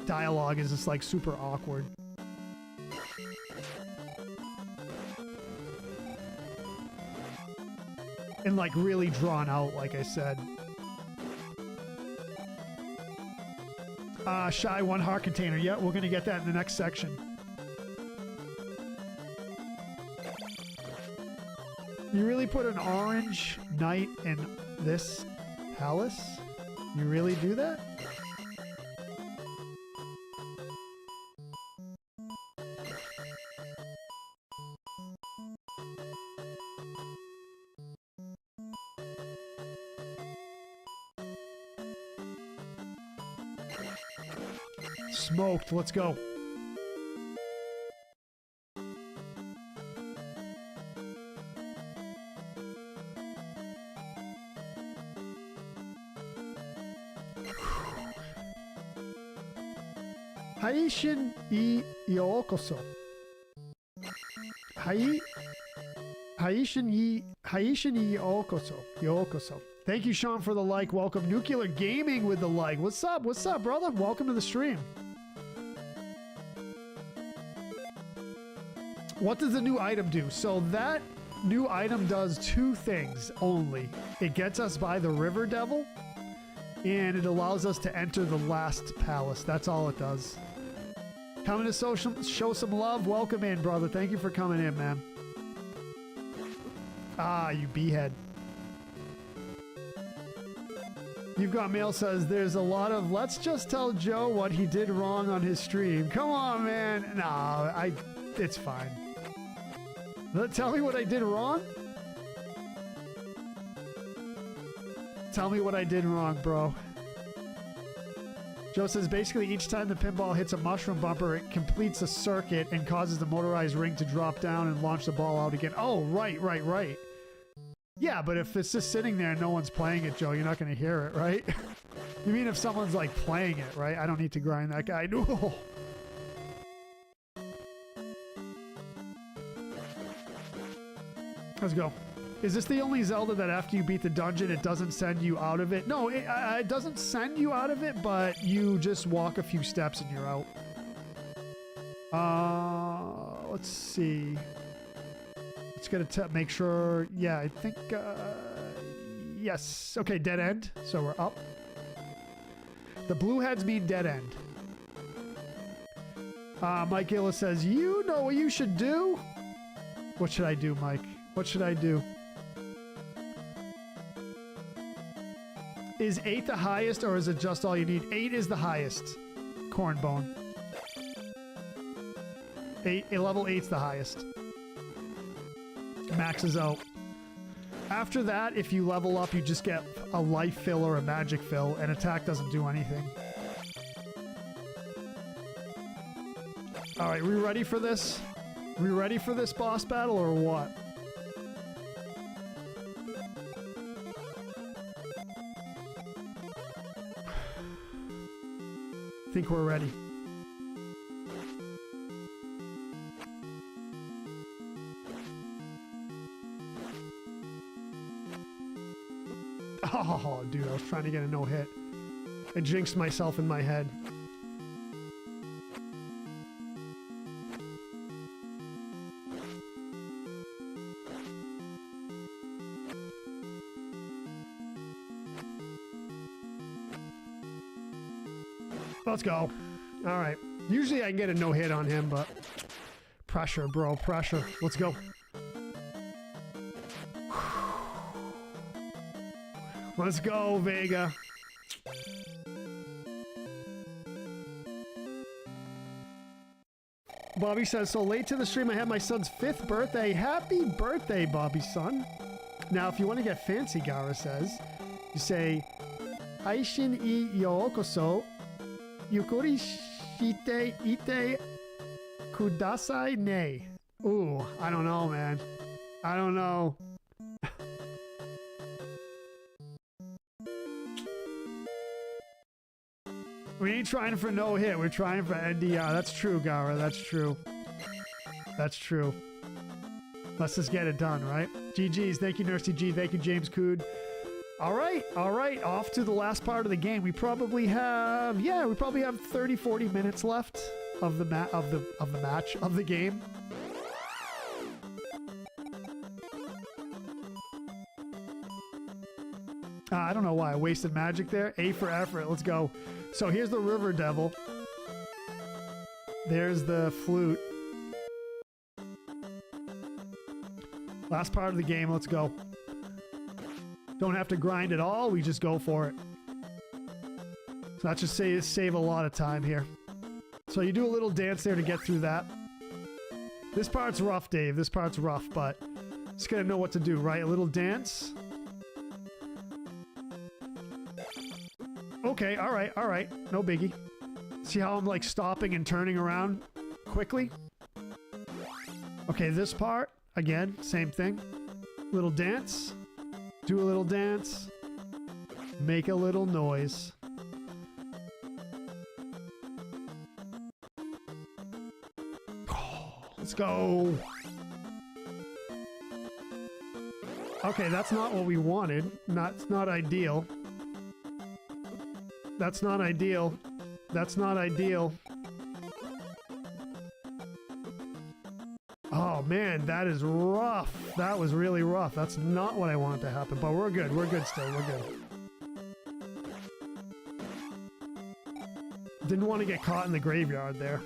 dialogue is just like super awkward. And like really drawn out, like I said. Shy one heart container. Yeah, we're gonna get that in the next section. You really put an orange knight in this palace? You really do that? Smoked. Let's go. Haishin I Yokoso. Haishin I Yokoso. Yokoso. Thank you, Sean, for the like. Welcome. Nuclear Gaming with the like. What's up? What's up, brother? Welcome to the stream. What does the new item do? So that new item does two things only. It gets us by the River Devil, and it allows us to enter the last palace. That's all it does. Coming to show some love. Welcome in, brother. Thank you for coming in, man. Ah, you b-head. You've Got Mail says there's a lot of let's just tell Joe what he did wrong on his stream. Come on, man. Nah, it's fine. Tell me what I did wrong? Tell me what I did wrong, bro. Joe says basically each time the pinball hits a mushroom bumper, it completes a circuit and causes the motorized ring to drop down and launch the ball out again. Oh, right. Yeah, but if it's just sitting there and no one's playing it, Joe, you're not going to hear it, right? You mean if someone's like playing it, right? I don't need to grind that guy. No. Let's go. Is this the only Zelda that after you beat the dungeon, it doesn't send you out of it? No, it doesn't send you out of it, but you just walk a few steps and you're out. Let's see. It's going to make sure. Yeah, I think, yes. Okay, dead end. So we're up. The blue heads mean dead end. Mike Gillis says, you know what you should do? What should I do, Mike? What should I do? Is 8 the highest, or is it just all you need? 8 is the highest. Cornbone. 8, level 8's the highest. Maxes out. After that, if you level up, you just get a life fill or a magic fill, and attack doesn't do anything. Alright, we ready for this? We ready for this boss battle, or what? I think we're ready. Oh, dude, I was trying to get a no-hit. I jinxed myself in my head. Let's go. All right. Usually I can get a no-hit on him, but pressure, bro, pressure. Let's go. Let's go, Vega. Bobby says, so late to the stream, I had my son's 5th birthday. Happy birthday, Bobby's son. Now, if you want to get fancy, Gara says, you say, Aishin I Yookoso, Yukuri shite ite kudasai ne. Ooh, I don't know, man. I don't know. We ain't trying for no hit. We're trying for NDR. That's true, Gara. That's true. That's true. Let's just get it done, right? GG's. Thank you, Nursey G. Thank you, James Cood. All right. All right. Off to the last part of the game. We probably have, yeah, we probably have 30, 40 minutes left of the match, of the game. I don't know why I wasted magic there. A for effort. Let's go. So here's the River Devil. There's the flute. Last part of the game. Let's go. Don't have to grind at all. We just go for it. So that should save a lot of time here. So you do a little dance there to get through that. This part's rough, Dave. This part's rough, but just gotta know what to do, right? A little dance. Okay, all right, all right. No biggie. See how I'm like stopping and turning around quickly? Okay, this part, again, same thing. Little dance. Do a little dance. Make a little noise. Let's go. Okay, that's not what we wanted. That's not ideal. That's not ideal. That's not ideal. Oh man, that is rough. That was really rough. That's not what I wanted to happen, but we're good. We're good still. We're good. Didn't want to get caught in the graveyard there.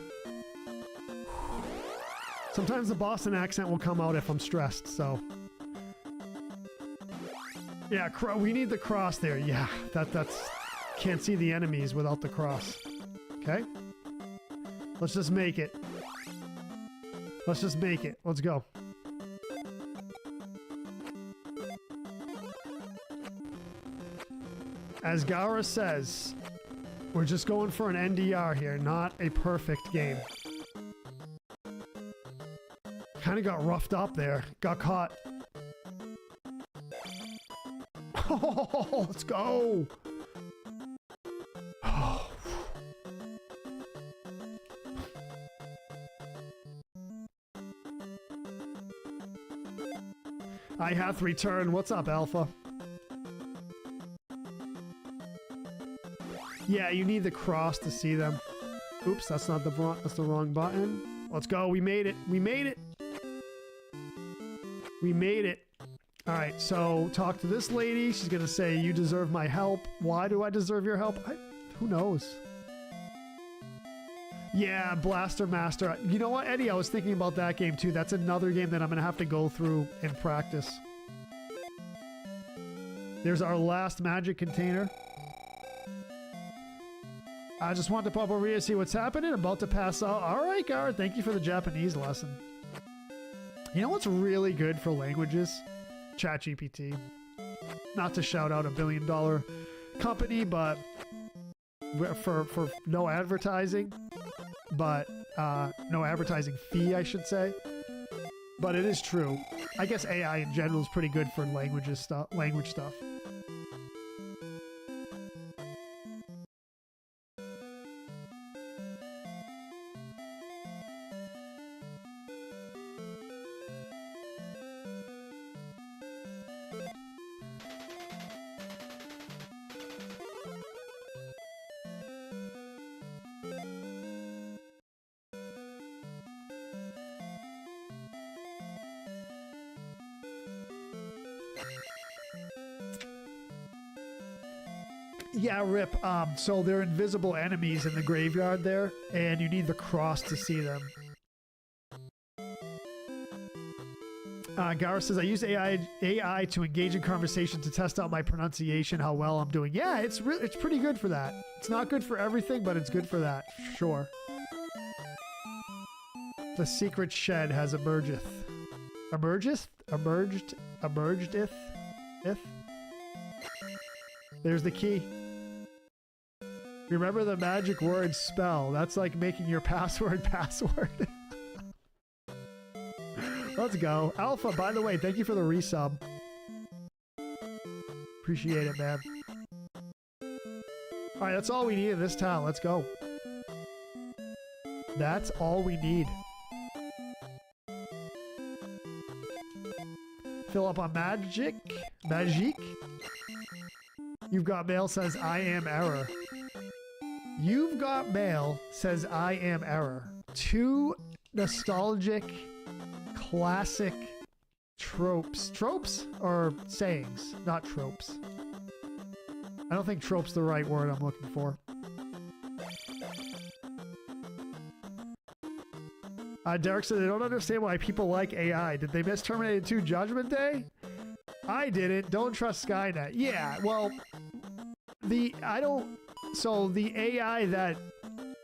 Sometimes the Boston accent will come out if I'm stressed, so. Yeah, we need the cross there. Yeah, that's... Can't see the enemies without the cross. Okay? Let's just make it. Let's just make it. Let's go. As Gara says, we're just going for an NDR here, not a perfect game. Kind of got roughed up there. Got caught. Oh, let's go. I have returned. What's up, Alpha? Yeah, you need the cross to see them. Oops, that's not the wrong button. Let's go. We made it. We made it. We made it. All right, so talk to this lady. She's going to say, you deserve my help. Why do I deserve your help? Who knows? Yeah, Blaster Master. You know what, Eddie? I was thinking about that game too. That's another game that I'm going to have to go through and practice. There's our last magic container. I just wanted to pop over here to see what's happening. About to pass out. All right, Gar. Thank you for the Japanese lesson. You know what's really good for languages? ChatGPT. Not to shout out $1 billion company, but for no advertising. But no advertising fee, I should say. But it is true. I guess AI in general is pretty good for language stuff. Yeah, Rip. So they're invisible enemies in the graveyard there, and you need the cross to see them. Gara says, I use AI to engage in conversation to test out my pronunciation, how well I'm doing. Yeah, it's pretty good for that. It's not good for everything, but it's good for that. Sure. The secret shed has emergeth. Emergeth? Emerged? Emergedeth? If? There's the key. Remember the magic word spell. That's like making your password. Let's go. Alpha, by the way, thank you for the resub. Appreciate it, man. Alright, that's all we need in this town. Let's go. That's all we need. Fill up on magic. Magic. You've got mail says I am error. You've got mail says I am error. Two nostalgic, classic tropes. Tropes or sayings, not tropes. I don't think trope's the right word I'm looking for. Derek said they don't understand why people like AI. Did they miss Terminator 2 Judgment Day? I didn't. Don't trust Skynet. Yeah, well, so the AI that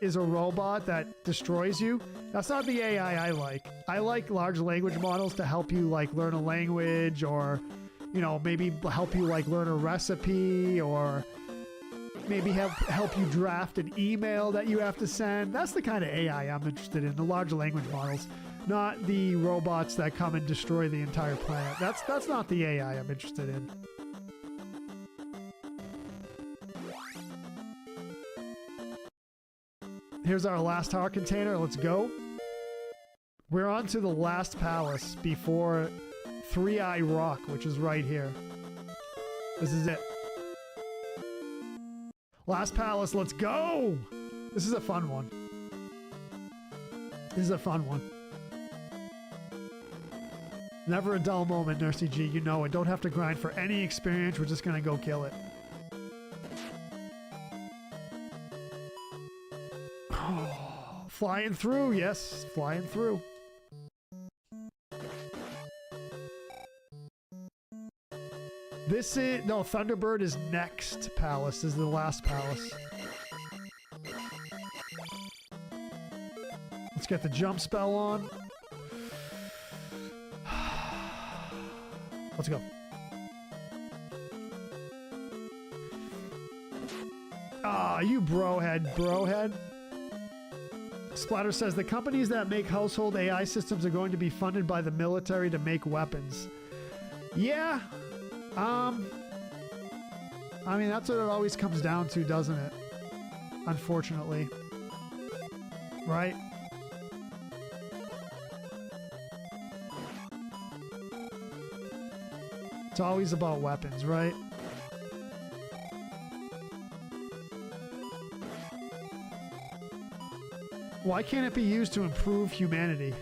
is a robot that destroys you, that's not the AI I like. I like large language models to help you like learn a language, or, you know, maybe help you like learn a recipe, or maybe help you draft an email that you have to send. That's the kind of AI I'm interested in, the large language models, not the robots that come and destroy the entire planet. That's not the AI I'm interested in. Here's our last tower container. Let's go. We're on to the last palace before Three-Eye Rock, which is right here. This is it. Last palace, let's go! This is a fun one. This is a fun one. Never a dull moment, Nursey G. You know it. Don't have to grind for any experience. We're just gonna go kill it. Oh, flying through. Yes, flying through. This is... No, Thunderbird is next palace. This is the last palace. Let's get the jump spell on. Let's go. Ah, you brohead. Splatter says the companies that make household AI systems are going to be funded by the military to make weapons. Yeah. I mean, that's what it always comes down to, doesn't it? Unfortunately. Right? It's always about weapons, right? Why can't it be used to improve humanity?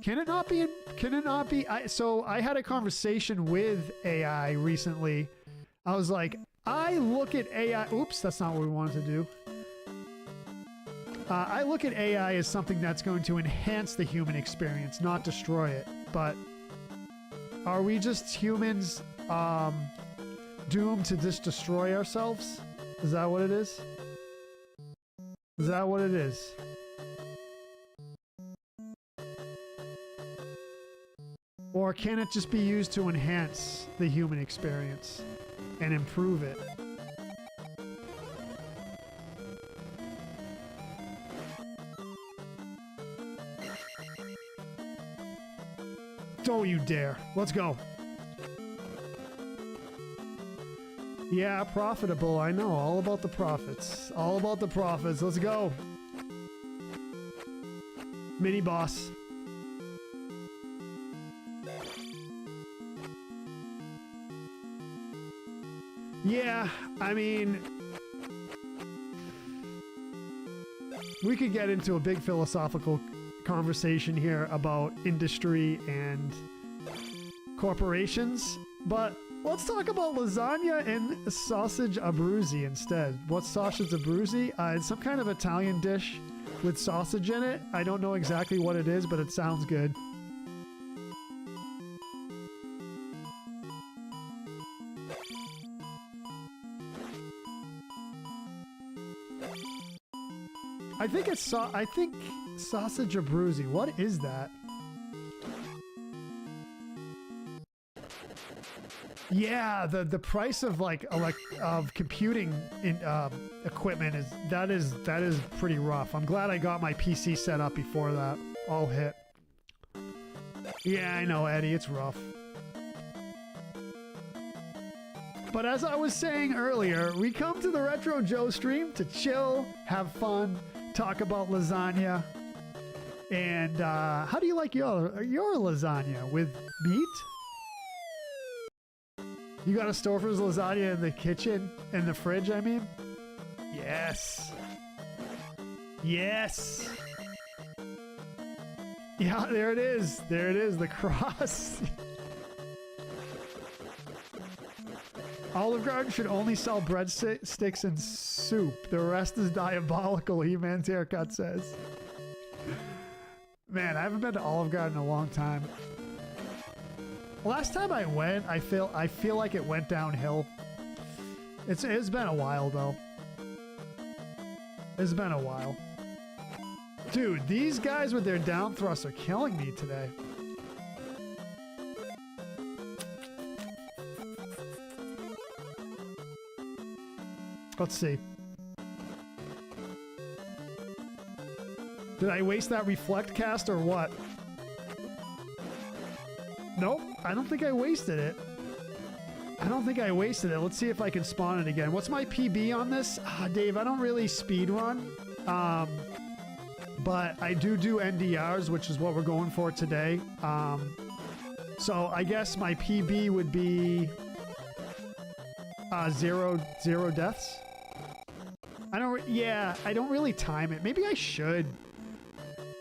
Can it not be? Can it not be? So I had a conversation with AI recently. I was like, I look at AI. Oops, that's not what we wanted to do. I look at AI as something that's going to enhance the human experience, not destroy it. But are we just humans doomed to just destroy ourselves? Is that what it is? Is that what it is? Or can it just be used to enhance the human experience and improve it? Don't you dare. Let's go. Yeah, profitable. I know. All about the profits. All about the profits. Let's go. Mini boss. Yeah, I mean, we could get into a big philosophical conversation here about industry and corporations, but let's talk about lasagna and sausage abruzzi instead. What's sausage abruzzi? It's some kind of Italian dish with sausage in it. I don't know exactly what it is, but it sounds good. I think sausage abruzzi. What is that? Yeah, the price of of computing in equipment is pretty rough. I'm glad I got my PC set up before that all hit. Yeah, I know, Eddie, it's rough. But as I was saying earlier, we come to the Retro Joe stream to chill, have fun, talk about lasagna. And how do you like your lasagna? With meat? You got a Stouffer's lasagna in the kitchen? In the fridge, I mean? Yes. Yes. Yeah, there it is. There it is, the cross. Olive Garden should only sell breadsticks and soup. The rest is diabolical, He-Man's haircut says. Man, I haven't been to Olive Garden in a long time. Last time I went, I feel like it went downhill. It's been a while though. It's been a while. Dude, these guys with their down thrusts are killing me today. Let's see. Did I waste that reflect cast or what? Nope, I don't think I wasted it. I don't think I wasted it. Let's see if I can spawn it again. What's my PB on this? Dave, I don't really speed run. but I do NDRs, which is what we're going for today. So I guess my PB would be zero deaths. I don't really time it. Maybe I should.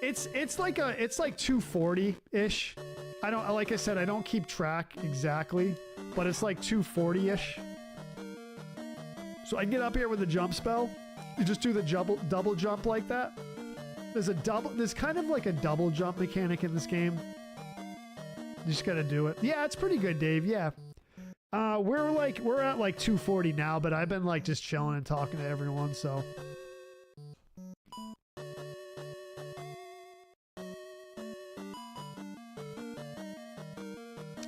It's like 240-ish. Like I said, I don't keep track exactly, but it's like 240-ish. So I can get up here with a jump spell. You just do the double jump like that. There's kind of like a double jump mechanic in this game. You just gotta do it. Yeah, it's pretty good, Dave. Yeah. We're at like 240 now, but I've been like just chilling and talking to everyone, so.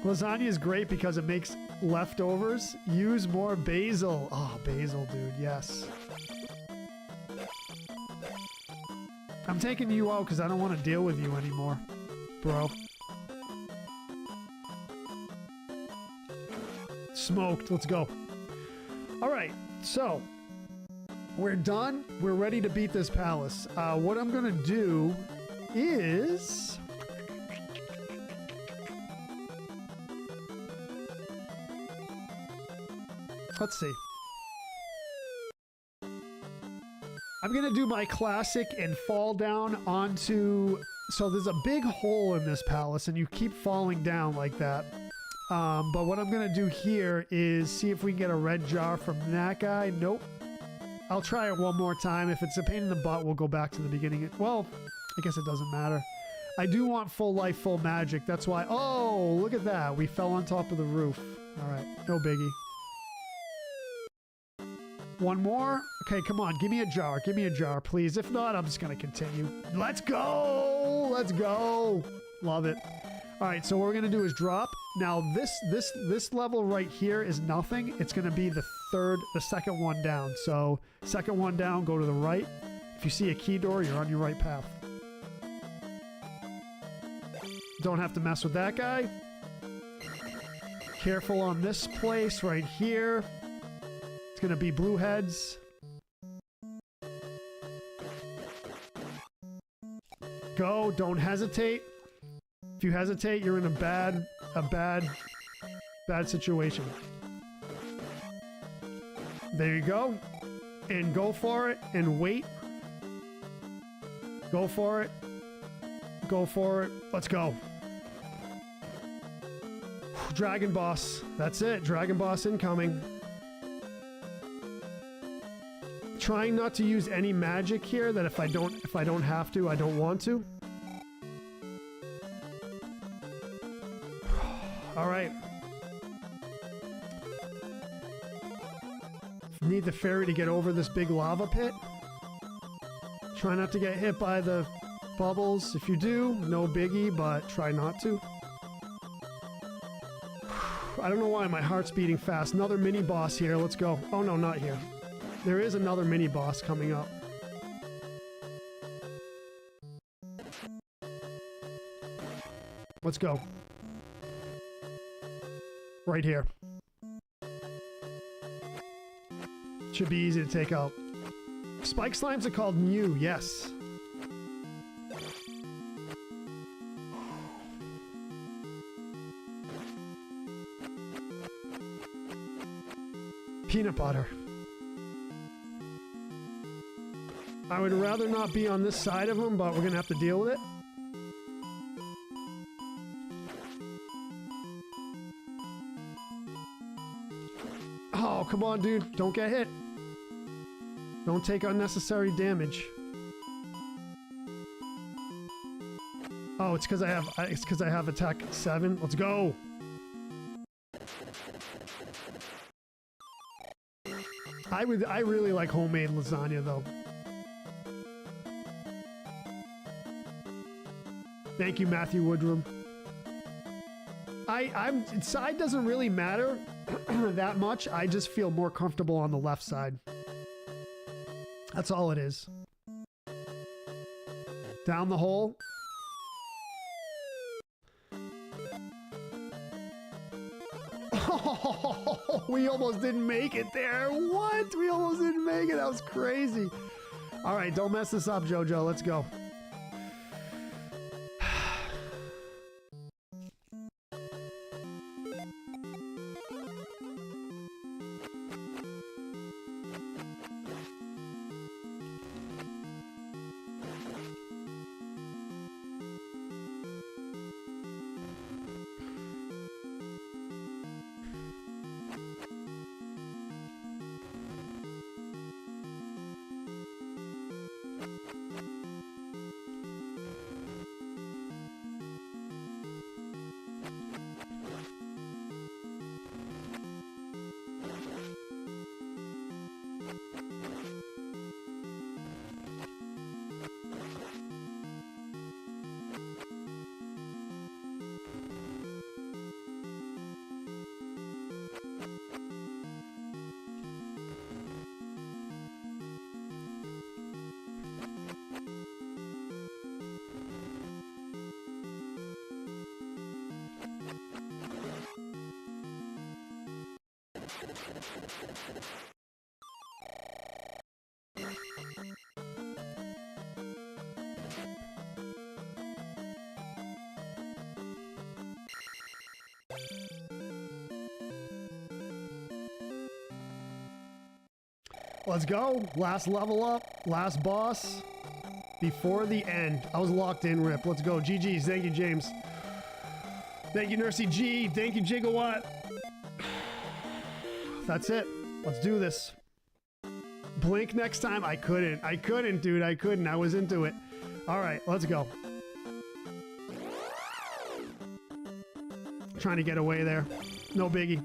Lasagna is great because it makes leftovers. Use more basil. Oh, basil, dude. Yes. I'm taking you out because I don't want to deal with you anymore, bro. Smoked. Let's go. All right. So we're done. We're ready to beat this palace. What I'm going to do is... Let's see. I'm going to do my classic and fall down onto... So there's a big hole in this palace and you keep falling down like that. But what I'm going to do here is see if we can get a red jar from that guy. Nope. I'll try it one more time. If it's a pain in the butt, we'll go back to the beginning. Well, I guess it doesn't matter. I do want full life, full magic. That's why... Oh, look at that. We fell on top of the roof. All right. No biggie. One more? Okay, come on. Give me a jar. Give me a jar, please. If not, I'm just going to continue. Let's go! Let's go! Love it. All right, so what we're going to do is drop. Now, this level right here is nothing. It's going to be the second one down. So, second one down, go to the right. If you see a key door, you're on your right path. Don't have to mess with that guy. Careful on this place right here. It's going to be blue heads. Go. Don't hesitate. If you hesitate, you're in a bad situation. There you go. And go for it and wait. Go for it. Go for it. Let's go. Dragon boss. That's it. Dragon boss incoming. Trying not to use any magic here, that if I don't have to, I don't want to. All right. Need the fairy to get over this big lava pit. Try not to get hit by the bubbles. If you do, no biggie, but try not to. I don't know why my heart's beating fast. Another mini boss here. Let's go. Oh no, not here. There is another mini boss coming up. Let's go. Right here. Should be easy to take out. Spike slimes are called Mew, yes. Peanut butter. I would rather not be on this side of them, but we're gonna have to deal with it. Oh, come on, dude. Don't get hit. Don't take unnecessary damage. Oh, it's because I have attack 7. Let's go. I really like homemade lasagna though. Thank you, Matthew Woodrum. Side doesn't really matter that much. I just feel more comfortable on the left side. That's all it is. Down the hole. Oh, we almost didn't make it there. What? We almost didn't make it. That was crazy. All right, don't mess this up, JoJo. Let's go. Let's go. Last level up. Last boss. Before the end. I was locked in, Rip. Let's go. GG's. Thank you, James. Thank you, Nursey G. Thank you, Gigawatt. That's it. Let's do this. Blink next time. I couldn't. I couldn't, dude. I couldn't. I was into it. All right. Let's go. Trying to get away there. No biggie.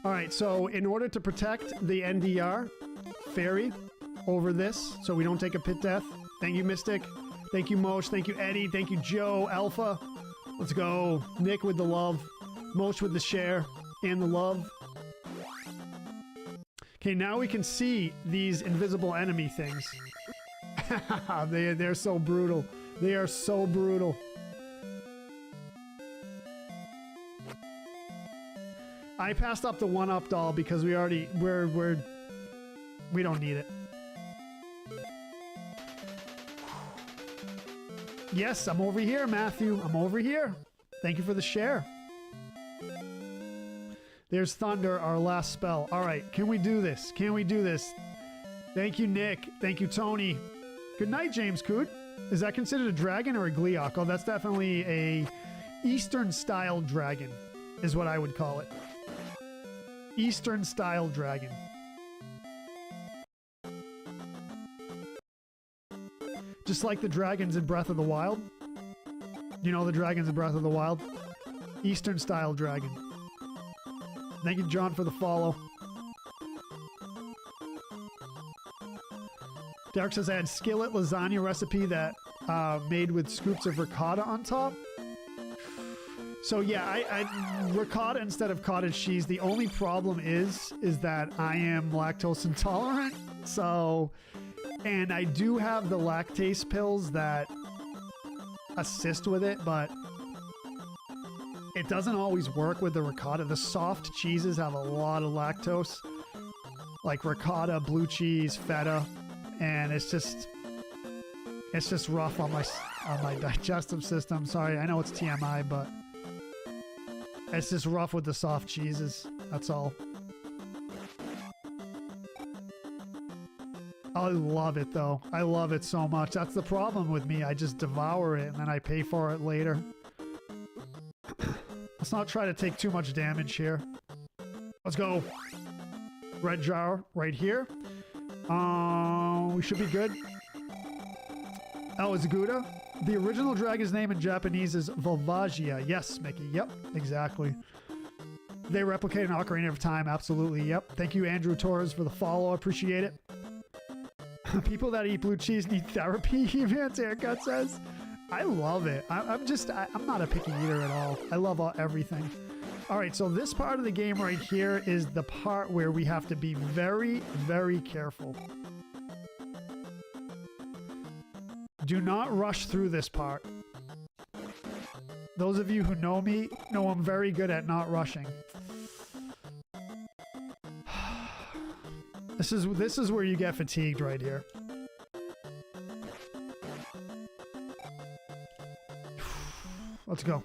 All right, so in order to protect the NDR, ferry over this so we don't take a pit death. Thank you, Mystic. Thank you, Mosh. Thank you, Eddie. Thank you, Joe, Alpha. Let's go. Nick with the love. Mosh with the share and the love. Okay, now we can see these invisible enemy things. They're so brutal. They are so brutal. I passed up the 1-up doll because we don't need it. Yes, I'm over here, Matthew. I'm over here. Thank you for the share. There's Thunder, our last spell. All right, can we do this? Can we do this? Thank you, Nick. Thank you, Tony. Good night, James Coot. Is that considered a dragon or a Gleeok? Oh, that's definitely a Eastern-style dragon, is what I would call it. Eastern-style dragon. Just like the dragons in Breath of the Wild. You know the dragons in Breath of the Wild? Eastern-style dragon. Thank you, John, for the follow. Derek says I had skillet lasagna recipe that made with scoops of ricotta on top. So yeah, I ricotta instead of cottage cheese. The only problem is that I am lactose intolerant. So, and I do have the lactase pills that assist with it, but it doesn't always work with the ricotta. The soft cheeses have a lot of lactose, like ricotta, blue cheese, feta, and it's just rough on my digestive system. Sorry, I know it's TMI, but it's just rough with the soft cheeses. That's all. I love it, though. I love it so much. That's the problem with me. I just devour it, and then I pay for it later. Let's not try to take too much damage here. Let's go. Red jar right here. We should be good. Oh, it's Gouda. The original dragon's name in Japanese is Volvagia. Yes, Mickey. Yep, exactly. They replicate an Ocarina of Time. Absolutely. Yep. Thank you, Andrew Torres, for the follow. I appreciate it. People that eat blue cheese need therapy, He-Man's haircut says. I love it. I'm not a picky eater at all. I love everything. All right, so this part of the game right here is the part where we have to be very, very careful. Do not rush through this part. Those of you who know me know I'm very good at not rushing. This is where you get fatigued right here. Let's go.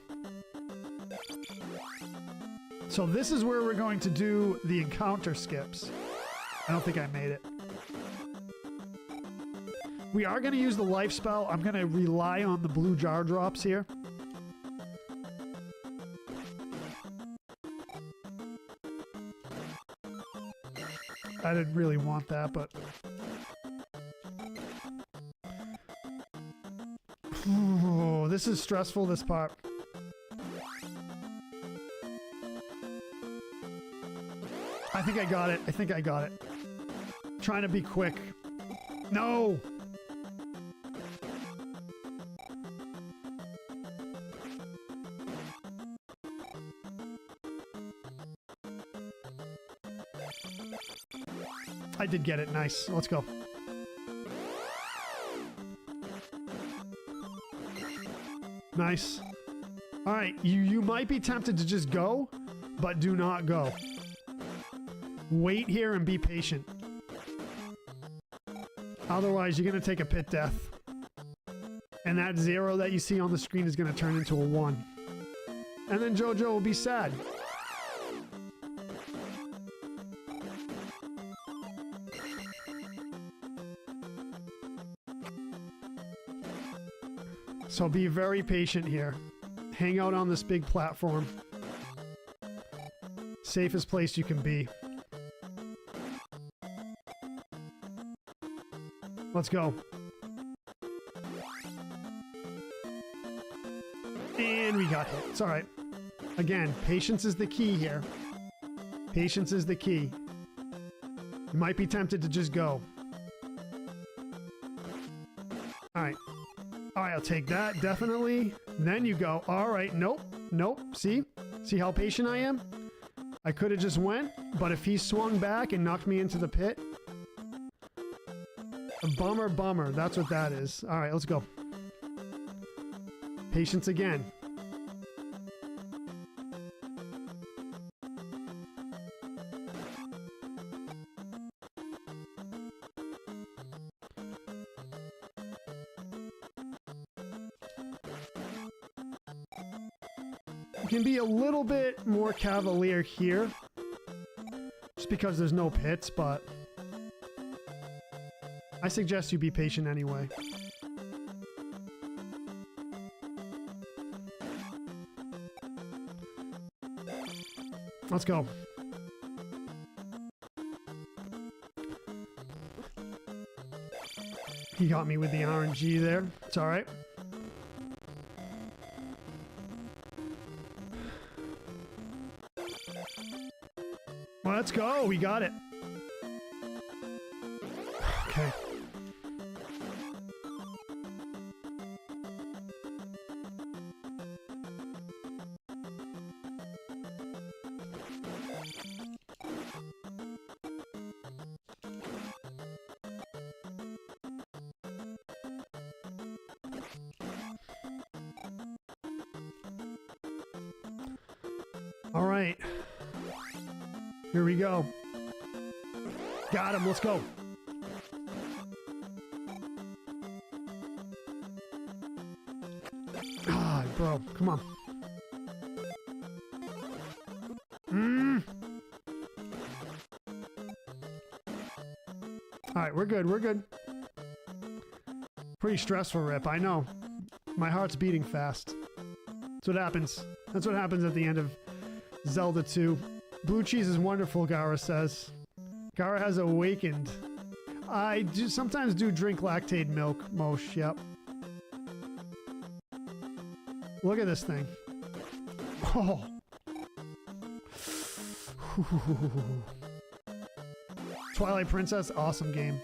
So this is where we're going to do the encounter skips. I don't think I made it. We are going to use the life spell. I'm going to rely on the blue jar drops here. I didn't really want that, but... Ooh, this is stressful, this part. I think I got it. I think I got it. Trying to be quick. No! I did get it. Nice. Let's go. Nice. All right. You might be tempted to just go, but do not go. Wait here and be patient. Otherwise, you're going to take a pit death. And that 0 that you see on the screen is going to turn into a 1. And then JoJo will be sad. So be very patient here. Hang out on this big platform. Safest place you can be. Let's go. And we got hit. It's all right. Again, patience is the key here. Patience is the key. You might be tempted to just go. All right. All right, I'll take that, definitely. And then you go, all right, nope, nope. See? See how patient I am? I could have just went, but if he swung back and knocked me into the pit, a bummer, bummer. That's what that is. All right, let's go. Patience again. Can be a little bit more cavalier here just because there's no pits, but I suggest you be patient anyway. Let's go. He got me with the RNG there. It's all right. Let's go. We got it. Okay. All right. Here we go. Got him. Let's go. Ah, bro. Come on. All right, we're good. We're good. Pretty stressful, Rip. I know. My heart's beating fast. That's what happens. That's what happens at the end of Zelda 2. Blue cheese is wonderful, Gara says. Gara has awakened. I do sometimes drink lactate milk, Mosh, yep. Look at this thing. Oh. Twilight Princess, awesome game.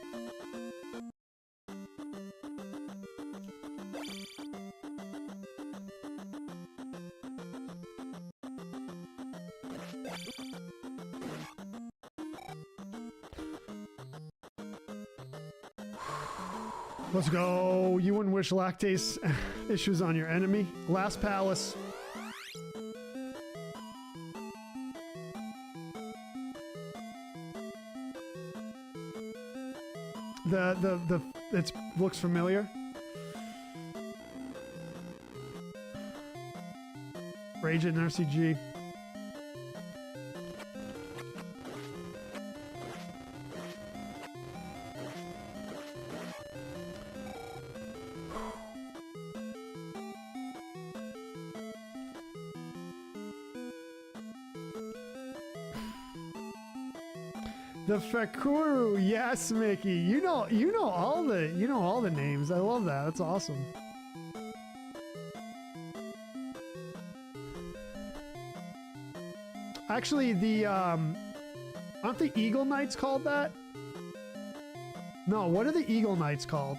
Let's go. You wouldn't wish lactase issues on your enemy. Last palace. It looks familiar. Rage and RCG. The Fakuru, yes, Mickey. You know all the names. I love that. That's awesome. Actually, aren't the Eagle Knights called that? No, what are the Eagle Knights called?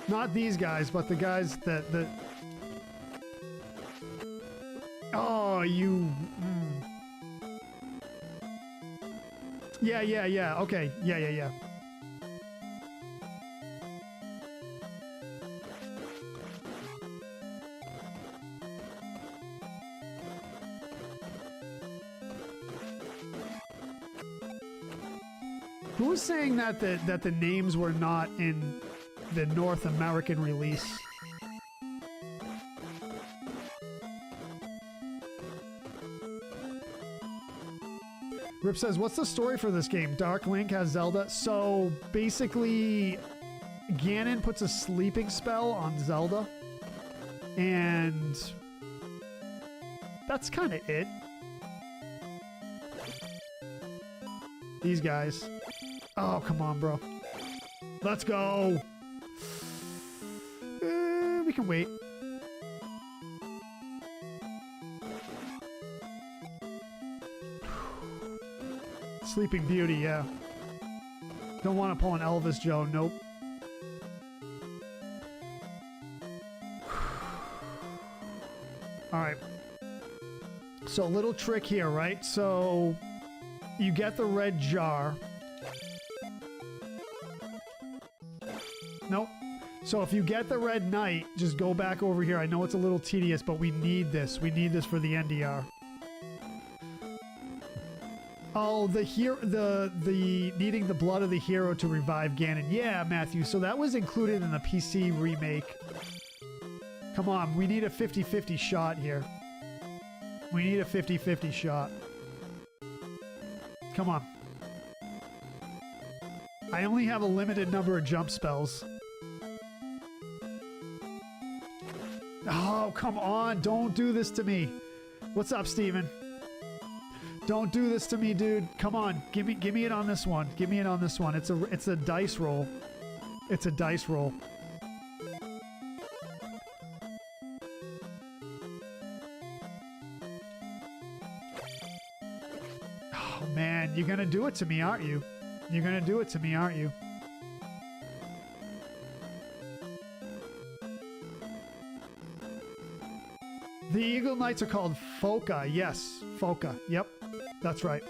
Not these guys, but the guys that... Oh, you... Yeah. Okay. Yeah. Who's saying that the names were not in the North American release? Rip says, what's the story for this game? Dark Link has Zelda. So basically, Ganon puts a sleeping spell on Zelda. And that's kind of it. These guys. Oh, come on, bro. Let's go. We can wait. Sleeping Beauty, yeah. Don't want to pull an Elvis Joe, nope. Alright. So, little trick here, right? So, you get the red jar. Nope. So, if you get the red knight, just go back over here. I know it's a little tedious, but we need this. We need this for the NDR. Oh, the needing the blood of the hero to revive Ganon. Yeah, Matthew. So that was included in the PC remake. Come on, we need a 50-50 shot here. We need a 50-50 shot. Come on. I only have a limited number of jump spells. Oh, come on. Don't do this to me. What's up, Steven? Don't do this to me, dude. Come on. Give me it on this one. Give me it on this one. It's a dice roll. It's a dice roll. Oh, man. You're going to do it to me, aren't you? You're going to do it to me, aren't you? The Eagle Knights are called Foca. Yes, Foca. Yep, that's right.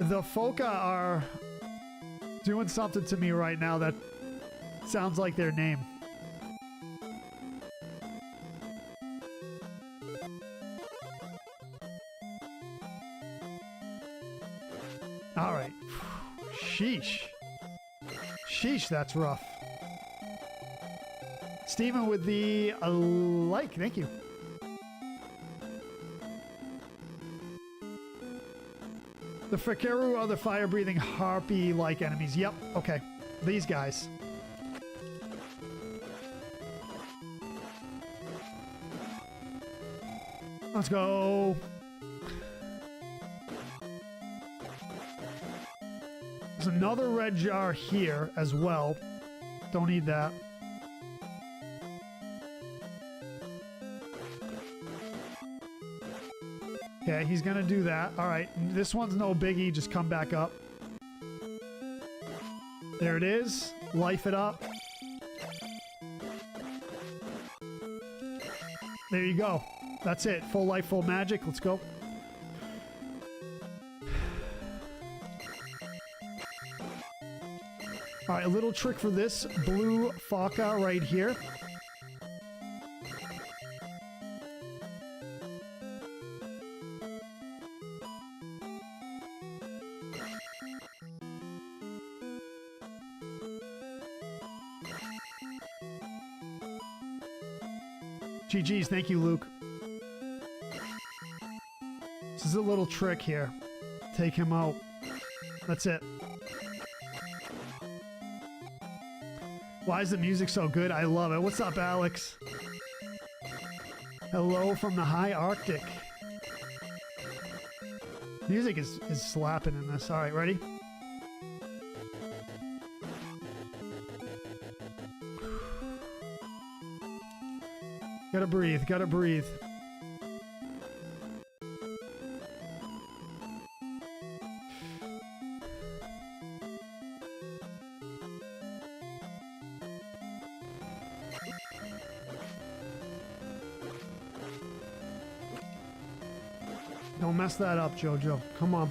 The Foca are doing something to me right now that sounds like their name. All right. Sheesh. Sheesh, that's rough. Steven with the like, thank you. The Fakeru are the fire-breathing harpy-like enemies. Yep, okay. These guys. Let's go. There's another red jar here as well. Don't need that. Okay, he's gonna do that. All right, this one's no biggie. Just come back up. There it is. Life it up. There you go. That's it. Full life, full magic. Let's go. All right, a little trick for this blue Foca right here. GG's, thank you, Luke. This is a little trick here. Take him out. That's it. Why is the music so good? I love it. What's up, Alex? Hello from the high Arctic. Music is slapping in this. All right, ready? Gotta breathe, gotta breathe. Don't mess that up, Jojo. Come on.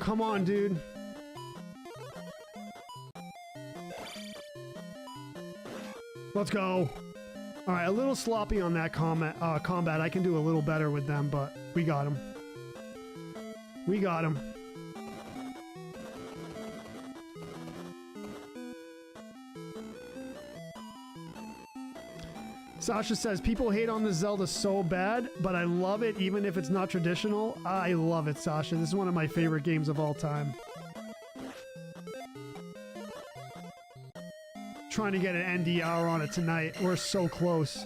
come on, dude. Let's go. All right, a little sloppy on that combat. I can do a little better with them, but we got him. We got him. Sasha says, people hate on the Zelda so bad, but I love it even if it's not traditional. I love it, Sasha. This is one of my favorite games of all time. Trying to get an NDR on it tonight. We're so close.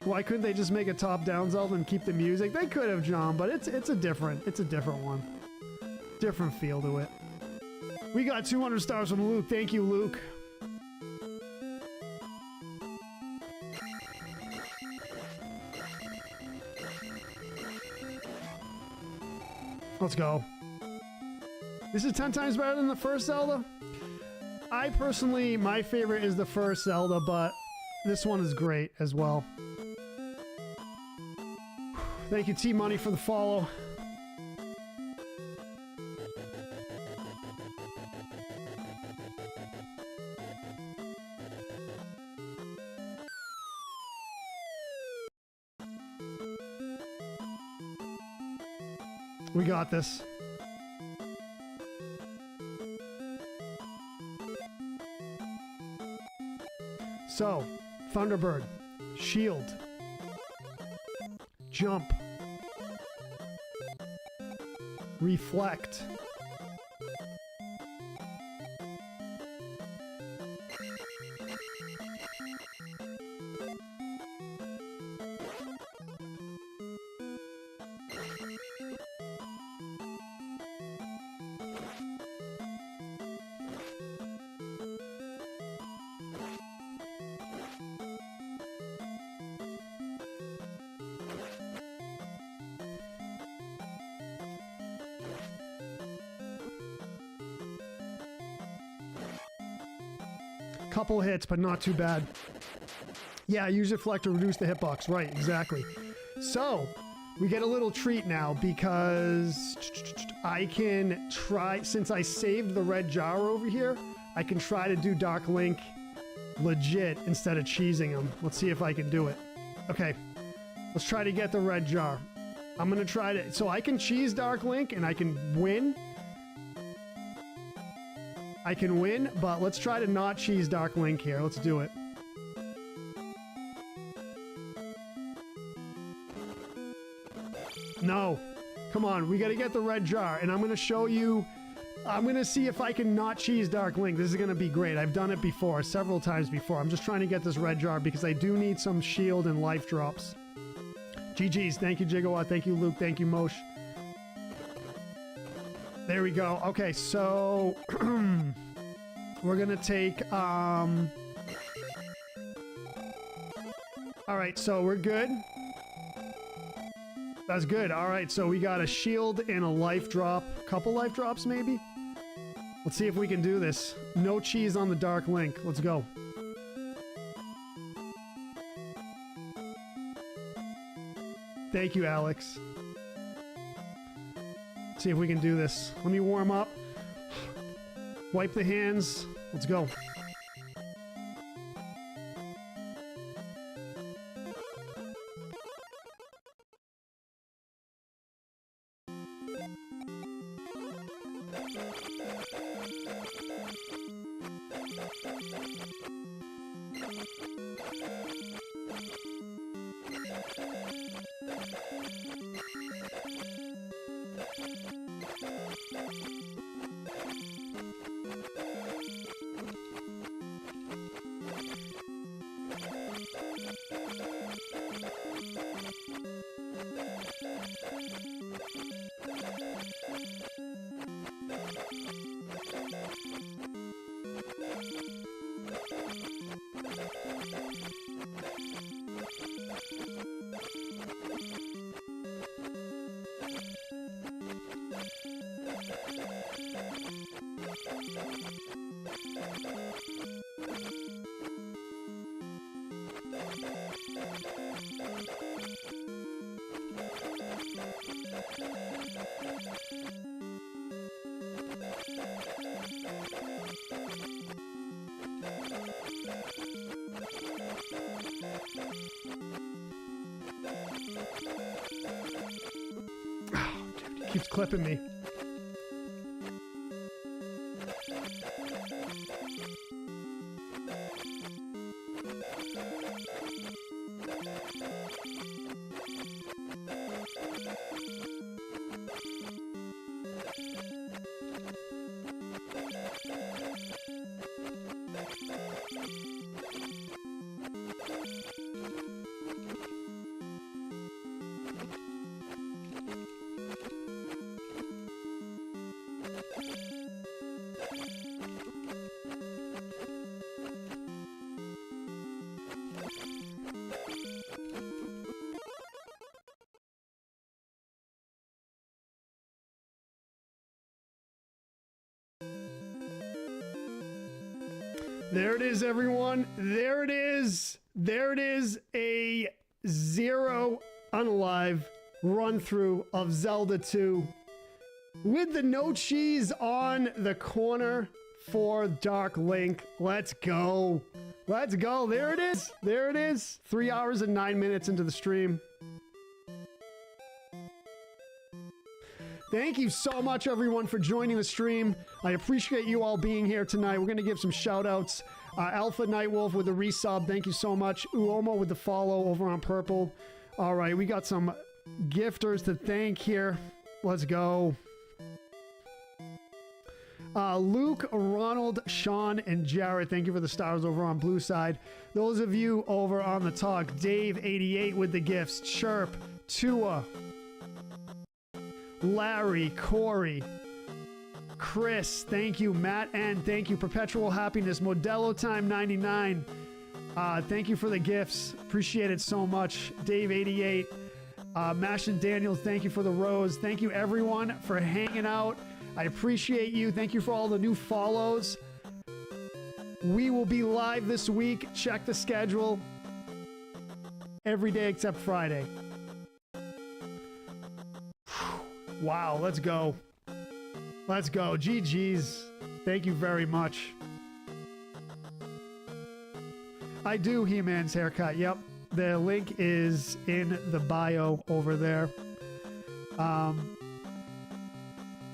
Why couldn't they just make a top-down Zelda and keep the music? They could have, John, but it's a different one. Different feel to it. We got 200 stars from Luke. Thank you, Luke. Let's go. This is 10 times better than the first Zelda. I personally, my favorite is the first Zelda, but this one is great as well. Thank you, T-Money, for the follow. We got this. So, Thunderbird, shield, jump, reflect, couple hits, but not too bad. Yeah, use reflect to reduce the hitbox. Right, exactly. So, we get a little treat now because I can try, since I saved the red jar over here, I can try to do Dark Link legit instead of cheesing him. Let's see if I can do it. Okay, let's try to get the red jar. I'm gonna try to, so I can cheese Dark Link and I can win. I can win, but let's try to not cheese Dark Link here. Let's do it. No. Come on, we gotta get the red jar, and I'm gonna show you... I'm gonna see if I can not cheese Dark Link. This is gonna be great. I've done it before, several times before. I'm just trying to get this red jar because I do need some shield and life drops. GG's. Thank you, Gigawatt. Thank you, Luke. Thank you, Mosh. There we go. Okay, so we're gonna take all right, so we're good. That's good. All right, so we got a shield and a life drop, couple life drops maybe. Let's see if we can do this. No cheese on the Dark Link. Let's go. Thank you, Alex. See if we can do this. Let me warm up. Wipe the hands. Let's go. Dude, he keeps clipping me. There it is, everyone. There it is. There it is. A 0 unalive run through of Zelda 2 with the no cheese on the corner for Dark Link. Let's go. Let's go. There it is. There it is. 3 hours and 9 minutes into the stream. Thank you so much, everyone, for joining the stream. I appreciate you all being here tonight. We're going to give some shout-outs. Alpha Nightwolf with the resub. Thank you so much. Uomo with the follow over on Purple. All right, we got some gifters to thank here. Let's go. Luke, Ronald, Sean, and Jared, thank you for the stars over on Blue Side. Those of you over on the talk, Dave88 with the gifts. Chirp, Tua, Larry, Corey, Chris, thank you. Matt N, thank you. Perpetual Happiness, Modelo Time 99, thank you for the gifts. Appreciate it so much. Dave88, Mash and Daniels, thank you for the rose. Thank you, everyone, for hanging out. I appreciate you. Thank you for all the new follows. We will be live this week. Check the schedule. Every day except Friday. Wow, let's go. Let's go. GG's. Thank you very much. I do He-Man's haircut. Yep. The link is in the bio over there.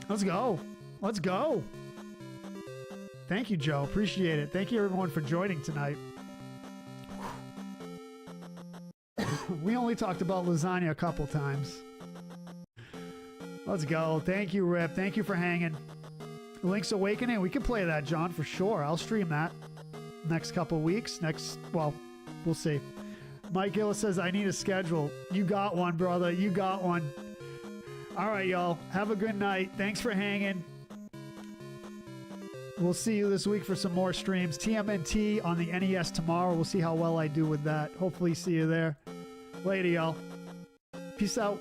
Let's go. Let's go. Thank you, Joe. Appreciate it. Thank you, everyone, for joining tonight. We only talked about lasagna a couple times. Let's go. Thank you, Rip. Thank you for hanging. Link's Awakening. We can play that, John, for sure. I'll stream that next couple weeks. Well, we'll see. Mike Gillis says, I need a schedule. You got one, brother. You got one. All right, y'all. Have a good night. Thanks for hanging. We'll see you this week for some more streams. TMNT on the NES tomorrow. We'll see how well I do with that. Hopefully see you there. Later, y'all. Peace out.